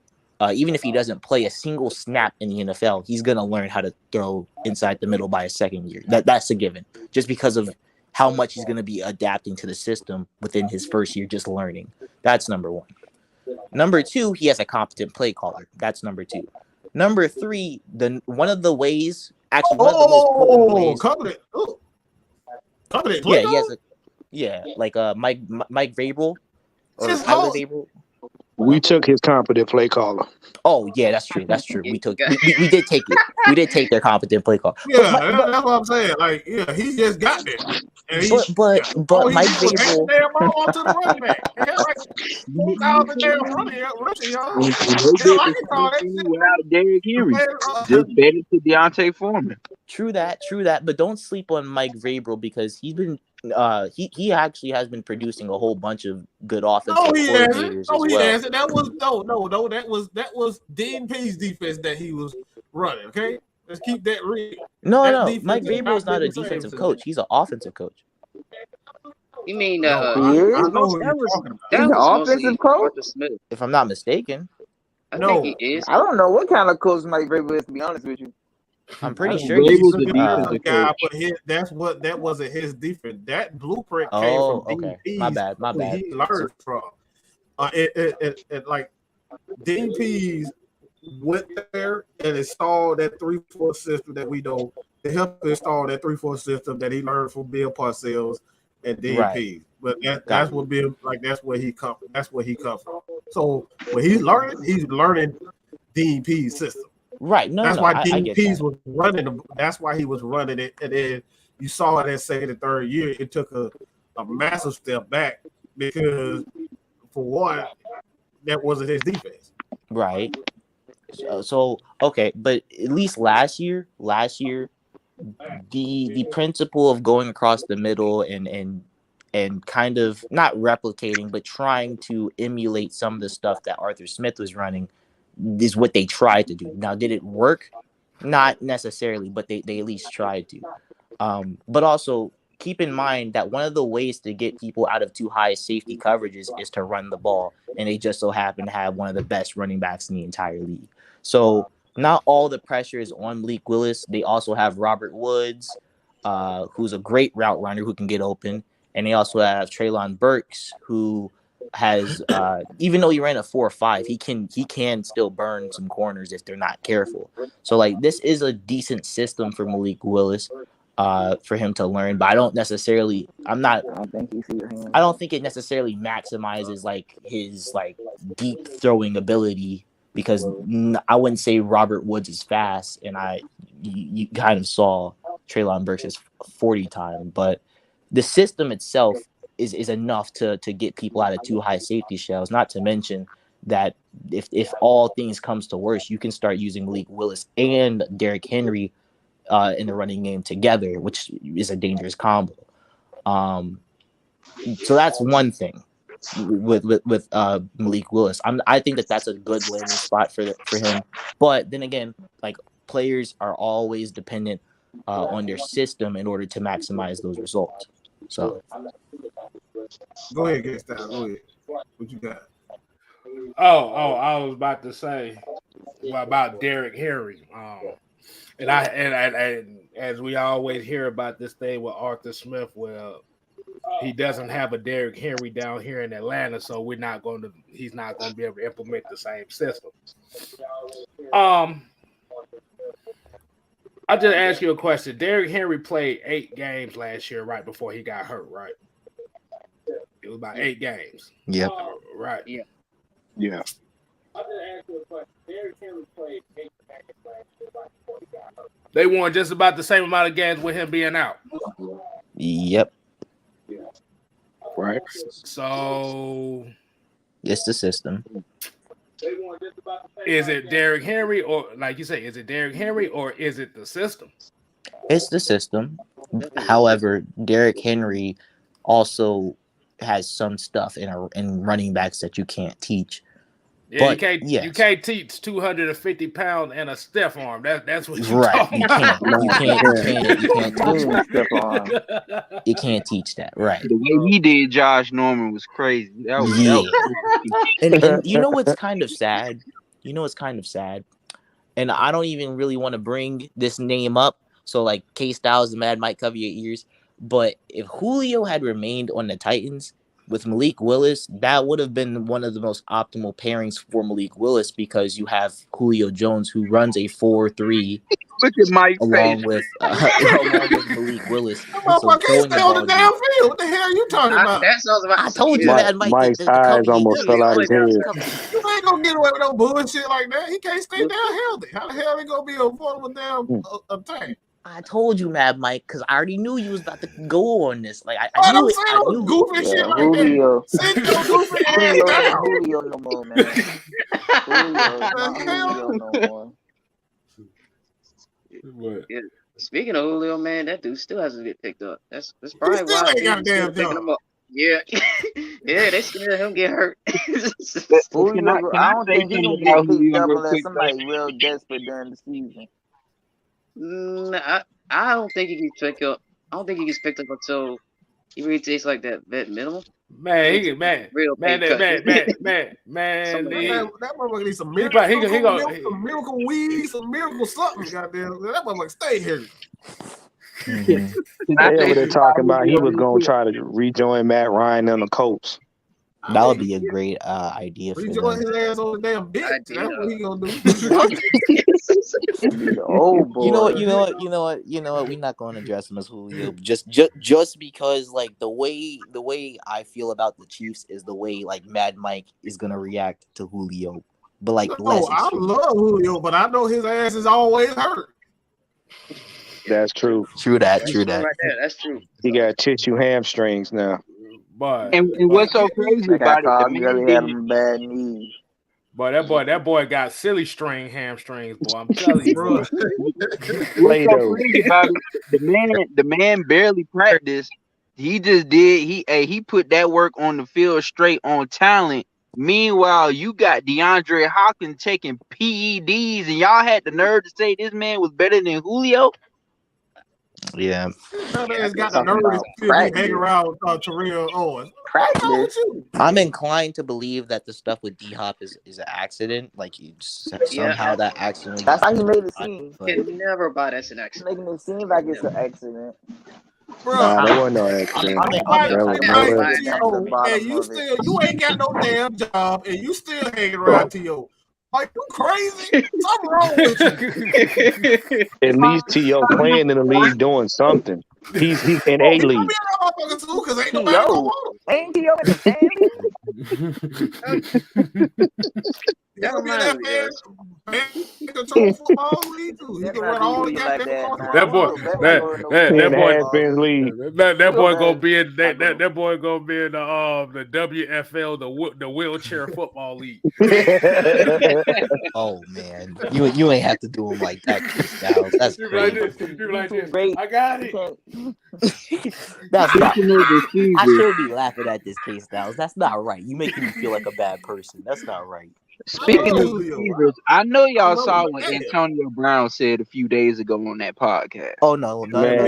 Speaker 4: even if he doesn't play a single snap in the NFL, he's going to learn how to throw inside the middle by his second year. That's a given, just because of how much he's going to be adapting to the system within his first year, just learning. That's number one. Number two, he has a competent play caller. That's number two. Number three, one of the ways, actually one of the most potent ways.
Speaker 2: Competent
Speaker 4: Yeah,
Speaker 2: play
Speaker 4: he has
Speaker 2: caller?
Speaker 4: like Mike Vrabel or
Speaker 2: Just
Speaker 4: Tyler
Speaker 2: hold-
Speaker 4: Vrabel.
Speaker 5: We took his competent play caller.
Speaker 4: Oh yeah, that's true. That's true. We did take it. We did take their competent play call.
Speaker 2: Yeah, that's what I'm saying. Like, yeah, he just got there. And
Speaker 4: But Mike Vrabel.
Speaker 2: Damn ball to the running back. They had like 4,000 damn rushing yards.
Speaker 8: They did the same thing without Derrick Henry. Just better to Deontay Foreman.
Speaker 4: True that. But don't sleep on Mike Vrabel because he's been he actually has been producing a whole bunch of good offensive coordinators as well.
Speaker 2: Hasn't. That was no. That was Dean P's defense that he was running. Okay, let's keep that real.
Speaker 4: No. Mike Vrabel is not a defensive coach. He's an offensive coach.
Speaker 6: You mean
Speaker 2: I know who
Speaker 6: that
Speaker 2: you're
Speaker 6: was
Speaker 2: talking about.
Speaker 6: that
Speaker 7: He's
Speaker 6: was
Speaker 7: an offensive
Speaker 6: mostly
Speaker 7: coach?
Speaker 6: Arthur Smith.
Speaker 4: If I'm not mistaken,
Speaker 6: I
Speaker 2: No.
Speaker 6: think he is.
Speaker 7: I don't know what kind of coach Mike Vrabel is, to be honest with you.
Speaker 4: I'm pretty
Speaker 8: I
Speaker 4: sure
Speaker 8: think
Speaker 4: he's
Speaker 8: Vrabel's a defensive
Speaker 2: guy,
Speaker 8: coach.
Speaker 2: but that wasn't his defense. That blueprint came
Speaker 4: Oh,
Speaker 2: from
Speaker 4: okay.
Speaker 2: Dean
Speaker 4: My
Speaker 2: P's
Speaker 4: bad.
Speaker 2: who he learned from. It like Dean P's went there and installed that 3-4 system that we know. They helped install that 3-4 system that he learned from Bill Parcells and Dean P. But that's what Bill that's where he come from. So when he's learning Dean P's system.
Speaker 4: Right.
Speaker 2: That's why Dean P's was running. That's why he was running it, and then you saw it that second and third year. It took a massive step back because, for one, that wasn't his defense.
Speaker 4: Right. So okay, but at least last year, the principle of going across the middle and kind of not replicating, but trying to emulate some of the stuff that Arthur Smith was running is what they tried to do. Now, did it work? Not necessarily, but they at least tried to. But also keep in mind that one of the ways to get people out of too high safety coverages is to run the ball, and they just so happen to have one of the best running backs in the entire league. So not all the pressure is on Malik Willis. They also have Robert Woods, who's a great route runner who can get open, and they also have Treylon Burks, who has even though he ran a 4.5, he can still burn some corners if they're not careful. So like this is a decent system for Malik Willis for him to learn, but I don't think it necessarily maximizes like his like deep throwing ability, because I wouldn't say Robert Woods is fast, and you kind of saw Treylon Burks' 40 time, but the system itself is enough to get people out of too high safety shells. Not to mention that if all things comes to worse, you can start using Malik Willis and Derrick Henry in the running game together, which is a dangerous combo. So that's one thing with Malik Willis. I think that's a good landing spot for him. But then again, like players are always dependent on their system in order to maximize those results. So
Speaker 2: go ahead, get started. Go ahead. What you got?
Speaker 1: Oh, I was about to say about Derrick Henry. And as we always hear about this thing with Arthur Smith, well, he doesn't have a Derrick Henry down here in Atlanta, so he's not going to be able to implement the same system. I'll just ask you a question. Derrick Henry played 8 games last year, right before he got hurt, right? It was about 8 games.
Speaker 4: Yep.
Speaker 1: Right.
Speaker 6: Yeah.
Speaker 5: Yeah.
Speaker 9: I'll just ask you a question. Derrick Henry played 8 games last year, right before he got hurt.
Speaker 1: They won just about the same amount of games with him being out.
Speaker 4: Yep.
Speaker 5: Right.
Speaker 1: So
Speaker 4: It's the system.
Speaker 1: is it Derrick Henry, or like you say, is it Derrick Henry or is it the system?
Speaker 4: It's the system. However, Derrick Henry also has some stuff in running backs that you can't teach.
Speaker 1: Yeah,
Speaker 4: But,
Speaker 1: you can't teach 250 pounds and a stiff arm. That's what you're
Speaker 4: Right.
Speaker 1: talking
Speaker 4: You
Speaker 1: about.
Speaker 4: You can't teach that. Right.
Speaker 8: The way he did Josh Norman was crazy. That was
Speaker 4: And you know what's kind of sad? And I don't even really want to bring this name up. So like K-Styles, the Mad might cover your ears. But if Julio had remained on the Titans with Malik Willis, that would have been one of the most optimal pairings for Malik Willis because you have Julio Jones who runs a 4-3
Speaker 8: Look at Mike's
Speaker 4: along
Speaker 8: face.
Speaker 4: with Malik Willis.
Speaker 2: That
Speaker 4: So
Speaker 2: motherfucker can't
Speaker 4: throwing the
Speaker 2: stay on the
Speaker 4: ball
Speaker 2: damn
Speaker 4: deep.
Speaker 2: field. What the hell are you talking about?
Speaker 6: That's what I was about
Speaker 4: I
Speaker 6: to say.
Speaker 4: told you,
Speaker 6: Yeah.
Speaker 4: man, Mike.
Speaker 5: Mike's
Speaker 4: The
Speaker 5: eyes
Speaker 4: cover,
Speaker 5: almost fell out his head.
Speaker 2: You ain't gonna get away with no bullshit like that. He can't stay down healthy. How the hell he gonna be a vulnerable damn attack?
Speaker 4: I told you, Mad Mike, because I already knew you was about to go on this. Like I
Speaker 2: I
Speaker 4: knew
Speaker 2: don't
Speaker 4: it.
Speaker 2: say
Speaker 4: I
Speaker 2: no
Speaker 4: knew it.
Speaker 2: goofy shit like that.
Speaker 7: Julio.
Speaker 2: Sit your goofy ass
Speaker 7: Julio
Speaker 2: down.
Speaker 7: ain't Julio no more, man. Julio is not Julio no more.
Speaker 1: What?
Speaker 6: Yeah. Speaking of Julio, man, that dude still hasn't get picked up. That's
Speaker 2: He
Speaker 6: probably
Speaker 2: still
Speaker 6: why
Speaker 2: ain't got a
Speaker 6: teams still
Speaker 2: damn
Speaker 6: picking
Speaker 2: job.
Speaker 6: him up. Yeah, yeah, they scared him get hurt.
Speaker 7: Julio, I don't think he gonna get picked up unless somebody real desperate during the season.
Speaker 6: I don't think he gets picked up. I don't think he gets picked up until he really takes like that vet minimum.
Speaker 1: Man, he
Speaker 6: Takes
Speaker 1: can, man,
Speaker 6: real
Speaker 1: man,
Speaker 6: pay cut.
Speaker 1: that
Speaker 2: Motherfucker needs some
Speaker 1: He
Speaker 2: miracle weed, some miracle something. Goddamn, that motherfucker stay here.
Speaker 5: They over there talking about he was gonna try to rejoin Matt Ryan and the Colts.
Speaker 4: That would be a great idea for
Speaker 2: Rejoin
Speaker 4: them.
Speaker 2: his ass on the damn bitch. That's what he gonna do.
Speaker 7: Oh boy.
Speaker 4: You know what? We're not going to address him as Julio just because like the way I feel about the Chiefs is the way like Mad Mike is gonna react to Julio, but like less
Speaker 2: I
Speaker 4: extreme.
Speaker 2: love Julio, but I know his ass is always hurt.
Speaker 5: That's true.
Speaker 4: True that.
Speaker 6: Right there. That's true.
Speaker 5: He got tissue hamstrings now.
Speaker 1: But
Speaker 8: And what's so crazy about it? The man
Speaker 7: had
Speaker 8: didn't-
Speaker 7: him bad knees.
Speaker 1: But that boy got silly string hamstrings, boy. I'm telling you, bro.
Speaker 8: What's so crazy about it? The man barely practiced. He just did. He put that work on the field straight on talent. Meanwhile, you got DeAndre Hopkins taking PEDs, and y'all had the nerve to say this man was better than Julio.
Speaker 4: Yeah.
Speaker 2: Has got the nerve to still be hanging around with Terrell Owens.
Speaker 7: Practice.
Speaker 4: I'm inclined to believe that the stuff with D-Hop is an accident. Like somehow that accident.
Speaker 7: That's how he made it seem.
Speaker 6: You can never buy that's an accident.
Speaker 7: Making it seem like it's an accident.
Speaker 5: Nah, that wasn't no accident.
Speaker 2: And you ain't got no damn job, and you still hanging around T.O. Like, you crazy? Something wrong with you.
Speaker 5: At least T.O. playing in the league doing something. He's in A league.
Speaker 7: Ain't T.O. in the family?
Speaker 2: That be that man control football league too. He can run all the goddamn
Speaker 1: That boy gonna be in that boy gonna be in the WFL, the wheelchair football league.
Speaker 4: Oh man, you ain't have to do him like that, Styles. That's
Speaker 1: crazy. Like this. I got it.
Speaker 4: That's not. I should be laughing at this case, Styles. That's not right. You making me feel like a bad person. That's not right.
Speaker 8: Speaking of receivers, I know y'all saw what Antonio Brown said a few days ago on that podcast.
Speaker 4: Oh no. Don't bring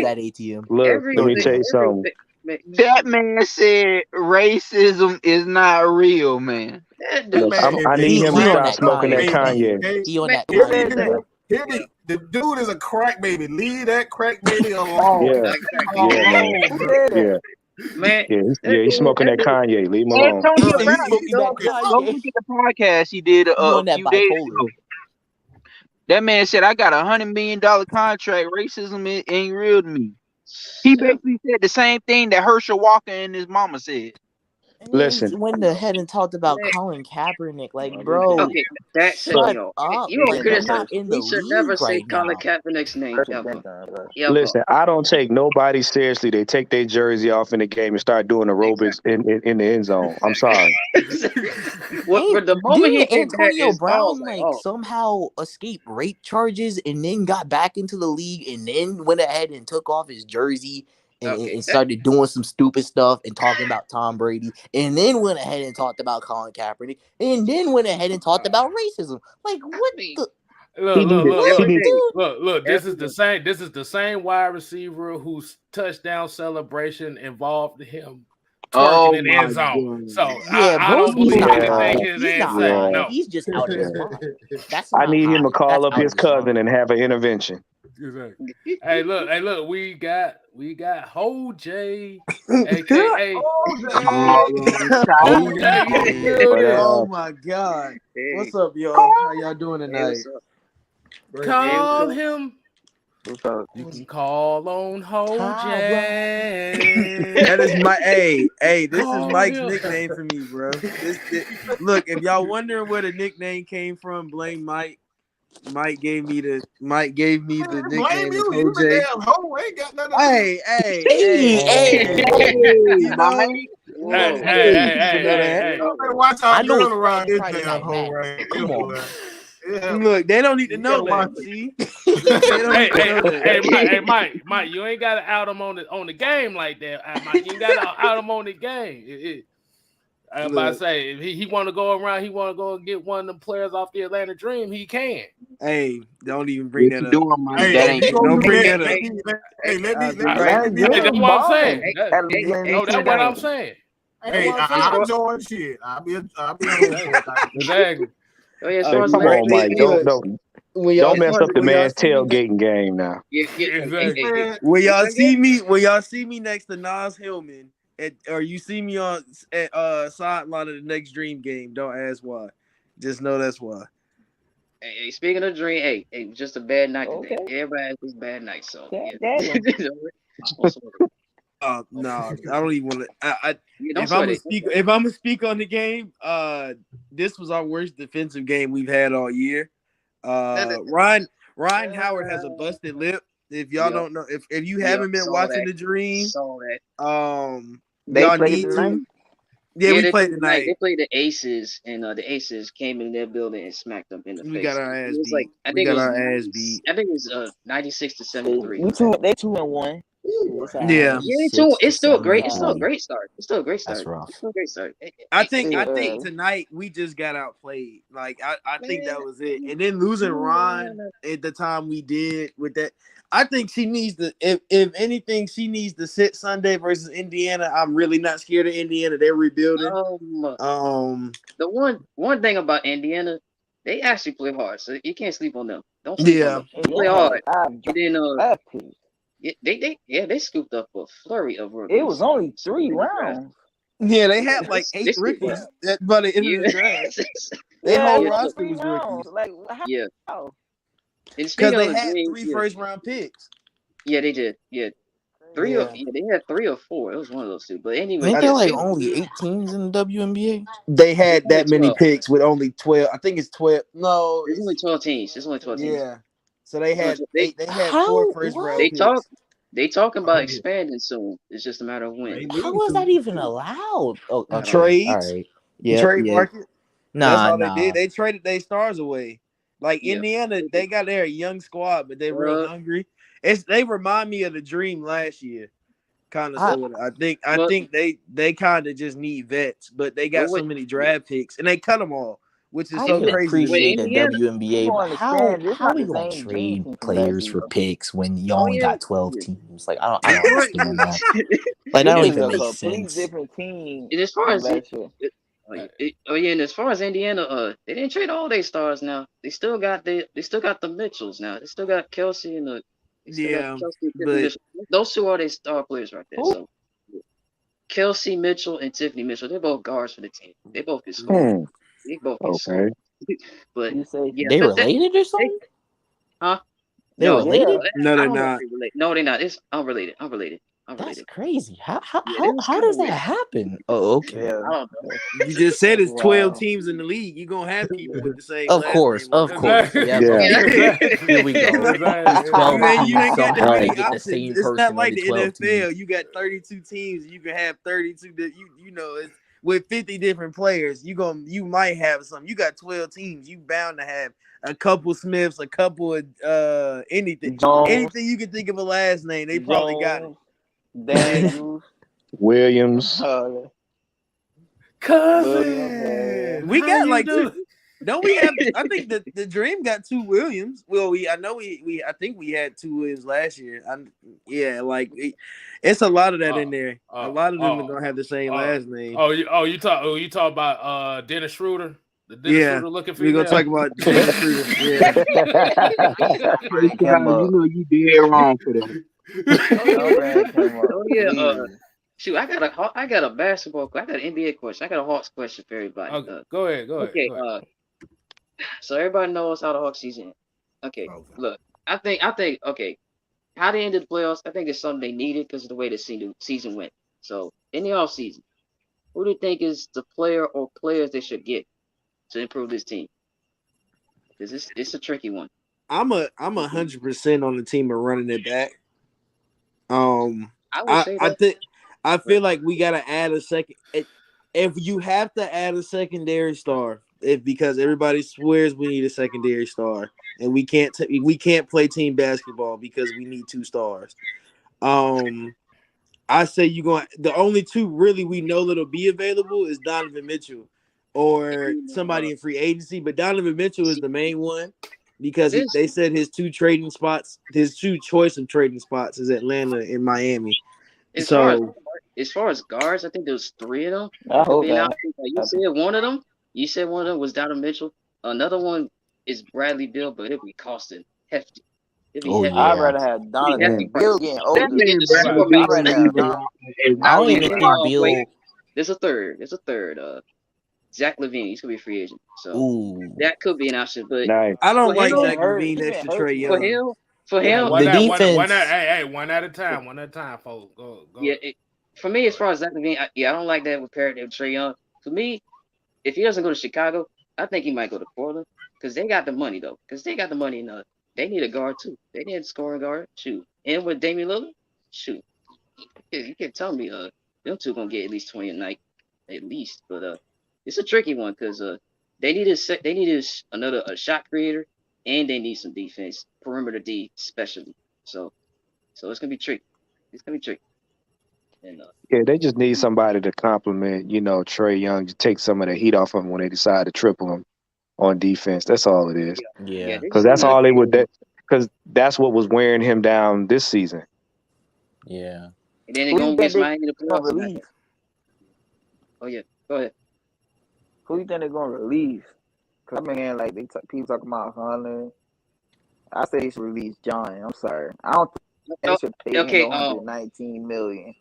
Speaker 4: that ATM.
Speaker 5: Look, let me tell you something.
Speaker 8: That man said racism is not real, man.
Speaker 5: I need him to stop smoking that Kanye.
Speaker 4: He on that Kanye.
Speaker 2: The dude is a crack baby. Leave that crack baby alone.
Speaker 5: Yeah.
Speaker 6: Man,
Speaker 5: he's smoking that Kanye. Leave him alone.
Speaker 8: Antonio Brown, go look at the podcast he did a few days ago. That man said, "I got $100 million contract. Racism ain't real to me." He basically said the same thing that Herschel Walker and his mama said.
Speaker 5: Listen,
Speaker 4: he went ahead and talked about Colin Kaepernick, like, bro.
Speaker 6: Okay, that's
Speaker 4: shut
Speaker 6: up.
Speaker 4: up.
Speaker 6: You don't criticize.
Speaker 4: We
Speaker 6: should never say Colin Kaepernick's name ever.
Speaker 5: Listen, I don't take nobody seriously. They take their jersey off in the game and start doing aerobics in the end zone. I'm sorry.
Speaker 6: The moment he did
Speaker 4: Antonio
Speaker 6: that,
Speaker 4: Brown somehow escaped rape charges and then got back into the league and then went ahead and took off his jersey and started doing some stupid stuff and talking about Tom Brady, and then went ahead and talked about Colin Kaepernick, and then went ahead and talked about racism. Like, what the?
Speaker 1: Look. This is the same wide receiver whose touchdown celebration involved him twerking in the end zone. So I don't believe anything his ass said. No,
Speaker 4: he's just out of his mind.
Speaker 5: I need him to call up his cousin and have an intervention.
Speaker 1: Exactly. Hey, look, we got Ho J, aka Ho J in the building.
Speaker 10: Oh my God.
Speaker 6: Hey,
Speaker 10: What's up, y'all? How y'all doing
Speaker 6: hey,
Speaker 10: tonight?
Speaker 6: what's up? Hey, what's
Speaker 1: Call
Speaker 6: up?
Speaker 1: him.
Speaker 8: What's up?
Speaker 1: You can call on Ho
Speaker 10: That
Speaker 1: J.
Speaker 10: is my this is
Speaker 1: Call
Speaker 10: Mike's
Speaker 1: him.
Speaker 10: nickname for me, bro. Look, if y'all wondering where the nickname came from, blame Mike. Mike gave me the
Speaker 2: Blame
Speaker 10: nickname of
Speaker 2: you. You the
Speaker 10: OJ.
Speaker 2: damn hoe. Ain't got nothing to do.
Speaker 10: Hey,
Speaker 8: Mike.
Speaker 1: Hey,
Speaker 6: Whoa.
Speaker 10: you should know that.
Speaker 2: You better watch our
Speaker 11: I know
Speaker 2: girl
Speaker 11: it's
Speaker 2: around this
Speaker 11: Friday
Speaker 2: damn
Speaker 11: Night
Speaker 2: hoe
Speaker 11: Madness.
Speaker 2: right
Speaker 11: Come
Speaker 2: here,
Speaker 11: on,
Speaker 2: boy.
Speaker 11: man.
Speaker 2: Yeah,
Speaker 10: Look, they don't need to
Speaker 2: you
Speaker 10: know
Speaker 2: better watch
Speaker 10: that.
Speaker 2: it.
Speaker 10: See, they don't need to know that.
Speaker 1: Hey, Mike, you ain't got to out him on the game like that. Mike, you ain't got to out him on the game. I'm about to say, if he want to go around, he want to go and get one of them players off the Atlanta Dream, he can.
Speaker 10: Hey, don't even bring
Speaker 8: What
Speaker 10: that
Speaker 8: you
Speaker 10: up.
Speaker 8: doing, Mike?
Speaker 2: Hey,
Speaker 8: That
Speaker 2: if
Speaker 8: ain't
Speaker 2: you gonna
Speaker 10: Don't
Speaker 2: do
Speaker 10: bring
Speaker 2: that,
Speaker 10: that up.
Speaker 2: let me
Speaker 7: Atlanta
Speaker 2: be
Speaker 1: Hey,
Speaker 2: that.
Speaker 1: that's
Speaker 7: Dream
Speaker 1: what I'm
Speaker 7: balling
Speaker 1: saying.
Speaker 7: at Louisiana
Speaker 1: That's
Speaker 7: Tech
Speaker 1: what I'm
Speaker 7: game.
Speaker 1: saying. That's
Speaker 2: Hey,
Speaker 1: what I'm saying.
Speaker 2: I'll join shit. I'll be on for it.
Speaker 1: Exactly.
Speaker 6: Oh yeah, as far as
Speaker 5: Come
Speaker 6: Atlanta
Speaker 5: on,
Speaker 6: Dream
Speaker 5: Mike.
Speaker 6: game,
Speaker 10: When y'all
Speaker 5: Don't
Speaker 6: as
Speaker 5: mess
Speaker 6: far as
Speaker 5: up the
Speaker 10: when y'all
Speaker 5: man's
Speaker 10: see me
Speaker 5: tailgating game now.
Speaker 1: Exactly.
Speaker 10: when
Speaker 6: What's
Speaker 10: y'all
Speaker 6: that
Speaker 10: see
Speaker 6: game?
Speaker 10: me when y'all see me next to Nas Hillman or you see me on at sideline of the next Dream game, don't ask why. Just know that's why.
Speaker 6: Hey, speaking of Dream, hey, just a bad night today.
Speaker 7: Okay.
Speaker 6: Everybody has this bad night, so
Speaker 7: God
Speaker 6: yeah.
Speaker 7: damn.
Speaker 6: Don't sweat it.
Speaker 10: No, I don't even want to.
Speaker 6: Yeah, don't
Speaker 10: If I'm
Speaker 6: sweat
Speaker 10: gonna
Speaker 6: it.
Speaker 10: speak, if I'm gonna speak on the game, this was our worst defensive game we've had all year. Ryan Howard has a busted lip. If y'all
Speaker 6: Yep,
Speaker 10: don't know, if you
Speaker 6: yep,
Speaker 10: haven't been
Speaker 6: saw
Speaker 10: watching
Speaker 6: that.
Speaker 10: the Dream,
Speaker 6: Saw that.
Speaker 7: They
Speaker 10: y'all
Speaker 7: played
Speaker 10: need
Speaker 7: tonight.
Speaker 10: to. Yeah,
Speaker 6: Yeah,
Speaker 10: we
Speaker 6: they
Speaker 10: played
Speaker 6: played tonight.
Speaker 10: tonight.
Speaker 6: They played the Aces, and the Aces came in their building and smacked them in the
Speaker 10: We got
Speaker 6: face.
Speaker 10: our
Speaker 6: It
Speaker 10: ass
Speaker 6: was like
Speaker 10: beat. We got our ass beat.
Speaker 6: I think it was 96 to
Speaker 7: Shit,
Speaker 6: 73.
Speaker 7: we they 2-1. It's all right.
Speaker 10: Yeah,
Speaker 6: Yeah,
Speaker 11: 96 to
Speaker 6: it's still great. It's still a
Speaker 11: 73.
Speaker 6: great start. It's still a great
Speaker 11: That's
Speaker 6: start.
Speaker 11: rough.
Speaker 6: It's still a great start.
Speaker 10: I
Speaker 7: Still
Speaker 10: think
Speaker 7: early.
Speaker 10: tonight we just got outplayed. Like I think that was it. And then losing Ron at the time we did with that, I think she needs to. If anything, she needs to sit Sunday versus Indiana. I'm really not scared of Indiana. They're rebuilding.
Speaker 6: The one thing about Indiana, they actually play hard, so you can't sleep on them. Don't sleep on them. They play
Speaker 7: Indiana
Speaker 6: hard.
Speaker 7: had 5
Speaker 6: And then
Speaker 7: draft picks.
Speaker 6: they scooped up a flurry of
Speaker 7: It was
Speaker 6: rookies.
Speaker 7: only
Speaker 6: So
Speaker 7: 3
Speaker 6: many draft.
Speaker 7: rounds.
Speaker 10: Yeah, they had like
Speaker 6: They
Speaker 10: 8
Speaker 6: scooped up.
Speaker 10: rookies by the end of the
Speaker 6: Yeah.
Speaker 10: draft. Their
Speaker 7: Yeah, it
Speaker 10: whole
Speaker 7: was only
Speaker 10: roster
Speaker 7: 3
Speaker 10: was
Speaker 7: rounds.
Speaker 10: rookies
Speaker 7: Like
Speaker 6: Yeah.
Speaker 7: how?
Speaker 6: And
Speaker 10: because
Speaker 6: speaking of
Speaker 10: they
Speaker 6: the
Speaker 10: had
Speaker 6: Dream,
Speaker 10: 3 first-round picks.
Speaker 6: yeah, they did. Yeah.
Speaker 10: Yeah,
Speaker 6: They had 3 or 4. It was one of those two. But anyway,
Speaker 4: Ain't
Speaker 6: yeah,
Speaker 4: there like
Speaker 6: speaking of the
Speaker 4: only
Speaker 6: Dream,
Speaker 4: 8 teams in the WNBA?
Speaker 10: they
Speaker 6: there's
Speaker 10: had
Speaker 6: only
Speaker 10: that many
Speaker 6: 12.
Speaker 10: picks with only 12. I think it's 12. No,
Speaker 6: There's only 12 teams. There's only 12 teams.
Speaker 10: yeah. So they
Speaker 6: There's only
Speaker 10: had
Speaker 6: 12.
Speaker 10: 8. They had 4
Speaker 4: How?
Speaker 10: first-round
Speaker 4: What?
Speaker 6: They talk
Speaker 10: picks.
Speaker 6: they talking about expanding soon. It's just a matter of when.
Speaker 2: They
Speaker 4: How
Speaker 2: need
Speaker 4: was that
Speaker 2: to.
Speaker 4: even allowed? Oh,
Speaker 6: I don't
Speaker 4: okay.
Speaker 6: know.
Speaker 4: All
Speaker 10: Trades,
Speaker 4: right. Yep.
Speaker 10: trade
Speaker 4: Yep.
Speaker 10: market. That's
Speaker 4: Nah.
Speaker 10: all they did.
Speaker 4: Nah.
Speaker 10: They traded their stars away. Like
Speaker 6: Yeah.
Speaker 10: Indiana, they got their young squad, but they're real
Speaker 6: Well,
Speaker 10: hungry. They remind me of the Dream last year, kind of
Speaker 4: I
Speaker 10: sort of. I
Speaker 6: well,
Speaker 10: think they kind of just need vets, but they got
Speaker 6: what?
Speaker 10: so many draft picks and they cut them all, which is
Speaker 4: I
Speaker 10: so
Speaker 4: can
Speaker 10: crazy to
Speaker 6: With
Speaker 10: me.
Speaker 4: appreciate the
Speaker 6: Indiana?
Speaker 7: You
Speaker 4: WNBA, but
Speaker 7: gonna
Speaker 4: how
Speaker 7: understand it's
Speaker 4: how
Speaker 7: not
Speaker 4: we
Speaker 7: the
Speaker 4: gonna
Speaker 7: same dream
Speaker 4: trade
Speaker 7: team from last
Speaker 4: players
Speaker 7: year.
Speaker 4: for picks when you
Speaker 6: Oh
Speaker 4: only
Speaker 6: yeah.
Speaker 4: got 12
Speaker 6: Yeah.
Speaker 4: teams? Like I don't
Speaker 10: Right.
Speaker 4: understand that. Like that
Speaker 7: This
Speaker 4: don't
Speaker 7: is
Speaker 4: even
Speaker 7: a
Speaker 4: make
Speaker 7: complete
Speaker 4: sense.
Speaker 7: different team
Speaker 6: And as far
Speaker 7: from
Speaker 6: as
Speaker 7: last year.
Speaker 6: and as far as Indiana, they didn't trade all their stars now. They still got the Mitchells now. They still got Kelsey and they still got
Speaker 10: Yeah,
Speaker 6: Kelsey and Tiffany
Speaker 10: but
Speaker 6: Mitchell. Those two are their star players right there.
Speaker 7: Who?
Speaker 6: So Kelsey Mitchell and Tiffany Mitchell, they're both guards for the team. They both can score.
Speaker 5: Hmm.
Speaker 6: They both can
Speaker 5: Okay.
Speaker 6: score. But
Speaker 7: You say
Speaker 6: yeah,
Speaker 4: They
Speaker 6: that
Speaker 4: related or
Speaker 6: they,
Speaker 4: something?
Speaker 6: huh?
Speaker 4: They
Speaker 6: No,
Speaker 4: related?
Speaker 7: yeah.
Speaker 10: no,
Speaker 6: I
Speaker 10: they're
Speaker 6: don't know if
Speaker 10: not.
Speaker 6: they relate. No, they're not. It's unrelated.
Speaker 4: That's
Speaker 6: Unrelated.
Speaker 4: crazy. How how
Speaker 6: Yeah,
Speaker 4: how,
Speaker 6: that was
Speaker 4: how
Speaker 6: kind
Speaker 4: does
Speaker 6: of
Speaker 4: that
Speaker 6: weird.
Speaker 4: happen? Oh, okay.
Speaker 7: Yeah.
Speaker 6: I don't know.
Speaker 10: You just said
Speaker 7: That's
Speaker 10: it's 12
Speaker 7: wild.
Speaker 10: teams in the league. You're gonna have people with the same
Speaker 4: Of
Speaker 10: last
Speaker 4: course,
Speaker 10: name on
Speaker 4: of
Speaker 10: them.
Speaker 4: course.
Speaker 1: Exactly.
Speaker 4: Yep, of
Speaker 5: Yeah.
Speaker 6: Yeah.
Speaker 4: course. Here
Speaker 1: Exactly.
Speaker 4: we go. It's
Speaker 1: Exactly.
Speaker 4: 12
Speaker 10: Man, you
Speaker 4: teams.
Speaker 10: ain't got that
Speaker 4: Somehow they
Speaker 10: many
Speaker 4: get the
Speaker 10: options.
Speaker 4: same
Speaker 10: It's not
Speaker 4: person on
Speaker 10: like
Speaker 4: the
Speaker 10: the
Speaker 4: 12 teams.
Speaker 10: NFL. You got 32 teams. You can have 32. You know, it's with 50 different players. You might have some. You got 12 teams. You bound to have a couple Smiths, a couple of anything
Speaker 7: Jones,
Speaker 10: you can think of a last name. They probably got it.
Speaker 7: Jones, Daniels,
Speaker 5: Williams.
Speaker 7: William.
Speaker 1: Cousin,
Speaker 10: We
Speaker 1: how
Speaker 10: got
Speaker 1: you
Speaker 10: like two.
Speaker 1: do?
Speaker 10: Don't we have? I think the Dream got 2 Williams. Well, I know I think we had 2 Williams last year. It's a lot of that in there. A lot of them are gonna have the same last name.
Speaker 1: You talk about Dennis Schroeder. The Dennis
Speaker 10: Yeah,
Speaker 1: Schroeder looking
Speaker 10: we're
Speaker 1: female.
Speaker 10: gonna talk about Dennis Schroeder. Yeah.
Speaker 8: Hey, Cal, you know you dead wrong for that.
Speaker 7: Don't bring him up,
Speaker 6: Oh yeah.
Speaker 7: please.
Speaker 6: Shoot, I got a basketball. I got an NBA question. I got a Hawks question for everybody.
Speaker 1: Go ahead.
Speaker 6: Okay. So everybody knows how the Hawks season. Okay. Look, I think. Okay. How they ended the playoffs, I think it's something they needed because of the way the season went. So in the off season, who do you think is the player or players they should get to improve this team? Because it's a tricky one.
Speaker 10: I'm 100% on the team of running it back.
Speaker 6: I would say that.
Speaker 10: I feel like we gotta add a second. If you have to add a secondary star, because everybody swears we need a secondary star, and we can't play team basketball because we need 2 stars. I say the only 2 really we know that'll be available is Donovan Mitchell or somebody in free agency, but Donovan Mitchell is the main one because they said his 2 trading spots, his 2 choice of trading spots is Atlanta and Miami.
Speaker 6: As far as guards, I think there's 3 of them.
Speaker 7: I hope that.
Speaker 6: You said one of them was Donovan Mitchell. Another one is Bradley Beal, but it'll be costing hefty.
Speaker 7: I'd rather have Donovan Beal getting older.
Speaker 4: I don't even think Beal.
Speaker 6: There's a third. Zach LaVine. He's gonna be a free agent, so that could be an option. But
Speaker 10: I don't like Zach LaVine next to Trae Young.
Speaker 6: For him,
Speaker 4: the defense.
Speaker 1: One at a time, folks. Go.
Speaker 6: Yeah, for me, as far as Zach LaVine, I don't like that with pairing with Trae Young. For me, if he doesn't go to Chicago, I think he might go to Portland because they got the money though. Because they got the money and they need a guard too. They need a scoring guard. Shoot, and with Damian Lillard, shoot, you can tell me them 2 gonna get at least 20 a night, at least. But it's a tricky one because they need a shot creator and they need some defense, perimeter D especially. So it's gonna be tricky. And,
Speaker 5: they just need somebody to complement, Trae Young, to take some of the heat off him when they decide to triple him on defense. That's all it is.
Speaker 4: Yeah.
Speaker 5: Because that's all they would. Because that's what was wearing him down this season.
Speaker 4: Yeah.
Speaker 6: And then they're gonna get Miami to playoffs. Oh yeah, go ahead.
Speaker 7: Who you think they're gonna relieve? Cause I'm hearing like people talking about Hunter. I say they should release John. I'm sorry. I don't think they should pay him $119 million.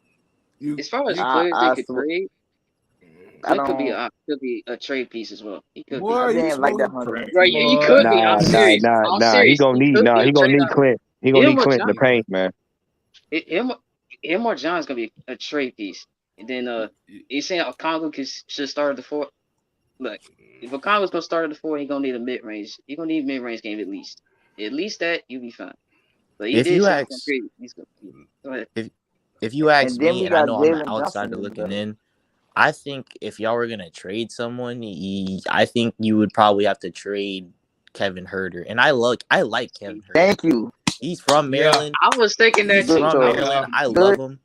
Speaker 6: As far as players they could trade, that could be a trade piece as well. He could be.
Speaker 7: Like that
Speaker 6: Right? He could be. I'm serious.
Speaker 5: He gonna need Clint. He gonna need Clint in the paint, man.
Speaker 6: Him or John's gonna be a trade piece. And then he's saying Okongwu should start at the 4. Look, if Okongwu's gonna start at the 4, he's gonna need a mid range. He's gonna need a mid range game at least. At least that you'll be fine. But
Speaker 4: if you ask,
Speaker 6: go ahead.
Speaker 4: If you ask me, and I know I'm an outsider looking in, I think if y'all were gonna trade someone, I think you would probably have to trade Kevin Huerter. And I like Kevin Huerter.
Speaker 7: Thank you.
Speaker 4: He's from Maryland.
Speaker 6: I was thinking that
Speaker 4: he's from Maryland. I love him.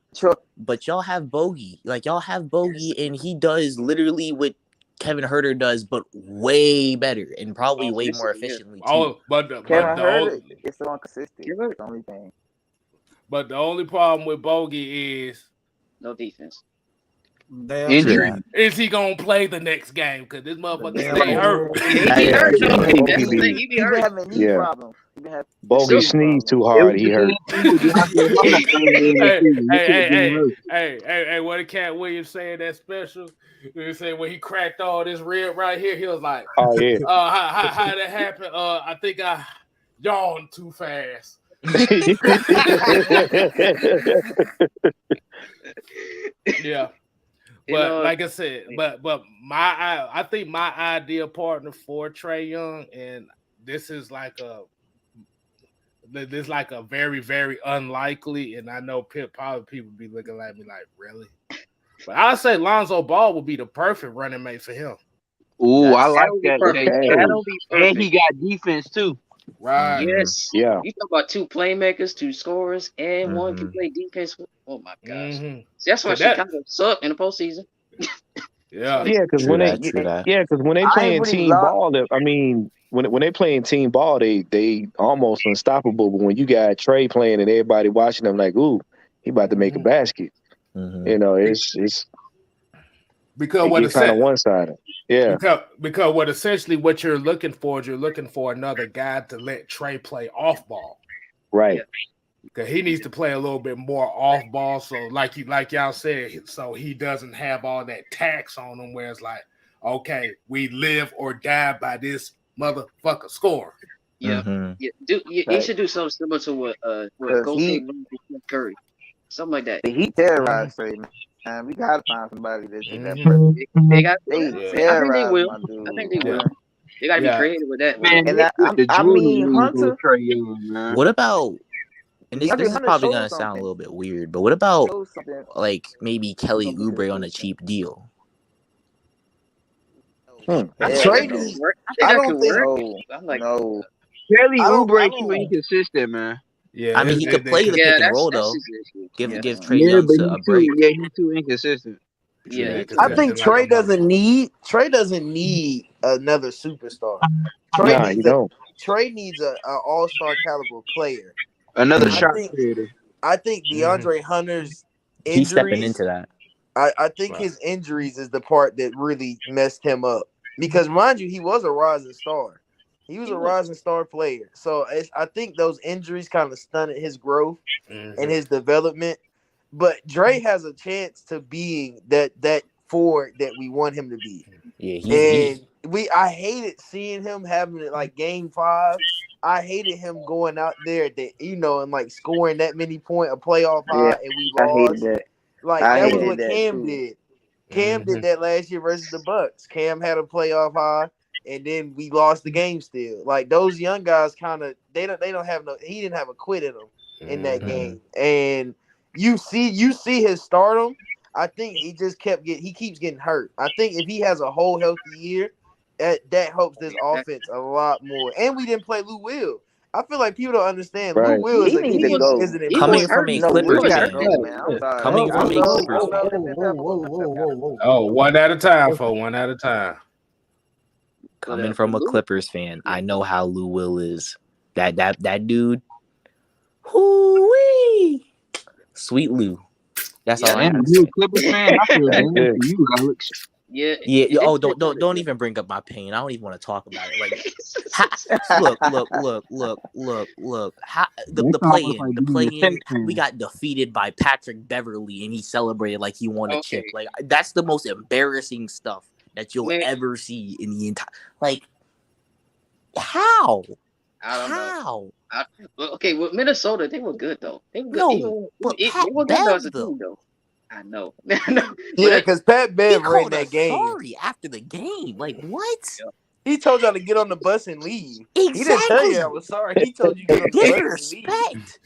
Speaker 4: But y'all have Bogey. And he does literally what Kevin Huerter does, but way better and probably way more efficiently too.
Speaker 7: Kevin Huerter is so inconsistent. That's the only thing.
Speaker 1: But the only problem with Bogey is
Speaker 6: no defense.
Speaker 10: Injury.
Speaker 1: Is he gonna play the next game? Because this motherfucker stay hurt.
Speaker 6: He be hurt.
Speaker 7: Having knee problems.
Speaker 5: Bogey sneezed too hard. He hurt.
Speaker 1: Hey! What did Cat Williams say in that special? He said when he cracked all this rib right here, he was like,
Speaker 5: "Oh yeah."
Speaker 1: How that happened? I think I yawned too fast. Yeah. But like I said, but I think my ideal partner for Trae Young, and this is like a very, very unlikely, and I know probably people be looking at me like, really? But I'll say Lonzo Ball would be the perfect running mate for him.
Speaker 8: Ooh, I like that.
Speaker 6: That'll be perfect.
Speaker 8: And he got defense too.
Speaker 1: Right.
Speaker 6: Yes.
Speaker 5: Yeah.
Speaker 6: You talk about 2 playmakers, 2 scorers, and one can play defense. Oh my gosh. See, that's why Chicago sucked in the postseason.
Speaker 1: Yeah.
Speaker 5: Yeah, because when they playing team ball, I mean, when they playing team ball, they almost unstoppable. But when you got Trae playing and everybody watching them like, ooh, he about to make a basket.
Speaker 4: Mm-hmm.
Speaker 5: It's
Speaker 1: because
Speaker 5: It
Speaker 1: what
Speaker 5: get kind of
Speaker 1: essentially
Speaker 5: one sided. Yeah,
Speaker 1: because what essentially what you're looking for is you're looking for another guy to let Trey play off ball.
Speaker 5: right.
Speaker 1: Because he needs to play a little bit more off ball. So like y'all said, so he doesn't have all that tax on him where it's like, okay, we live or die by this motherfucker score.
Speaker 6: Yeah,
Speaker 4: Mm-hmm.
Speaker 6: he should do something similar to what Golden State did with Curry, something like that.
Speaker 11: He terrorized Trey, man. We gotta find somebody that's in that
Speaker 1: Mhm.
Speaker 11: pressure.
Speaker 6: They got.
Speaker 11: They
Speaker 6: I think they
Speaker 11: terrorized
Speaker 6: will.
Speaker 11: my dude.
Speaker 6: I think they
Speaker 11: man.
Speaker 6: will. They got to be
Speaker 1: Yeah.
Speaker 6: creative with that.
Speaker 8: Man,
Speaker 11: And
Speaker 8: they put the
Speaker 11: I
Speaker 8: Jordan
Speaker 11: mean,
Speaker 8: rules on
Speaker 11: Hunter,
Speaker 8: Trey Young, man.
Speaker 4: What about? And this
Speaker 11: DeAndre
Speaker 4: is
Speaker 11: Hunter
Speaker 4: probably
Speaker 11: showed
Speaker 4: gonna sound a
Speaker 11: something.
Speaker 4: little bit weird, but what about
Speaker 11: Showed something.
Speaker 4: like maybe Kelly
Speaker 11: gonna be
Speaker 4: Oubre on a
Speaker 11: consistent.
Speaker 4: cheap deal?
Speaker 6: I think
Speaker 10: Trey
Speaker 6: that could
Speaker 10: need.
Speaker 6: work. I
Speaker 10: I
Speaker 6: think that
Speaker 10: don't
Speaker 6: could
Speaker 10: think.
Speaker 6: work.
Speaker 11: No,
Speaker 6: I'm like,
Speaker 11: no.
Speaker 8: Kelly
Speaker 10: I
Speaker 8: Oubre too
Speaker 10: don't.
Speaker 8: inconsistent, man.
Speaker 1: Yeah,
Speaker 4: I mean, he could play the
Speaker 6: yeah,
Speaker 4: pick and roll
Speaker 6: that's
Speaker 4: though.
Speaker 6: his issue.
Speaker 4: Give
Speaker 6: Yeah,
Speaker 4: give Trey
Speaker 8: Yeah,
Speaker 4: Young
Speaker 8: but
Speaker 4: a break.
Speaker 8: he's too inconsistent.
Speaker 6: yeah.
Speaker 1: Yeah,
Speaker 6: He too
Speaker 10: I
Speaker 1: consistent
Speaker 10: think
Speaker 1: like
Speaker 10: Trey
Speaker 1: a mother.
Speaker 10: doesn't need another superstar. Trey
Speaker 5: Nah,
Speaker 10: needs
Speaker 5: you
Speaker 10: a
Speaker 5: don't.
Speaker 10: Trey needs a all-star caliber player.
Speaker 8: Another
Speaker 10: I
Speaker 8: shot
Speaker 10: think
Speaker 8: creator.
Speaker 10: DeAndre Hunter's
Speaker 4: He's stepping
Speaker 10: injuries.
Speaker 4: into that.
Speaker 10: I think
Speaker 1: Right.
Speaker 10: his injuries is the part that really messed him up. Because mind you, he was a rising star. He was a rising star player. So I think those injuries kind of stunted his growth and his development. But Dre has a chance to being that forward that we want him to be.
Speaker 4: Yeah,
Speaker 10: I hated seeing him having it like game 5. I hated him going out there that and like scoring that many point a playoff high
Speaker 11: Yeah,
Speaker 10: and we
Speaker 11: I hated
Speaker 10: lost.
Speaker 11: that.
Speaker 10: Like
Speaker 11: I
Speaker 10: that was
Speaker 11: hated
Speaker 10: what
Speaker 11: that
Speaker 10: Cam
Speaker 11: too.
Speaker 10: did. Cam did that last year versus the Bucks. Cam had a playoff high, and then we lost the game still. Like those young guys, kind of they don't have no. He didn't have a quit in him in that game, and you see his stardom. I think he just he keeps getting hurt. I think if he has a whole healthy year, that helps this offense a lot more. And we didn't play Lou Will. I feel like people don't understand. Lou
Speaker 5: Right.
Speaker 10: Will
Speaker 11: He need to go.
Speaker 10: is an
Speaker 6: He
Speaker 4: Coming
Speaker 6: was
Speaker 10: important.
Speaker 4: from
Speaker 6: hurt.
Speaker 4: a
Speaker 6: He
Speaker 4: Clippers
Speaker 6: was
Speaker 11: gotta
Speaker 6: hurt.
Speaker 4: fan.
Speaker 11: go, man. I'm sorry.
Speaker 4: Coming from a Clippers
Speaker 11: I
Speaker 4: fan.
Speaker 1: Oh, one at a time, for one at a time.
Speaker 4: Coming from a Clippers fan, I know how Lou Will is. That dude. Hoo-wee. Sweet Lou. That's all I
Speaker 8: Damn,
Speaker 4: have to
Speaker 8: you
Speaker 4: say.
Speaker 8: a Clippers fan? I feel
Speaker 5: That's
Speaker 8: bad
Speaker 5: good.
Speaker 8: for you, Alex.
Speaker 6: Yeah.
Speaker 4: Yeah. Oh, don't even bring up my pain. I don't even want to talk about it. Like, look. How the play-in, we got defeated by Patrick Beverly, and he celebrated like he won a chip. Like that's the most embarrassing stuff that you'll ever see in the entire. Like, how?
Speaker 6: I don't
Speaker 4: know.
Speaker 6: Okay, with Minnesota, they were good though. They were good.
Speaker 4: No, but Pat
Speaker 6: they were good
Speaker 4: Bev,
Speaker 6: as a team though. I know.
Speaker 10: Yeah, because Pat Bev ran that game.
Speaker 4: Sorry after the game. Like what?
Speaker 10: He told y'all to get on the bus and leave.
Speaker 4: Exactly.
Speaker 10: He didn't tell you I was sorry. He told you to get on the bus and leave.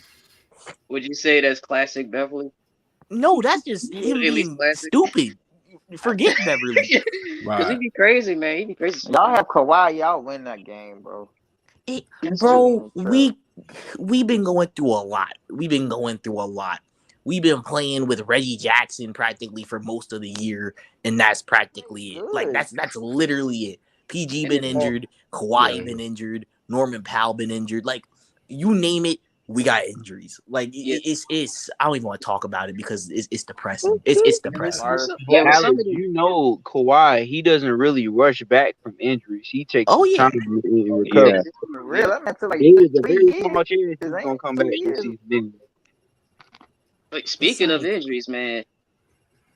Speaker 6: Would you say that's classic Beverly?
Speaker 4: No, that's just him being stupid. Forget Beverly.
Speaker 6: Because he'd be crazy, man. He'd be crazy.
Speaker 11: Y'all have Kawhi. Y'all win that game, bro.
Speaker 4: Bro, we've been going through a lot. We've been playing with Reggie Jackson practically for most of the year, and that's practically it. Like that's literally it. PG been injured, Kawhi been injured, Norman Powell been injured. Like you name it, we got injuries. Like it's I don't even want to talk about it because it's depressing. It's depressing.
Speaker 8: Alex, you know Kawhi, he doesn't really rush back from injuries. He takes time to recover.
Speaker 11: Yeah. For real, I feel like
Speaker 8: It is a very small chance he's gonna come back this season.
Speaker 6: But speaking of injuries, man.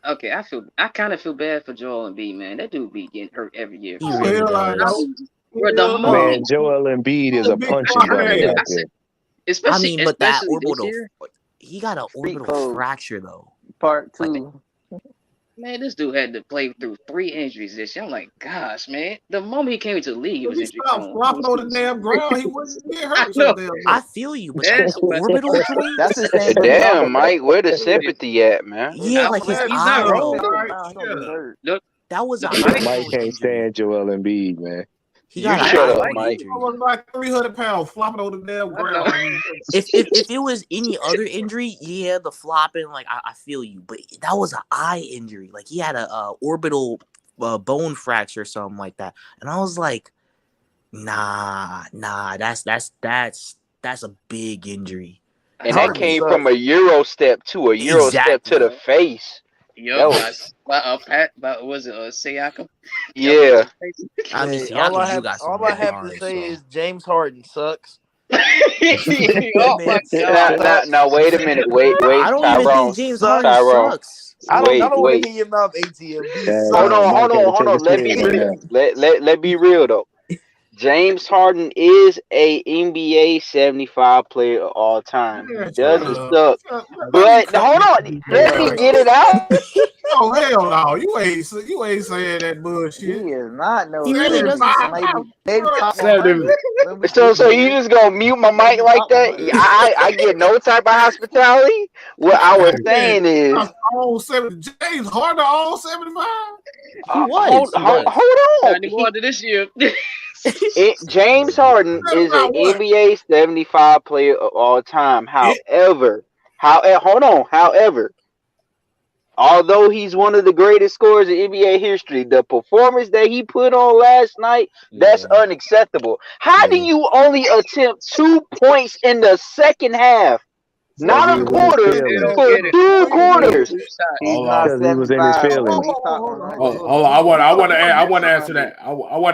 Speaker 6: Okay, I kind of feel bad for Joel Embiid, man. That dude be getting hurt every year.
Speaker 5: Man, Joel Embiid is a punching bag out there.
Speaker 6: Especially,
Speaker 4: but that
Speaker 6: especially this
Speaker 4: orbital,
Speaker 6: year.
Speaker 4: he got an orbital fracture though.
Speaker 11: Part 2.
Speaker 6: Man, this dude had to play through 3 injuries this year. I'm like, gosh, man. The moment he came into the league, he was injured.
Speaker 2: Flopping on the damn ground. He wasn't getting hurt so damn much.
Speaker 4: I feel you, but that orbital joint.
Speaker 11: That's the same.
Speaker 8: Damn, Mike, where the sympathy at, man?
Speaker 4: Yeah, like his eye. That was a
Speaker 5: Mike can't stand Joel Embiid, man.
Speaker 4: He got
Speaker 8: shut up, Mike.
Speaker 2: He was like 300 pounds flopping on the damn ground.
Speaker 4: If it was any other injury, yeah, the flopping, like I feel you, but that was an eye injury. Like he had a orbital bone fracture or something like that, and I was like, nah, that's a big injury.
Speaker 8: And that came from a Euro step to a Euro step to the face.
Speaker 6: Yup,
Speaker 8: was
Speaker 6: Pat, was it Siakam?
Speaker 8: yeah.
Speaker 4: I mean,
Speaker 10: Hey, all
Speaker 4: Siakam
Speaker 10: I
Speaker 4: do
Speaker 10: have
Speaker 4: got some
Speaker 10: all I
Speaker 4: good
Speaker 10: have to
Speaker 4: bars.
Speaker 10: say
Speaker 4: So
Speaker 10: is James Harden sucks.
Speaker 6: Oh
Speaker 10: That
Speaker 6: my
Speaker 10: man
Speaker 6: god.
Speaker 8: Now, wait a minute.
Speaker 4: I
Speaker 8: Wait,
Speaker 4: don't even think
Speaker 8: Tyrone.
Speaker 4: James Harden
Speaker 10: sucks.
Speaker 8: Tyrone.
Speaker 4: sucks.
Speaker 10: I
Speaker 8: Wait,
Speaker 10: don't want to
Speaker 8: wait.
Speaker 10: hear your mouth, ATM. He
Speaker 5: Damn,
Speaker 8: Hold
Speaker 10: sucks.
Speaker 8: on,
Speaker 5: Mike had to take a
Speaker 8: Let
Speaker 5: swig
Speaker 8: me
Speaker 5: on that.
Speaker 8: let be real though. James Harden is a NBA 75 player of all time. He
Speaker 2: Man, shut
Speaker 8: doesn't
Speaker 2: up.
Speaker 8: suck.
Speaker 2: Let me
Speaker 8: But
Speaker 2: cut
Speaker 8: hold
Speaker 2: this
Speaker 8: on,
Speaker 2: piece
Speaker 8: let
Speaker 2: hair
Speaker 8: me
Speaker 2: right.
Speaker 8: get it out.
Speaker 2: Oh hell no! You ain't saying that
Speaker 11: He
Speaker 2: bullshit.
Speaker 11: is not
Speaker 4: He
Speaker 11: no
Speaker 4: really doesn't
Speaker 2: 75.
Speaker 4: suck.
Speaker 11: maybe
Speaker 2: Bro,
Speaker 11: top
Speaker 1: 70.
Speaker 11: 100 when we
Speaker 8: So
Speaker 11: get
Speaker 8: you
Speaker 11: there.
Speaker 8: just gonna mute my mic
Speaker 11: Maybe
Speaker 8: like
Speaker 11: top
Speaker 8: that?
Speaker 11: 100.
Speaker 8: I get no type of hospitality. What I was saying is,
Speaker 2: all 70. James Harden all 75.
Speaker 4: He was.
Speaker 8: hold
Speaker 6: Not
Speaker 8: on.
Speaker 6: anymore after this year.
Speaker 8: James Harden
Speaker 2: What
Speaker 8: is an
Speaker 2: about what?
Speaker 8: NBA 75 player of all time. However, although he's one of the greatest scorers in NBA history, the performance that he put on last night, that's
Speaker 4: Yeah.
Speaker 8: unacceptable. How do
Speaker 4: Yeah.
Speaker 8: you only attempt 2 points in the second half?
Speaker 5: Because
Speaker 8: Not
Speaker 5: he
Speaker 8: a
Speaker 5: was in his
Speaker 8: quarter
Speaker 6: They
Speaker 5: feelings.
Speaker 6: don't
Speaker 8: for
Speaker 6: get it.
Speaker 8: 2
Speaker 6: He made
Speaker 8: quarters.
Speaker 6: 2 shots.
Speaker 11: He's
Speaker 1: Hold
Speaker 11: not
Speaker 1: on.
Speaker 5: Because he was in his
Speaker 11: 75, but
Speaker 5: feelings.
Speaker 11: he's top 100.
Speaker 1: Hold on. I want to answer
Speaker 2: Hold
Speaker 1: that. I want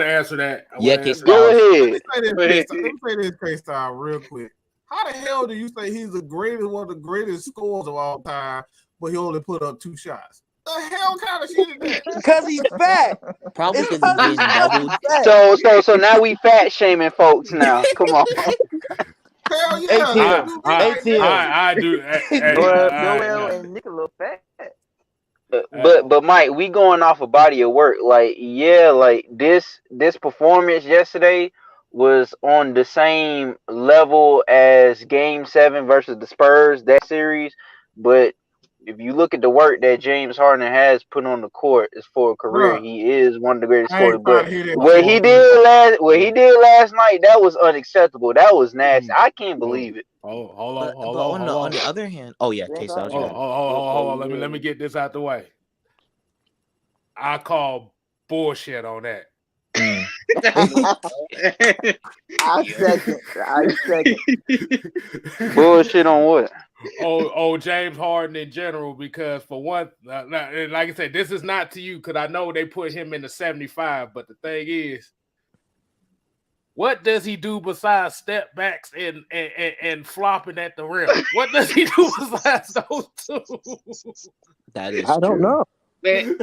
Speaker 1: to answer that. I want
Speaker 4: Yeah,
Speaker 1: to
Speaker 4: K
Speaker 1: answer that.
Speaker 8: Go
Speaker 4: Styles.
Speaker 2: Let me
Speaker 8: ahead.
Speaker 2: say this,
Speaker 6: But
Speaker 2: K-Star. Let me say this, K-Star, real quick. How the hell do you say he's one of the greatest scorers of all time, but he only put up 2 shots? The hell kind of shit is that?
Speaker 10: Because he's fat.
Speaker 4: Probably
Speaker 10: It's
Speaker 4: because he's
Speaker 10: because
Speaker 4: getting doubled.
Speaker 8: So now we fat shaming folks now. Come on.
Speaker 2: Hell yeah.
Speaker 10: ATM.
Speaker 2: You be like that.
Speaker 10: ATM.
Speaker 1: I do.
Speaker 11: Joel and Nicola fat.
Speaker 8: But Mike, we going off a body of work. Like, yeah, like this performance yesterday was on the same level as Game 7 versus the Spurs, that series. But if you look at the work that James Harden has put on the court as for a career,
Speaker 2: Bruh,
Speaker 8: he is one of the greatest
Speaker 2: I ain't
Speaker 8: scorers.
Speaker 2: trying
Speaker 8: But
Speaker 2: to hear that
Speaker 8: what
Speaker 2: shit.
Speaker 8: he did last night, that was unacceptable. That was nasty. I can't believe it.
Speaker 1: Hold
Speaker 4: But
Speaker 1: on.
Speaker 4: on the other hand, oh yeah, K
Speaker 11: James
Speaker 4: Styles,
Speaker 11: Harden
Speaker 4: you
Speaker 11: got
Speaker 4: got it.
Speaker 1: Hold on. Let me get this out the way. I call bullshit on that.
Speaker 11: I second.
Speaker 8: Bullshit on what?
Speaker 1: James Harden in general, because for one, like I said, this is not to you because I know they put him in the 75, but the thing is, what does he do besides step backs and flopping at the rim? What does he do besides those two?
Speaker 4: That is
Speaker 5: I don't
Speaker 4: true.
Speaker 5: know.
Speaker 6: Man,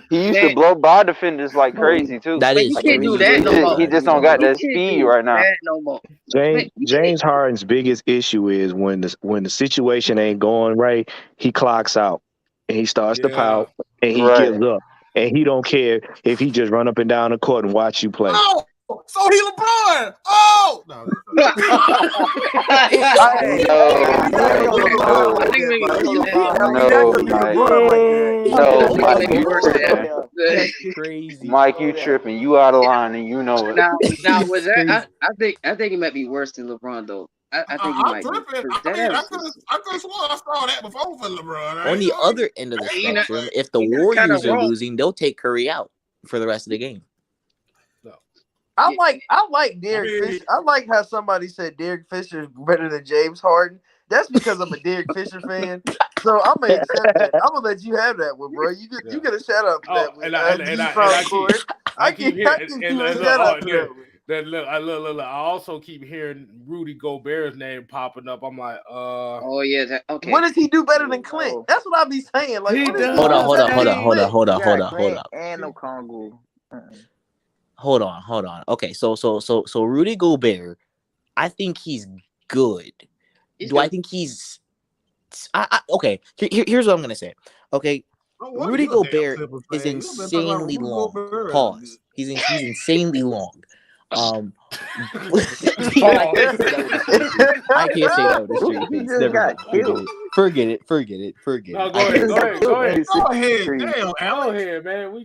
Speaker 8: He used to blow by defenders like crazy too.
Speaker 4: That is
Speaker 6: he
Speaker 4: true.
Speaker 6: can't do
Speaker 4: He
Speaker 6: that
Speaker 4: used to
Speaker 6: no
Speaker 4: blow
Speaker 6: more.
Speaker 8: He
Speaker 4: by
Speaker 8: just don't got
Speaker 4: defenders.
Speaker 8: that
Speaker 6: He can't
Speaker 8: speed
Speaker 6: do
Speaker 8: right now.
Speaker 6: that no more. Man,
Speaker 5: James Harden's biggest issue is when the situation ain't going right, he clocks out and he starts to pout and he
Speaker 8: Right.
Speaker 5: gives up. And he don't care if he just run up and down the court and watch you play.
Speaker 2: Oh, so he LeBron. Oh, no.
Speaker 4: That's crazy.
Speaker 8: Mike, you tripping. You out of line and you know it.
Speaker 6: Now was that? I think it might be worse than LeBron though. I think he might
Speaker 2: tripping.
Speaker 6: be.
Speaker 2: I mean, I could have sworn I saw that before for LeBron.
Speaker 4: On the other end of the spectrum, if the Warriors are losing, they'll take Curry out for the rest of the game.
Speaker 10: I like Derek Fisher. I like how somebody said Derek Fisher is better than James Harden. That's because I'm a Derek Fisher fan. So I'm gonna accept that. I'm gonna let you have that one, bro. You get a shout out for that one. I give you a shout out for that one.
Speaker 1: Look, I also keep hearing Rudy Gobert's name popping up. I'm like,
Speaker 6: oh yeah, okay.
Speaker 10: What does he do better than Clint? That's what I be saying. Like,
Speaker 4: hold on.
Speaker 11: And no Congo.
Speaker 4: Hold on. Okay, so Rudy Gobert, I think he's good. I think he's? Okay. Here's what I'm gonna say. Okay, Rudy Gobert is insanely long. Pause. He's insanely long. I can't say that with a straight face. Never mind. Forget it.
Speaker 1: No, go ahead. Go ahead, man. We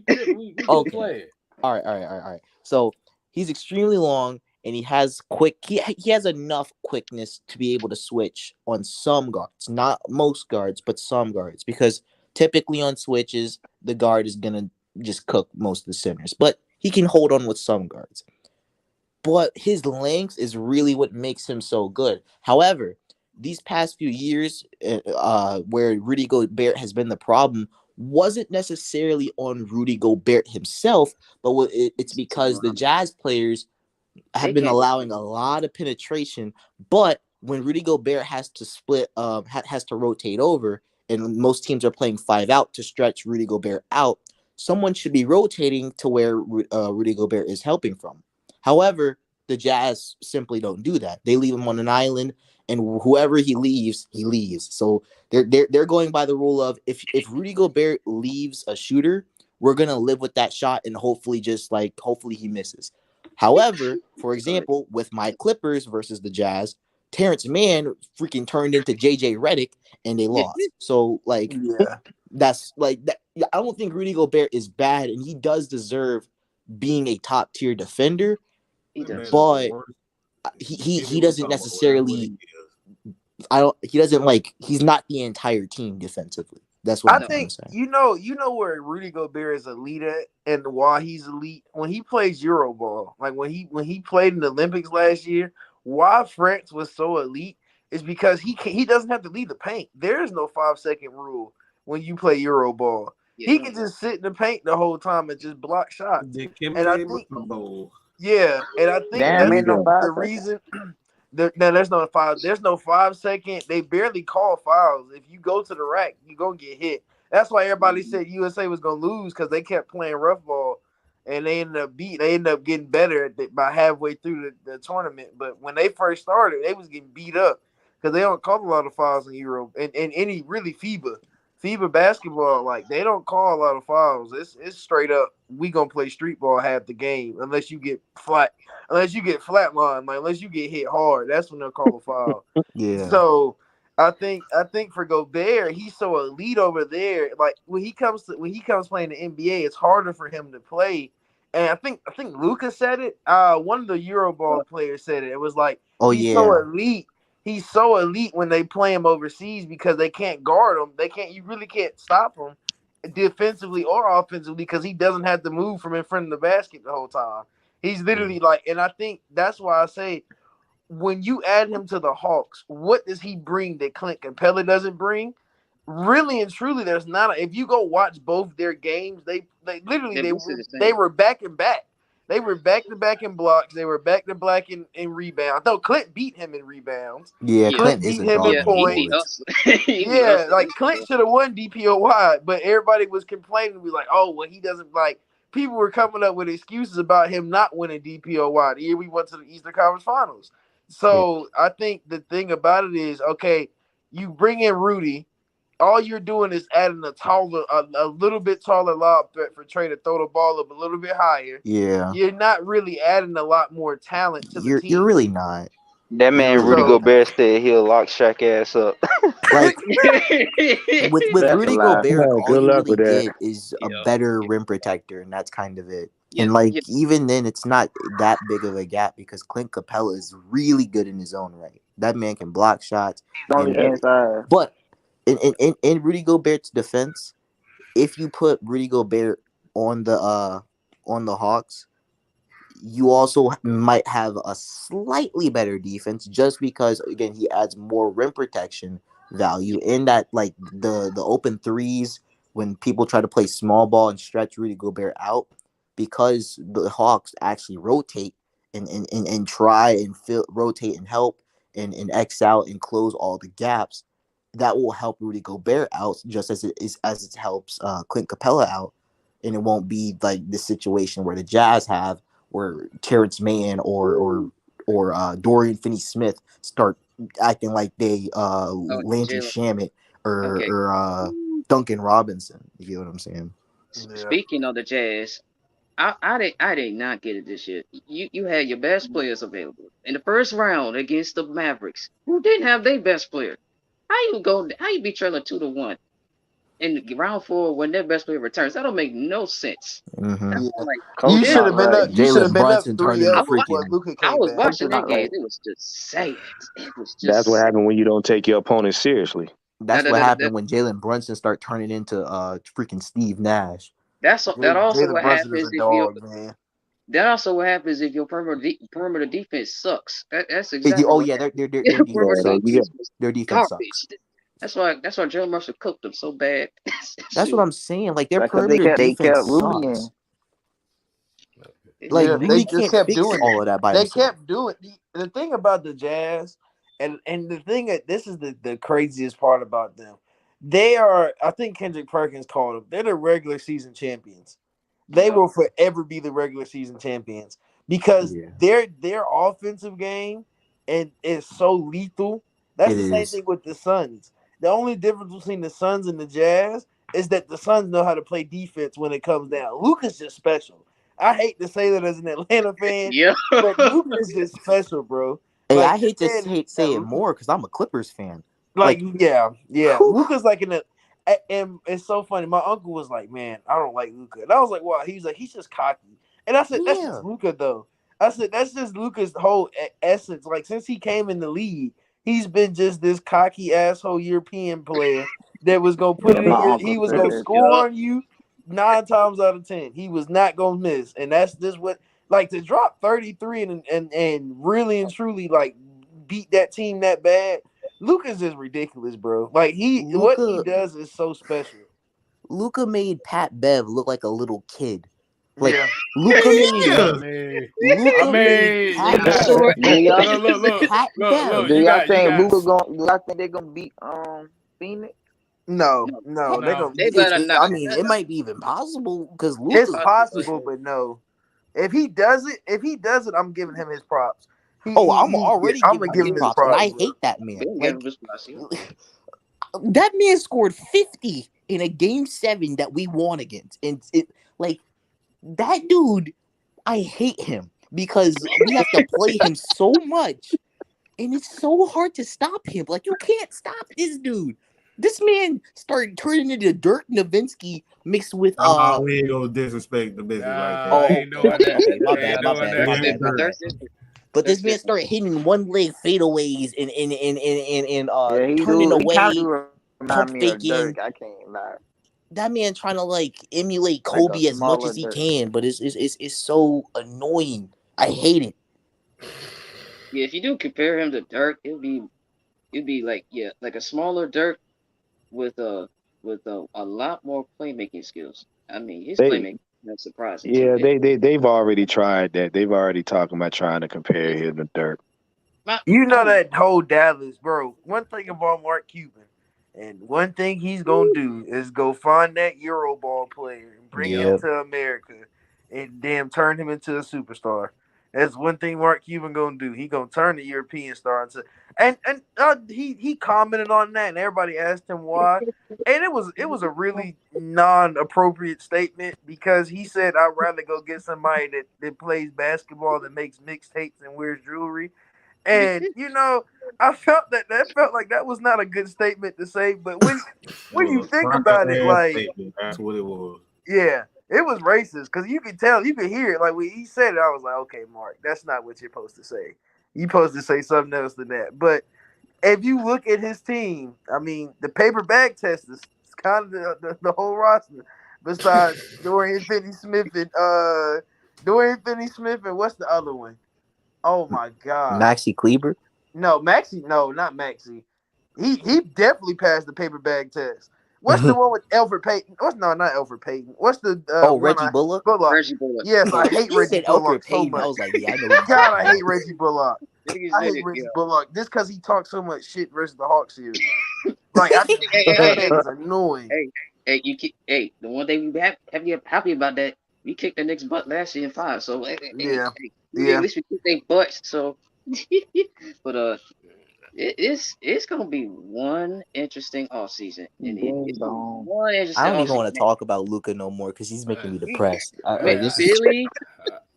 Speaker 1: play it.
Speaker 4: All right. So he's extremely long, and he has he has enough quickness to be able to switch on some guards, not most guards, but some guards, because typically on switches the guard is gonna just cook most of the centers, but he can hold on with some guards. But his length is really what makes him so good. However, these past few years, where Rudy Gobert has been the problem, wasn't necessarily on Rudy Gobert himself, but it's because the Jazz players have been allowing a lot of penetration. But when Rudy Gobert has to split, has to rotate over, and most teams are playing 5 out to stretch Rudy Gobert out, someone should be rotating to where Rudy Gobert is helping from. However, the Jazz simply don't do that. They leave him on an island, and whoever he leaves, he leaves. So they're going by the rule of if Rudy Gobert leaves a shooter, we're gonna live with that shot and hopefully he misses. However, for example, with my Clippers versus the Jazz, Terrence Mann freaking turned into JJ Redick and they lost. So that's like that. I don't think Rudy Gobert is bad, and he does deserve being a top tier defender. But he doesn't necessarily. He's not the entire team defensively. That's what I'm saying.
Speaker 10: You know where Rudy Gobert is elite at, and why he's elite when he plays Euroball. Like when he played in the Olympics last year, why France was so elite is because he doesn't have to lead the paint. There is no 5-second rule when you play Euroball. He can just sit in the paint the whole time and just block shots. And I think, that's the reason. There's no 5-second. They barely call fouls. If you go to the rack, you gonna get hit. That's why everybody said USA was gonna lose because they kept playing rough ball, and they ended up getting better by halfway through the tournament. But when they first started, they was getting beat up because they don't call a lot of fouls in Europe and any really FIBA basketball. Like they don't call a lot of fouls. It's straight up. We gonna play street ball half the game unless you get flatline, like unless you get hit hard. That's when they'll call a foul.
Speaker 4: Yeah.
Speaker 10: So I think for Gobert, he's so elite over there. Like when he comes playing the NBA, it's harder for him to play. And I think Luka said it. One of the Euroball players said it. It was like so elite. He's so elite when they play him overseas because they can't guard him. You really can't stop him defensively or offensively because he doesn't have to move from in front of the basket the whole time. He's literally and I think that's why I say when you add him to the Hawks, what does he bring that Clint Capella doesn't bring? Really and truly, there's not. If you go watch both their games, they were back and back. They were back to back in blocks. They were back to back in rebounds. Though Clint beat him in rebounds.
Speaker 4: Yeah,
Speaker 10: Clint beat him in points. Like Clint should have won DPOY, but everybody was complaining. We like, oh well, he doesn't like. People were coming up with excuses about him not winning DPOY. The year we went to the Eastern Conference Finals. So I think the thing about it is, okay, you bring in Rudy. All you're doing is adding a little bit taller lob threat for Trey to throw the ball up a little bit higher.
Speaker 4: Yeah.
Speaker 10: You're not really adding a lot more talent to the team.
Speaker 4: You're really not.
Speaker 8: That man Rudy Gobert said he'll lock Shaq ass up.
Speaker 4: Like with Rudy Gobert, all you really get is a better rim protector, and that's kind of it. And even then, it's not that big of a gap because Clint Capella is really good in his own right. That man can block shots. But in Rudy Gobert's defense, if you put Rudy Gobert on the Hawks, you also might have a slightly better defense just because again he adds more rim protection value in that, like the open threes when people try to play small ball and stretch Rudy Gobert out, because the Hawks actually rotate and try and rotate and help and X out and close all the gaps. That will help Rudy Gobert out just as it helps Clint Capella out, and it won't be like the situation where the Jazz have where Terrence Mann or Dorian Finney-Smith start acting like they Landry Shamet or Duncan Robinson. You get what I'm saying?
Speaker 6: Speaking of the Jazz, I did not get it this year. You had your best players available in the first round against the Mavericks, who didn't have their best player. How you be trailing 2-1 in round 4 when their best player returns? That don't make no sense.
Speaker 4: Mm-hmm.
Speaker 10: You should have been up. You should have been up 3-0
Speaker 6: before Luka came back. I was watching that game. It was just sad. It was just.
Speaker 5: That's what happened when you don't take your opponent seriously.
Speaker 4: That's what happened when Jalen Brunson start turning into freaking Steve Nash.
Speaker 6: That also what happens that also what happens if your perimeter defense sucks. That's exactly.
Speaker 4: Oh yeah, their defense sucks. Their defense sucks.
Speaker 6: That's why Joe Mercer cooked them so bad.
Speaker 4: That's what I'm saying. Like their
Speaker 11: Because
Speaker 4: perimeter
Speaker 11: they
Speaker 4: defense
Speaker 11: kept Rudy in.
Speaker 4: sucks. Like
Speaker 10: Yeah, they
Speaker 4: Rudy
Speaker 10: just
Speaker 4: can't
Speaker 10: kept
Speaker 4: fix
Speaker 10: doing
Speaker 4: all
Speaker 10: it.
Speaker 4: of that by
Speaker 10: They
Speaker 4: himself.
Speaker 10: kept doing the thing about the Jazz, and the thing that this is the craziest part about them. They are, I think Kendrick Perkins called them. They're the regular season champions. They will forever be the regular season champions because their offensive game and is so lethal. That's
Speaker 4: It
Speaker 10: the same
Speaker 4: is.
Speaker 10: thing with the Suns. The only difference between the Suns and the Jazz is that the Suns know how to play defense when it comes down. Luka's just special. I hate to say that as an Atlanta fan, but Luka is just special, bro.
Speaker 4: Hey,
Speaker 10: Like
Speaker 4: I hate to
Speaker 10: man,
Speaker 4: say it more because I'm a Clippers fan.
Speaker 10: like yeah.
Speaker 4: whew.
Speaker 10: Luka's like and it's so funny. My uncle was like, "Man, I don't like Luka," and I was like, "Wow." He was like, "He's just cocky," and I said, "That's
Speaker 4: Yeah.
Speaker 10: just Luka, though." I said, "That's just Luka's whole essence. Like since he came in the league, he's been just this cocky asshole European player that was gonna put it in
Speaker 11: My
Speaker 10: your.
Speaker 11: uncle
Speaker 10: He was
Speaker 11: said
Speaker 10: gonna
Speaker 11: that
Speaker 10: score on you 9 times out of 10. He was not gonna miss, and that's just what like to drop 33 and really and truly like beat that team that bad. Luka's just ridiculous, bro. Like what he does is so special.
Speaker 4: Luka made Pat Bev look like a little kid. Like
Speaker 10: Yeah.
Speaker 4: Luka made Pat Bev.
Speaker 11: Do y'all think Luka do y'all think they're gonna beat Phoenix?
Speaker 10: No, they're gonna.
Speaker 4: I mean, it might be even possible because
Speaker 10: It's possible, but no. If he does it, I'm giving him his props.
Speaker 4: I'm already giving him his props, and I hate that man. Like, that man scored 50 in a game 7 that we won against, and like that dude, I hate him because we have to play him so much, and it's so hard to stop him. Like you can't stop this dude. This man started turning into Dirk Nowitzki mixed with
Speaker 2: we ain't gonna disrespect the business like that.
Speaker 4: My bad. But this man started hitting one leg fadeaways and turning away, pump faking.
Speaker 11: I can't lie.
Speaker 4: That man trying to like emulate Kobe as much as he can, but it's so annoying. I hate it.
Speaker 6: Yeah, if you do compare him to Dirk, it'd be like like a smaller Dirk with a lot more playmaking skills. I mean, his playmaking is surprising.
Speaker 5: Yeah, they've already tried that. They've already talking about trying to compare him to Dirk.
Speaker 10: You know that whole Dallas, bro. One thing about Mark Cuban, and one thing he's gonna do is go find that Euroball player and bring him to America, and damn turn him into a superstar. That's one thing Mark Cuban gonna do. He gonna turn the European star into, and he commented on that, and everybody asked him why, and it was a really non-appropriate statement because he said I'd rather go get somebody that plays basketball that makes mixtapes and wears jewelry, and I felt that felt like that was not a good statement to say, but when you think about it, like
Speaker 2: that's what it was.
Speaker 10: Yeah. It was racist because you could tell, you could hear it. Like when he said it, I was like, okay, Mark, that's not what you're supposed to say. You're supposed to say something else than that. But if you look at his team, I mean, the paper bag test is kind of the whole roster. Besides Dorian Finney-Smith and what's the other one? Oh my God,
Speaker 4: Maxi Kleber?
Speaker 10: No, not Maxi. He definitely passed the paper bag test. What's the one with Alfred Payton? Not Alfred Payton. What's the
Speaker 4: Reggie Bullock?
Speaker 6: Reggie Bullock.
Speaker 10: Yes, I hate Reggie Bullock so much.
Speaker 4: I was like, yeah, I know.
Speaker 10: God, I hate Reggie Bullock. I hate Reggie Bullock just because he talks so much shit versus the Hawks series. Like, that is annoying.
Speaker 6: The one thing we happy about that, we kicked the Knicks' butt last year in 5. So at least we kicked their butts. So, but it's gonna be one interesting offseason.
Speaker 4: I don't even want to talk about Luka no more because he's making me depressed.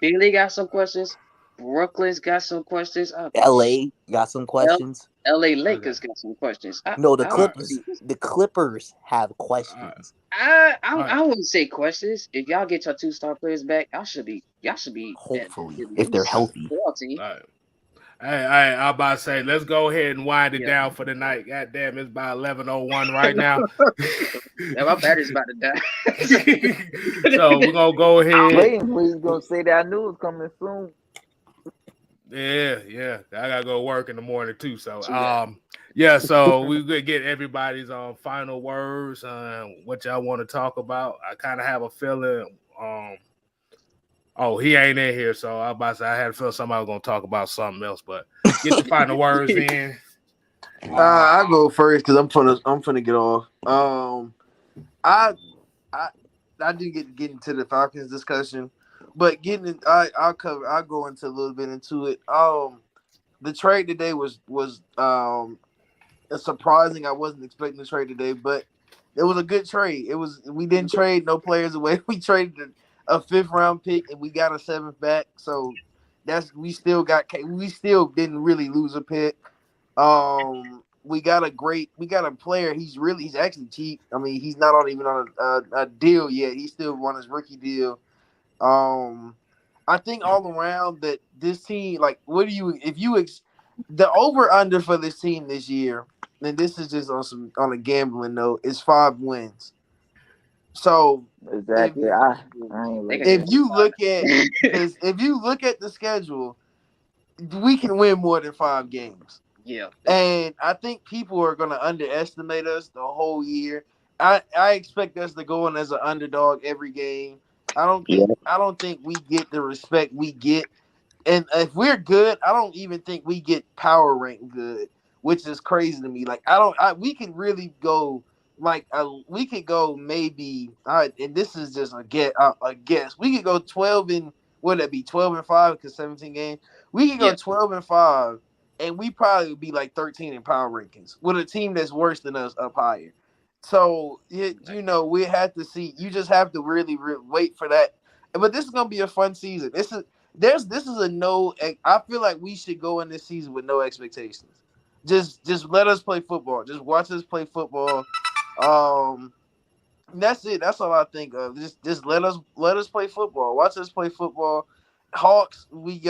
Speaker 6: Philly got some questions. Brooklyn's got some questions.
Speaker 4: LA got some questions.
Speaker 6: LA Lakers got some questions.
Speaker 4: The Clippers have questions.
Speaker 6: I wouldn't say questions. If y'all get your 2-star players back, y'all should be
Speaker 4: hopefully if they're healthy.
Speaker 1: Hey, I'm about to say, let's go ahead and wind it down for the night. God damn, it's about 11:01 right now.
Speaker 6: Yeah, my battery's about to die.
Speaker 1: So we're gonna go ahead.
Speaker 11: I'm waiting for you gonna say that I knew it was coming soon.
Speaker 1: Yeah. I gotta go work in the morning too. So Yeah, so we could get everybody's final words on what y'all want to talk about. I kind of have a feeling. Oh, he ain't in here, so I about to say I had a feeling somebody was gonna talk about something else. But get your final words in.
Speaker 10: I go first because I'm finna get off. I I I didn't get into the Falcons discussion, but I'll go into a little bit into it. The trade today was surprising. I wasn't expecting the trade today, but it was a good trade. We didn't trade no players away. We traded a 5th-round pick and we got a 7th back. So we still didn't really lose a pick. We got a player. He's actually cheap. I mean, he's not even on a deal yet. He's still on his rookie deal. I think all around that this team, like, the over under for this team this year, and this is just on a gambling note, is 5 wins. So
Speaker 7: Exactly.
Speaker 10: if you look at the schedule, we can win more than 5 games.
Speaker 6: Yeah.
Speaker 10: And I think people are going to underestimate us the whole year. I expect us to go in as an underdog every game. I don't think we get the respect we get. And if we're good, I don't even think we get power rank good, which is crazy to me. Like we can really go we could go maybe. And this is just a guess. We could go 12 and would that be 12-5 because 17 games. We could go 12-5, and we probably would be like 13 in power rankings with a team that's worse than us up higher. So we have to see. You just have to really wait for that. But this is gonna be a fun season. This is a no. I feel like we should go in this season with no expectations. Just let us play football. Just watch us play football. That's it. That's all I think of. Just let us play football. Watch us play football. Hawks, we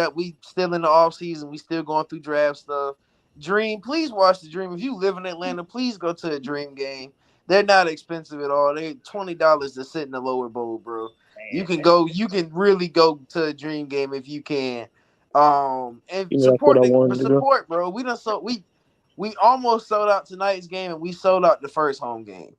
Speaker 10: still in the off season. We still going through draft stuff. Dream, please watch the Dream. If you live in Atlanta, please go to a Dream game. They're not expensive at all. They're $20 to sit in the lower bowl, bro. You can really go to a Dream game if you can. And support, bro. We almost sold out tonight's game and we sold out the first home game.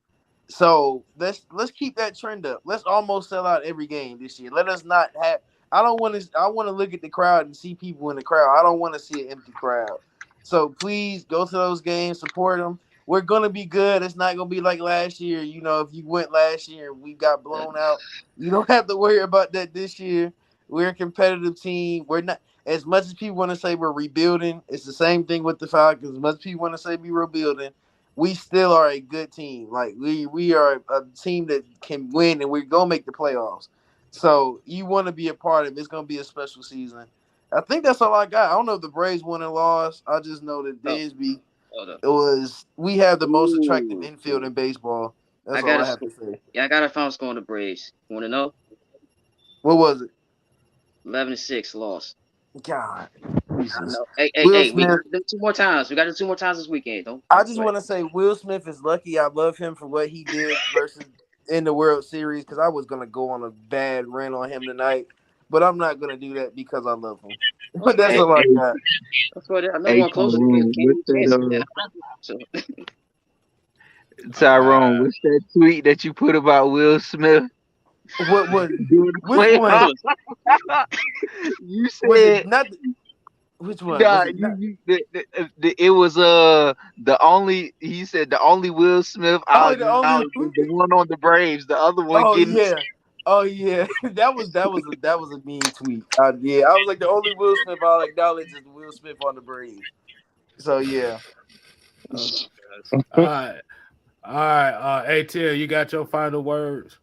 Speaker 10: So let's keep that trend up. Let's almost sell out every game this year. Let us not have. I want to look at the crowd and see people in the crowd. I don't want to see an empty crowd. So please go to those games, support them. We're gonna be good. It's not gonna be like last year. If you went last year and we got blown out, you don't have to worry about that this year. We're a competitive team. We're not as much as people want to say we're rebuilding. It's the same thing with the Falcons. As much as people want to say we're rebuilding, we still are a good team. Like we are a team that can win, and we're gonna make the playoffs. So you want to be a part of it. It's gonna be a special season. I think that's all I got. I don't know if the Braves won or lost. I just know that Dansby. We have the most attractive infield in baseball. That's all I have to say.
Speaker 6: Yeah, I got a final score on the Braves. You want to know?
Speaker 10: What was it?
Speaker 6: 11-6 loss.
Speaker 10: God.
Speaker 6: Hey, we got to do 2 more times. We got to do 2 more times this weekend.
Speaker 10: I just want to say Will Smith is lucky. I love him for what he did versus in the World Series because I was going to go on a bad rant on him tonight. But I'm not going to do that because I love him. But that's all I got.
Speaker 6: That's what another one closer to
Speaker 8: Tyrone, what's that tweet that you put about Will Smith?
Speaker 10: What was which one?
Speaker 8: You said
Speaker 10: which one?
Speaker 8: It was the only. He said the only Will Smith the one on the Braves. The other one
Speaker 10: Oh yeah, that was a mean tweet. I was like the only Will Smith I'll acknowledge is Will Smith on the Braves. So yeah.
Speaker 1: All right. ATL, you got your final words?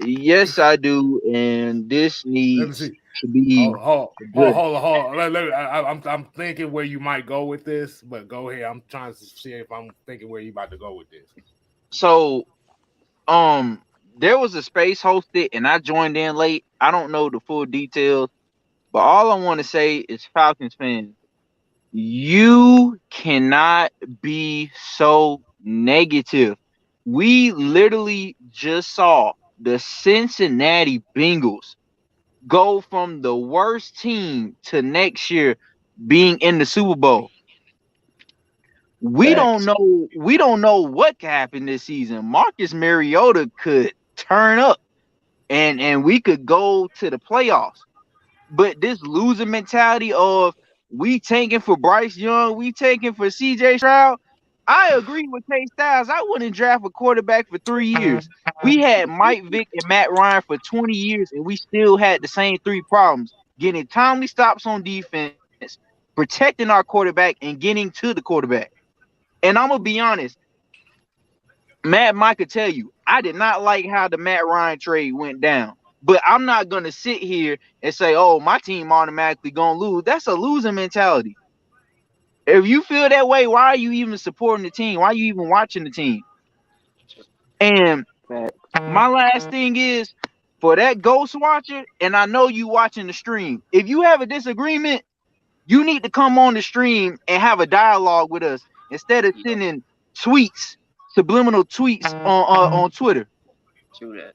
Speaker 8: Yes, I do, and this needs to be.
Speaker 1: Hold on. I'm thinking where you might go with this, but go ahead. I'm trying to see if I'm thinking where you about to go with this.
Speaker 8: So, there was a space hosted, and I joined in late. I don't know the full details, but all I want to say is, Falcons fans, you cannot be so negative. We literally just saw the Cincinnati Bengals go from the worst team to next year being in the Super Bowl. We don't
Speaker 3: Facts.
Speaker 8: know. We don't know what could happen this season. Marcus Mariota could turn up, and we could go to the playoffs. But this losing mentality of we tanking for Bryce Young, we taking for CJ Stroud. I agree with K Styles. I wouldn't draft a quarterback for 3 years. We had Mike Vick and Matt Ryan for 20 years, and we still had the same three problems: getting timely stops on defense, protecting our quarterback, and getting to the quarterback. And I'm gonna be honest, Mike could tell you, I did not like how the Matt Ryan trade went down. But I'm not gonna sit here and say, "Oh, my team automatically gonna lose." That's a losing mentality. If you feel that way, why are you even supporting the team? Why are you even watching the team? And my last thing is for that ghost watcher, and I know you watching the stream. If you have a disagreement, you need to come on the stream and have a dialogue with us instead of sending tweets, subliminal tweets on Twitter.
Speaker 6: True that.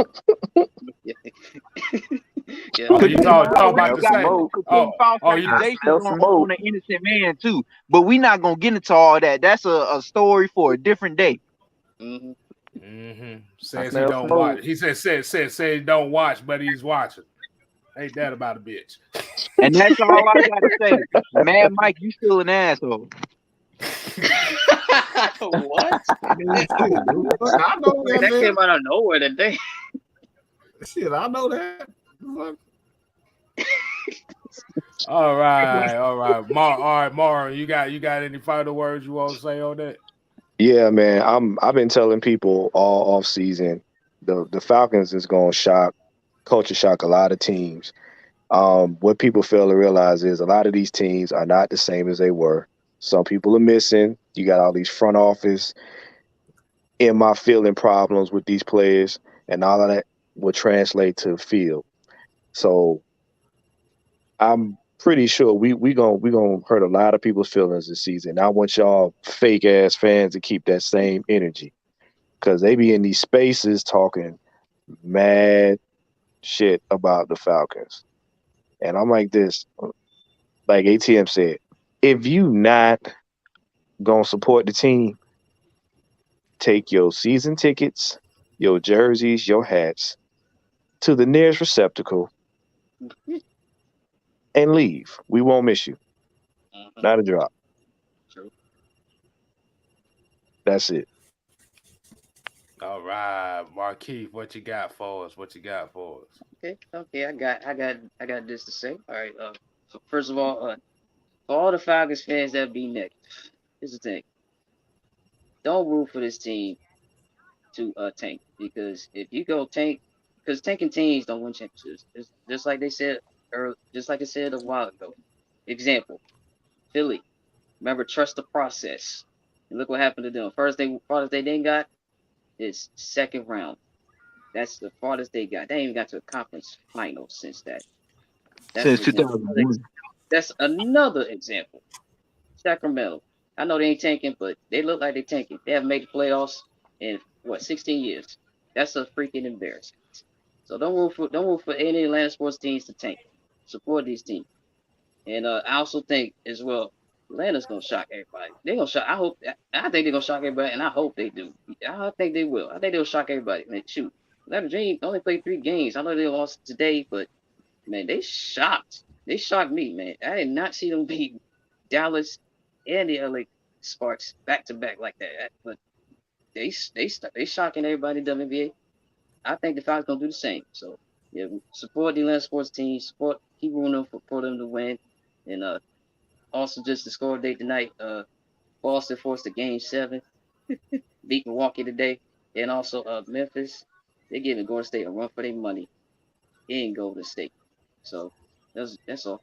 Speaker 1: Oh, you
Speaker 8: Because
Speaker 1: talk
Speaker 8: you
Speaker 1: about
Speaker 8: already
Speaker 1: the
Speaker 8: got
Speaker 1: same.
Speaker 8: putting false
Speaker 1: You
Speaker 8: accusations on an innocent man too. But we're not gonna get into all that. That's a story for a different day.
Speaker 1: Says he don't watch. He said he don't watch, but he's watching. Ain't that about a bitch?
Speaker 8: And that's all I gotta say. Mad Mike, you still an asshole.
Speaker 6: What?
Speaker 2: I know
Speaker 6: That came out of nowhere today.
Speaker 2: Shit, I know that. Fuck.
Speaker 1: All right. Mara, you got any final words you want to say on that?
Speaker 5: Yeah, man. I've been telling people all off season the Falcons is going to culture shock a lot of teams. What people fail to realize is a lot of these teams are not the same as they were. Some people are missing. You got all these front office in my feeling problems with these players, and all of that will translate to the field. So I'm pretty sure we gonna hurt a lot of people's feelings this season. I want y'all fake ass fans to keep that same energy, because they be in these spaces talking mad shit about the Falcons. And I'm like this, like ATM said, if you not gonna support the team, take your season tickets, your jerseys, your hats to the nearest receptacle and leave. We won't miss you. Not a drop.
Speaker 6: True.
Speaker 5: That's it.
Speaker 1: All right, Markeith, what you got for us?
Speaker 6: Okay. I got this to say. All right. So first of all, for all the Falcons fans that be negative, here's the thing: don't root for this team to tank, because if you go tank, because tanking teams don't win championships. It's just like they said earlier, just like I said a while ago. Example: Philly. Remember, trust the process. And look what happened to them. Farthest they didn't got is second round. That's the farthest they got. They ain't even got to a conference final since that. That's
Speaker 8: Since
Speaker 6: an example.
Speaker 8: 2001.
Speaker 6: That's another example. Sacramento. I know they ain't tanking, but they look like they tanking. They haven't made the playoffs in 16 years. That's a freaking embarrassment. So don't root for any Atlanta sports teams to tank. Support these teams. And I also think as well, Atlanta's gonna shock everybody. They're gonna shock. I think they're gonna shock everybody, and I hope they do. I think they will. I think they'll shock everybody. Man, shoot, Atlanta Dream only played 3 games. I know they lost today, but man, they shocked. They shocked me, man. I did not see them beat Dallas and the LA Sparks back to back like that. But they shocking everybody in WNBA. I think the Falcons gonna do the same. So yeah, support the Atlanta sports team. Keep rooting for them to win. And also just the score date tonight. Boston forced a game 7, beat Milwaukee today, and also Memphis. They're giving Golden State a run for their money in Golden State. So that's all.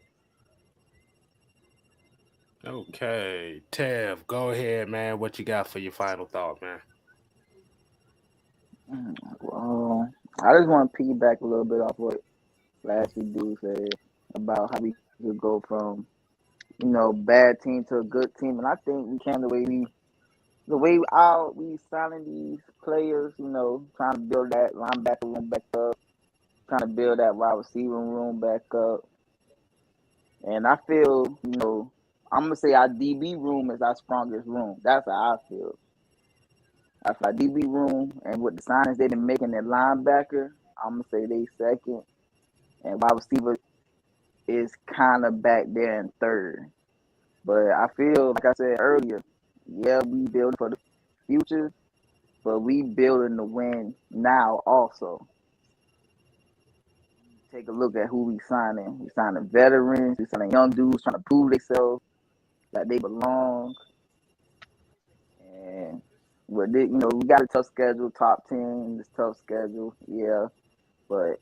Speaker 1: Okay, Tev, go ahead, man. What you got for your final thought, man?
Speaker 11: Well, I just want to piggyback a little bit off what last week dude said about how we could go from bad team to a good team, and I think we can the way we signing these players, trying to build that linebacker room back up, trying to build that wide receiver room back up, and I feel I'm gonna say our DB room is our strongest room. That's how I feel. I feel like DB room and with the signings they've been making at linebacker, I'm gonna say they second, and wide receiver is kind of back there in third. But I feel like I said earlier, yeah, we building for the future, but we building to win now also. Take a look at who we signing. We signing veterans. We signing young dudes trying to prove themselves that they belong. And with it, we got a tough schedule, top 10, this tough schedule, yeah. But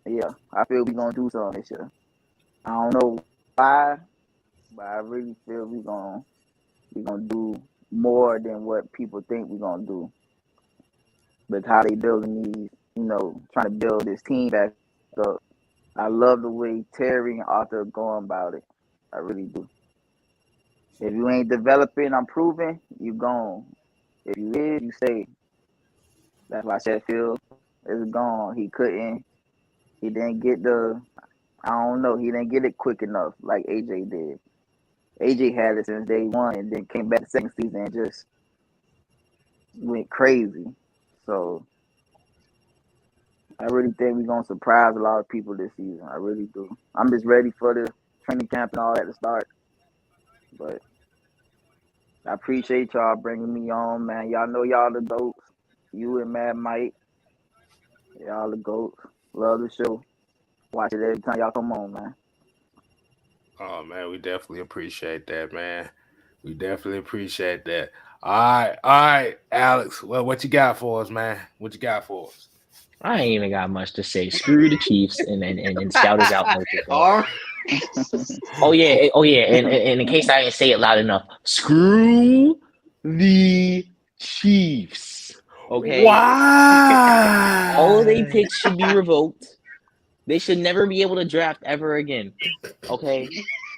Speaker 11: yeah, I feel we're gonna do something this year. I don't know why, but I really feel we're gonna do more than what people think we're gonna do. But how they building these, trying to build this team back up. I love the way Terry and Arthur are going about it. I really do. If you ain't developing, improving, you gone. If you is, you stay. That's why Sheffield is gone. He didn't get he didn't get it quick enough like AJ did. AJ had it since day one and then came back the second season and just went crazy. So I really think we're going to surprise a lot of people this season. I really do. I'm just ready for the training camp and all that to start. But I appreciate y'all bringing me on, man. Y'all know y'all the GOATs. You and Mad Mike. Y'all the GOATs. Love the show. Watch it every time y'all come on, man.
Speaker 1: Oh, man, we definitely appreciate that, man. We definitely appreciate that. All right, Alex. Well, what you got for us, man? What you got for us?
Speaker 12: I ain't even got much to say. Screw the Chiefs and Scout is out. Oh yeah, and in case I didn't say it loud enough, screw the Chiefs. Okay.
Speaker 1: Why?
Speaker 12: All of their picks should be revoked. They should never be able to draft ever again. Okay.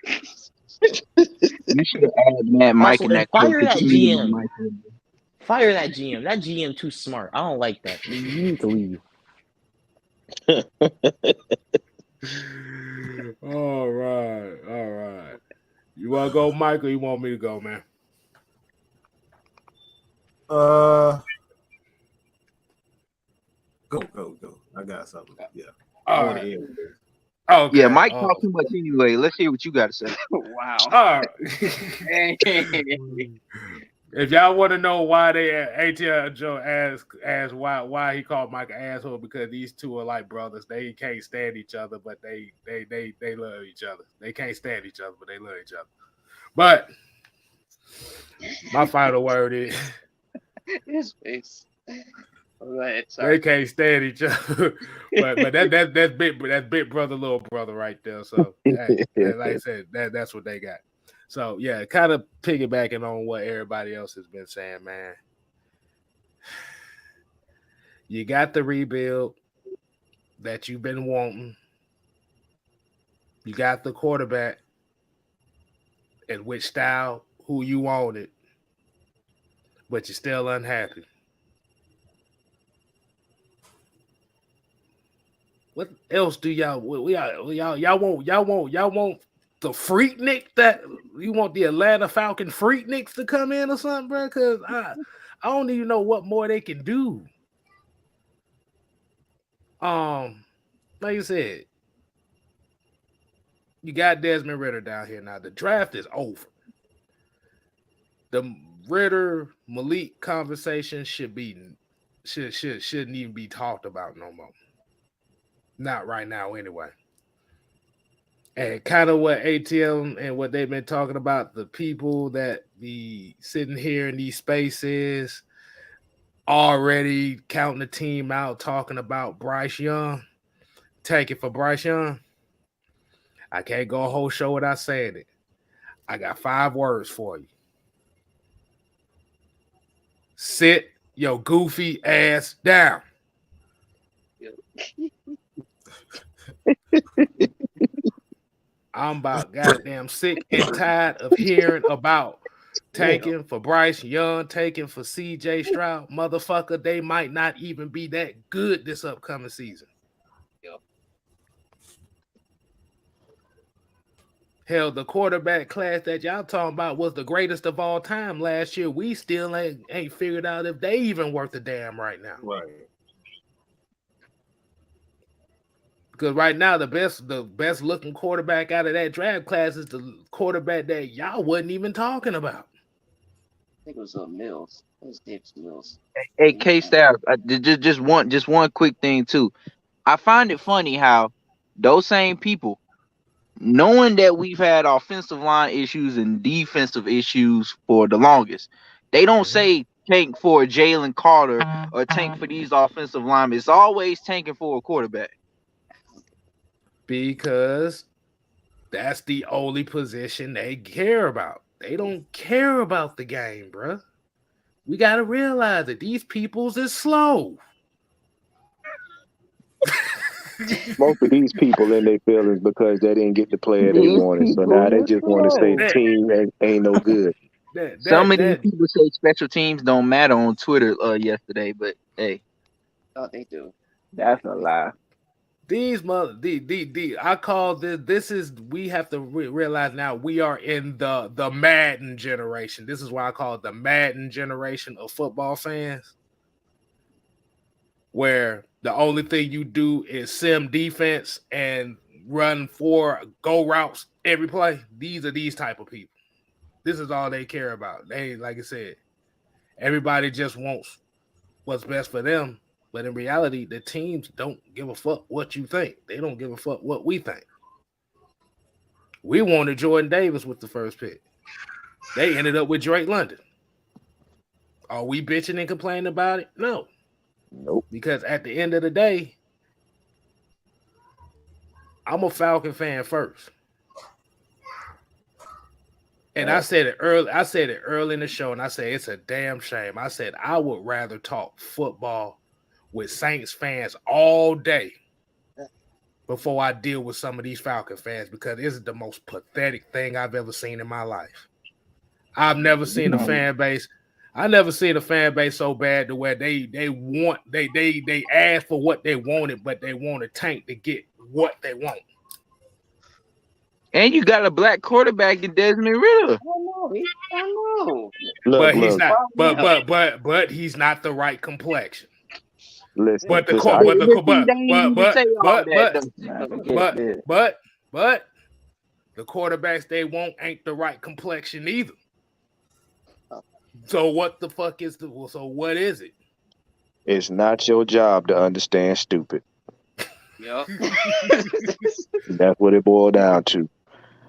Speaker 8: You should have added Matt Mike in that
Speaker 12: fire that GM.
Speaker 8: Mike.
Speaker 12: Fire that GM. That GM too smart. I don't like that. You need to leave.
Speaker 1: All right. You want to go, Mike, or you want me to go, man?
Speaker 2: Go. I got something. Yeah.
Speaker 1: All
Speaker 2: want
Speaker 1: right.
Speaker 2: to hear this.
Speaker 1: Okay.
Speaker 8: Yeah, Mike talk too much anyway. Let's hear what you got to say.
Speaker 6: Wow.
Speaker 1: All right. If y'all want to know why they ATL Joe asked why he called Mike an asshole, because these two are like brothers. They can't stand each other, but they love each other. They can't stand each other, but they love each other. But my final word is
Speaker 6: his face. Go ahead, sorry.
Speaker 1: They can't stand each other. but that's big brother, little brother right there. So like I said, that's what they got. So yeah, kind of piggybacking on what everybody else has been saying, man. You got the rebuild that you've been wanting. You got the quarterback in which style, who you wanted, but you're still unhappy. What else do y'all want the Freaknik that you want the Atlanta Falcon Freakniks to come in or something, bro? Because I don't even know what more they can do. Like I said, you got Desmond Ritter down here now. The draft is over. The Ritter Malik conversation shouldn't even be talked about no more. Not right now, anyway. And kind of what ATL and what they've been talking about, the people that be sitting here in these spaces already counting the team out, talking about Bryce Young, take it for Bryce Young. I can't go a whole show without saying it. I got 5 words for you. Sit your goofy ass down. I'm about goddamn sick and tired of hearing about tanking for Bryce Young, taking for CJ Stroud. Motherfucker, they might not even be that good this upcoming season. Hell, the quarterback class that y'all talking about was the greatest of all time last year. We still ain't figured out if they even worth a damn right now.
Speaker 2: Right.
Speaker 1: Because right now, the best looking quarterback out of that draft class is the quarterback that y'all wasn't even talking about.
Speaker 6: I think it was Mills. It was Davis Mills.
Speaker 8: Hey, K Staff, just one quick thing too. I find it funny how those same people, knowing that we've had offensive line issues and defensive issues for the longest, they don't say tank for Jalen Carter or tank for these offensive linemen. It's always tanking for a quarterback.
Speaker 1: Because that's the only position they care about. They don't care about the game, bruh. We got to realize that these peoples is slow.
Speaker 5: Most of these people in their feelings because they didn't get the player they wanted. So now they just want to say the team ain't no good.
Speaker 8: Some of these people say special teams don't matter on Twitter yesterday, but hey.
Speaker 6: Oh, they do.
Speaker 11: That's a lie.
Speaker 1: These I call this is we have to realize now we are in the Madden generation. This is why I call it the Madden generation of football fans, where the only thing you do is sim defense and run 4 go routes every play. These are these type of people. This is all they care about. They, like I said, everybody just wants what's best for them. But in reality, the teams don't give a fuck what you think. They don't give a fuck what we think. We wanted Jordan Davis with the first pick. They ended up with Drake London. Are we bitching and complaining about it? No.
Speaker 5: Nope.
Speaker 1: Because at the end of the day, I'm a Falcon fan first. And I said it early in the show, and I said it's a damn shame. I said I would rather talk football with Saints fans all day before I deal with some of these Falcon fans, because it's the most pathetic thing I've ever seen in my life. I've never seen a fan base. I never seen a fan base so bad to where they ask for what they wanted, but they want a tank to get what they want.
Speaker 8: And you got a black quarterback in Desmond Ritter.
Speaker 6: I know.
Speaker 1: But he's not. But he's not the right complexion.
Speaker 5: Listen,
Speaker 1: but the quarterbacks they want ain't the right complexion either. So what the fuck is what is it?
Speaker 5: It's not your job to understand stupid.
Speaker 6: Yep.
Speaker 5: That's what it boiled down to.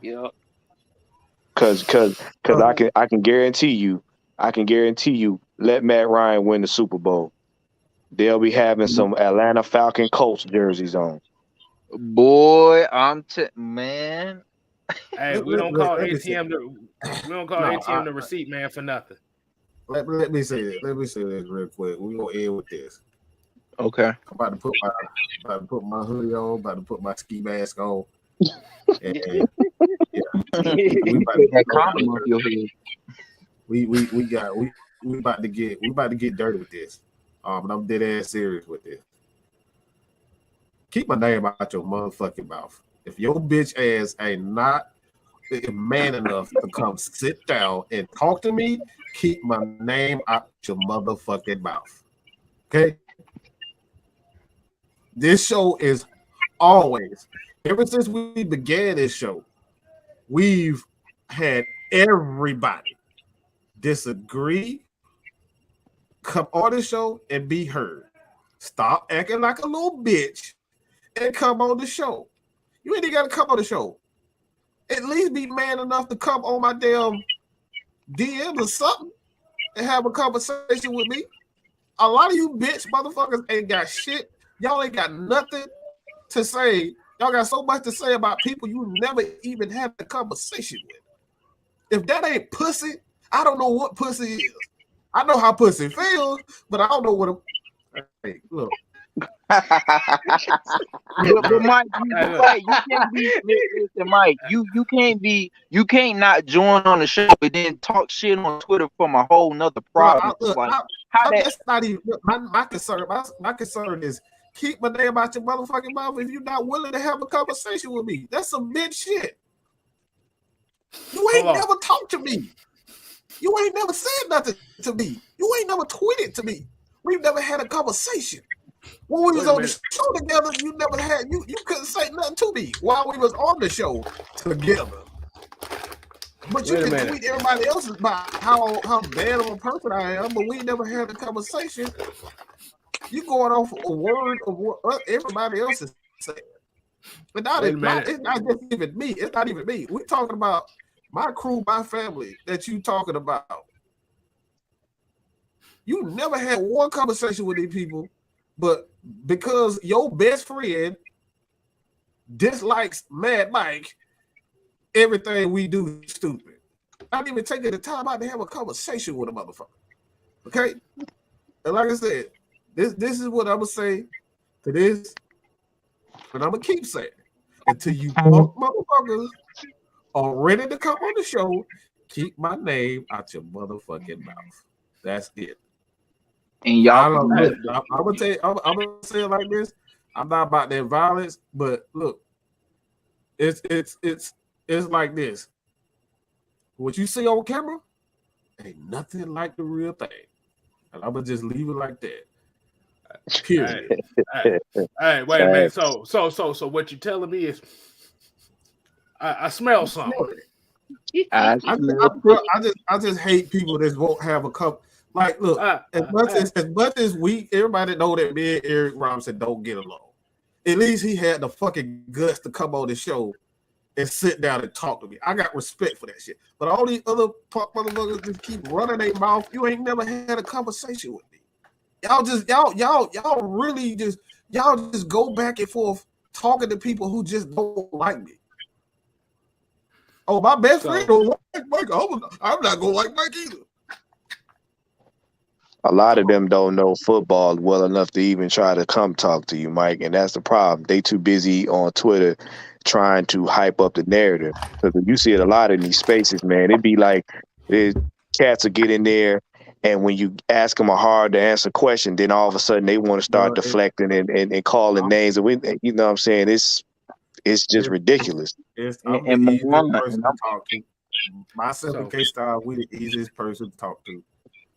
Speaker 6: Yep.
Speaker 5: Cause I can guarantee you, let Matt Ryan win the Super Bowl. They'll be having some Atlanta Falcon Colts jerseys on.
Speaker 8: Boy, man.
Speaker 1: Hey, we don't call ATM the receipt man for nothing.
Speaker 2: Let me say this. Let me say this real quick. We're gonna end with this.
Speaker 8: Okay.
Speaker 2: I'm about to put my hoodie on, about to put my ski mask on. And we about to get dirty with this. But I'm dead ass serious with this. Keep my name out your motherfucking mouth. If your bitch ass ain't not man enough to come sit down and talk to me, keep my name out your motherfucking mouth. Okay? This show is always, ever since we began this show, we've had everybody disagree, come on the show and be heard. Stop acting like a little bitch and come on the show. You ain't even got to come on the show. At least be man enough to come on my damn DMs or something and have a conversation with me. A lot of you bitch motherfuckers ain't got shit. Y'all ain't got nothing to say. Y'all got so much to say about people you never even had a conversation with. If that ain't pussy, I don't know what pussy is. I know how pussy feels, but I don't know what a... Hey, look.
Speaker 8: but Mike, you can't not join on the show but then talk shit on Twitter from a whole nother problem.
Speaker 2: That's not even my concern. My concern is keep my name out your motherfucking mouth if you're not willing to have a conversation with me. That's some bitch shit. You ain't
Speaker 1: Hold on.
Speaker 2: never talked to me. You ain't never said nothing to me. You ain't never tweeted to me. We've never had a conversation. When we was
Speaker 1: Wait a
Speaker 2: on the
Speaker 1: minute.
Speaker 2: show together, you never had you couldn't say nothing to me while we was on the show together. But you
Speaker 1: Wait a
Speaker 2: can
Speaker 1: minute.
Speaker 2: tweet everybody else about how bad of a person I am, but we never had a conversation. You going off a word of what everybody else is saying. But now
Speaker 1: Wait a
Speaker 2: it's not
Speaker 1: minute.
Speaker 2: just even me. It's not even me. We're talking about my crew, my family that you talking about. You never had one conversation with these people, but because your best friend dislikes Mad Mike, everything we do is stupid. Not even taking the time out to have a conversation with a motherfucker. Okay? And like I said, this is what I'm gonna say to this, and I'm gonna keep saying until you punk motherfuckers are ready to come on the show, keep my name out your motherfucking mouth. That's it.
Speaker 8: And y'all,
Speaker 2: I'm gonna tell you, I'm gonna say it like this. I'm not about that violence, but look, it's like this. What you see on camera ain't nothing like the real thing, and I'm gonna just leave it like that. Period.
Speaker 1: Hey, wait a minute. So what you're telling me is I smell something.
Speaker 2: I just hate people that won't have a cup. Like, look, as much as we everybody know that me and Eric Robinson don't get along. At least he had the fucking guts to come on the show and sit down and talk to me. I got respect for that shit. But all these other punk motherfuckers just keep running their mouth. You ain't never had a conversation with me. Y'all really just go back and forth talking to people who just don't like me. Oh, my best friend don't like Mike. I'm not gonna like Mike either.
Speaker 5: A lot of them don't know football well enough to even try to come talk to you, Mike, and that's the problem. They too busy on Twitter trying to hype up the narrative. Because you see it a lot in these spaces, man. It'd be like cats will get in there, and when you ask them a hard to answer question, then all of a sudden they want to start deflecting and calling names. And you know what I'm saying? It's just ridiculous.
Speaker 2: I'm the easiest person to talk to. Myself and K-Star, we the easiest person to talk to.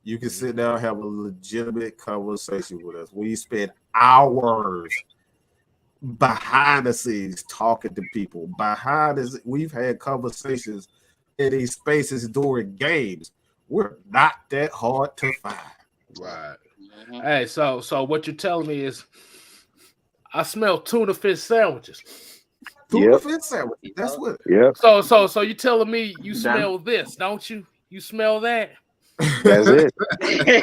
Speaker 2: You can sit down and have a legitimate conversation with us. We spend hours behind the scenes talking to people. We've had conversations in these spaces during games. We're not that hard to find.
Speaker 1: Right. Hey, so what you're telling me is I smell tuna fish sandwiches.
Speaker 2: Tuna fish sandwiches. That's what.
Speaker 5: Yep.
Speaker 1: So you telling me you smell this, don't you? You smell that?
Speaker 5: That's it.
Speaker 8: Hey,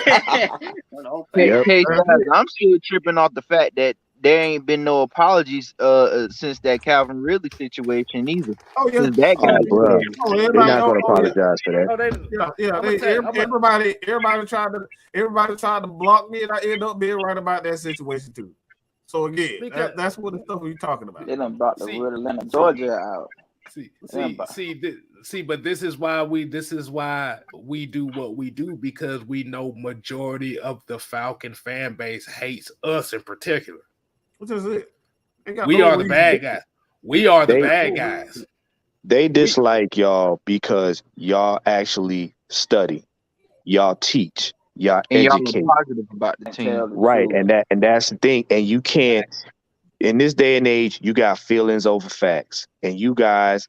Speaker 8: guys, I'm still tripping off the fact that there ain't been no apologies since that Calvin Ridley situation either.
Speaker 2: Oh yeah,
Speaker 8: since that guy.
Speaker 5: Bro, they're not going to apologize for that.
Speaker 2: Everybody tried to block me, and I ended up being right about that situation too. So again, that's what the stuff we're talking about.
Speaker 11: They done brought the real Atlanta, Georgia out.
Speaker 1: See, but this is why we do what we do, because we know majority of the Falcon fan base hates us in particular.
Speaker 2: Which is it?
Speaker 1: We are the bad guys. We are the bad guys.
Speaker 5: They dislike y'all because y'all actually study, y'all teach, y'all educate.
Speaker 8: Y'all are positive about the team,
Speaker 5: right? And that's the thing. And you can't. In this day and age, you got feelings over facts, and you guys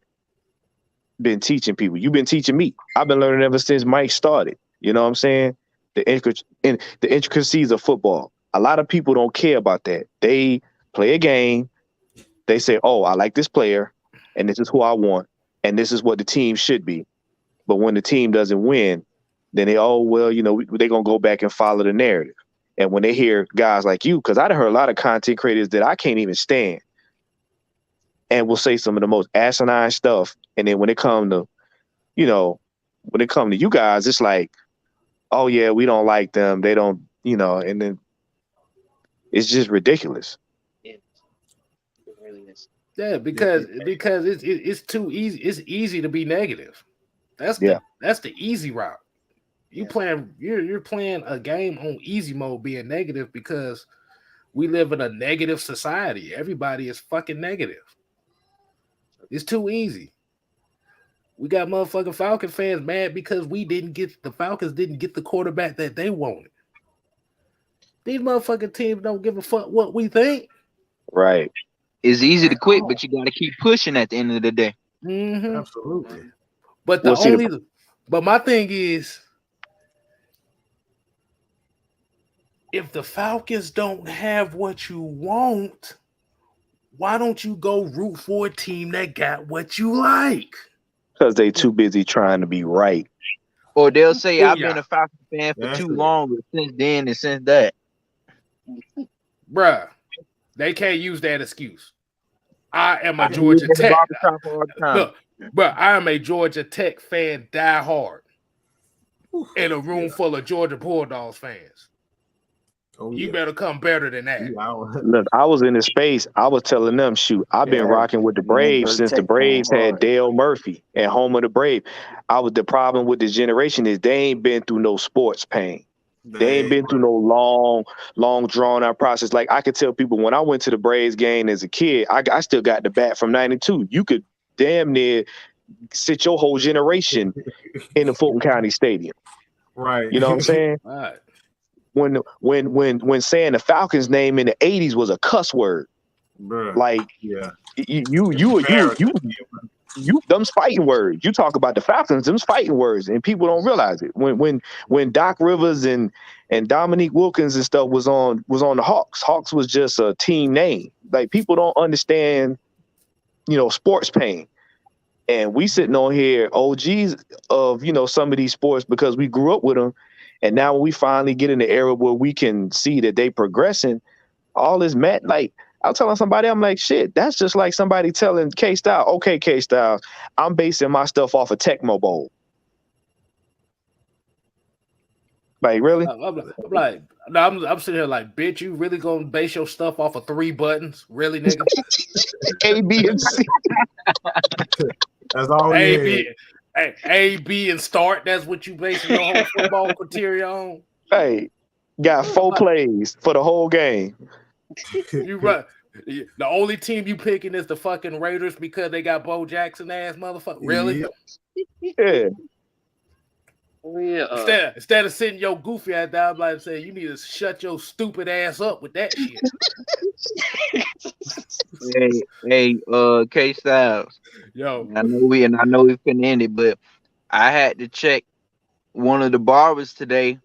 Speaker 5: been teaching people. You've been teaching me. I've been learning ever since Mike started. You know what I'm saying? The intricacies of football. A lot of people don't care about that. They play a game. They say, "Oh, I like this player, and this is who I want, and this is what the team should be." But when the team doesn't win, then they're gonna go back and follow the narrative. And when they hear guys like you, because I've heard a lot of content creators that I can't even stand, and will say some of the most asinine stuff, and then when it come to you guys, it's like, oh yeah, we don't like them. They don't, and then it's just ridiculous.
Speaker 6: It really is.
Speaker 1: Yeah, because it's too easy. It's easy to be negative. That's the easy route. You're playing a game on easy mode, being negative, because we live in a negative society. Everybody is fucking negative. It's too easy. We got motherfucking Falcon fans mad because the Falcons didn't get the quarterback that they wanted. These motherfucking teams don't give a fuck what we think.
Speaker 5: Right.
Speaker 8: It's easy to quit, but you got to keep pushing at the end of the day.
Speaker 1: Mm-hmm.
Speaker 2: Absolutely.
Speaker 1: But my thing is, if the Falcons don't have what you want, why don't you go root for a team that got what you like?
Speaker 5: Because they too busy trying to be right.
Speaker 8: Or they'll say, I've been a Falcons fan for too long, but since then and since that.
Speaker 1: Bruh, they can't use that excuse. I am a Georgia Tech. Look, bro, I am a Georgia Tech fan, die hard, in a room full of Georgia Bulldogs fans. You better come better than that.
Speaker 5: Look, I was in the space. I was telling them, shoot, I've been rocking with the Braves since the Braves had Dale Murphy and home of the Brave. The problem with this generation is they ain't been through no sports pain. They ain't been through no long drawn out process. Like I could tell people when I went to the Braves game as a kid, I still got the bat from '92. You could damn near sit your whole generation in the Fulton County Stadium.
Speaker 2: Right.
Speaker 5: You know what I'm saying?
Speaker 1: Right.
Speaker 5: When saying the Falcons name in the '80s was a cuss word.
Speaker 2: Bruh.
Speaker 5: Like you them's fighting words. You talk about the Falcons, them's fighting words, and people don't realize it. When Doc Rivers and Dominique Wilkins and stuff was on the Hawks. Hawks was just a team name. Like people don't understand, sports pain. And we sitting on here OGs of some of these sports because we grew up with them. And now when we finally get in the era where we can see that they progressing, all this like I'm telling somebody, I'm like, shit, that's just like somebody telling K-Style, okay, K-Style, I'm basing my stuff off of Tecmo Bowl. Like, really?
Speaker 1: I'm sitting here like, bitch, you really gonna base your stuff off of 3 buttons? Really, nigga?
Speaker 5: A, B, and C.
Speaker 2: That's all
Speaker 1: A, B, and start. That's what you basing your whole football criteria on?
Speaker 5: Hey, got 4 plays for the whole game.
Speaker 1: You right. The only team you picking is the fucking Raiders because they got Bo Jackson ass motherfucker. Really?
Speaker 5: Yeah.
Speaker 1: Instead of sitting your goofy ass down, I'm like saying you need to shut your stupid ass up with that shit.
Speaker 8: Hey, K Styles.
Speaker 1: Yo,
Speaker 8: I know we couldn't end it, but I had to check one of the barbers today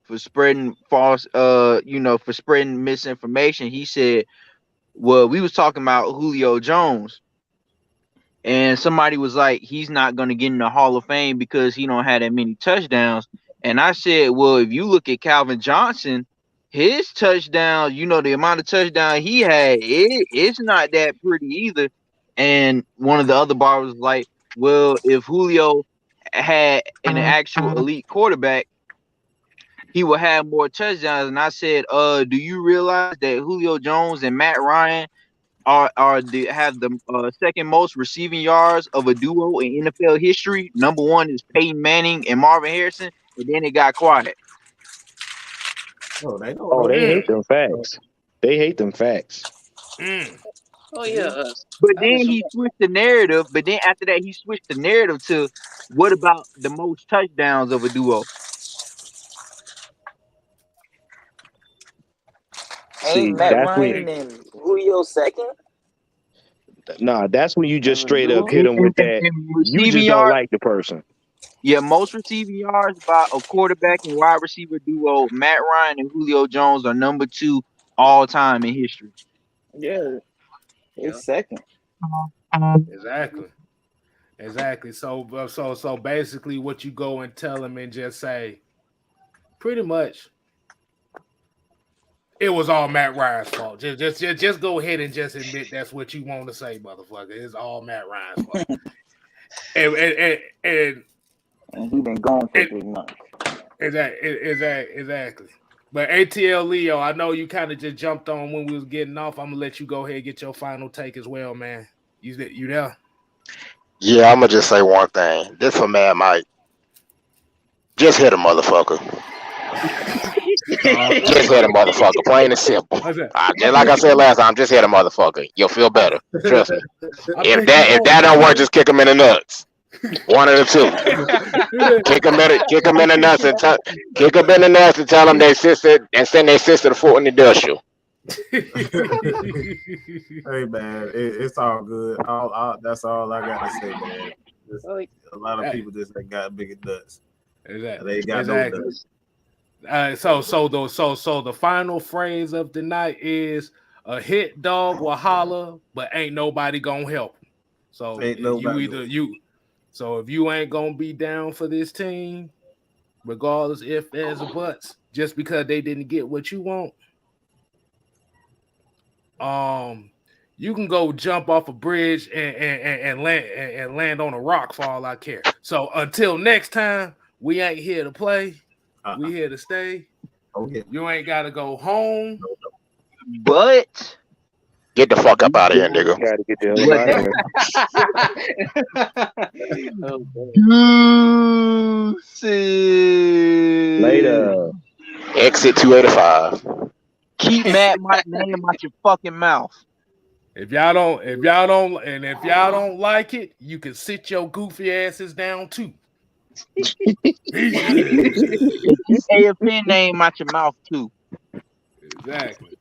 Speaker 8: for spreading false, for spreading misinformation. He said, well, we was talking about Julio Jones, and somebody was like, he's not going to get in the Hall of Fame because he don't have that many touchdowns. And I said, well, if you look at Calvin Johnson, his touchdown, the amount of touchdown he had, it's not that pretty either. And one of the other barbers was like, well, if Julio had an actual elite quarterback, he will have more touchdowns. And I said, do you realize that Julio Jones and Matt Ryan have the second most receiving yards of a duo in NFL history? Number 1 is Peyton Manning and Marvin Harrison, and then it got quiet.
Speaker 5: They hate them facts. They hate them facts.
Speaker 6: Oh yeah.
Speaker 8: But then he switched the narrative. But then after that, he switched the narrative to what about the most touchdowns of a duo?
Speaker 4: Ain't Matt Ryan and Julio second?
Speaker 5: Nah, that's when you just straight up hit him with that. You just don't like the person.
Speaker 8: Yeah, most receiving yards by a quarterback and wide receiver duo. Matt Ryan and Julio Jones are number 2 all time in history.
Speaker 11: Yeah, it's second.
Speaker 1: Exactly. So basically, what you go and tell him and just say, pretty much, it was all Matt Ryan's fault. Just go ahead and just admit that's what you want to say, motherfucker. It's all Matt Ryan's fault.
Speaker 11: And he been gone for 3 months.
Speaker 1: Exactly. But ATL Leo, I know you kind of just jumped on when we was getting off. I'm gonna let you go ahead and get your final take as well, man. You there?
Speaker 13: Yeah, I'm gonna just say one thing. This for Mad Mike. Just hit a motherfucker. Just hit a motherfucker. Plain and simple. Just like I said last time, just hit a motherfucker. You'll feel better. Trust me. If that don't work, just kick him in the nuts. One of the two. Kick them in the nuts and tell them they sister and send their sister to Fort Industrial.
Speaker 2: Hey man, it's all good. That's all I got to say, man. A lot of people just got bigger nuts.
Speaker 1: Exactly.
Speaker 2: They got no nuts.
Speaker 1: So the final phrase of the night is a hit dog will holler, but ain't nobody gonna help him. So if you ain't gonna be down for this team, regardless if there's a buts, just because they didn't get what you want, you can go jump off a bridge and land on a rock for all I care. So until next time, we ain't here to play. We here to stay.
Speaker 2: Okay.
Speaker 1: You ain't gotta go home.
Speaker 8: But
Speaker 13: get the fuck up out of here, nigga.
Speaker 5: Gotta get the hell out of here.
Speaker 8: Later.
Speaker 13: Exit 285.
Speaker 8: Keep Matt Mike name out your fucking mouth.
Speaker 1: If y'all don't like it, you can sit your goofy asses down too.
Speaker 8: Keep AFN name out your mouth too.
Speaker 1: Exactly.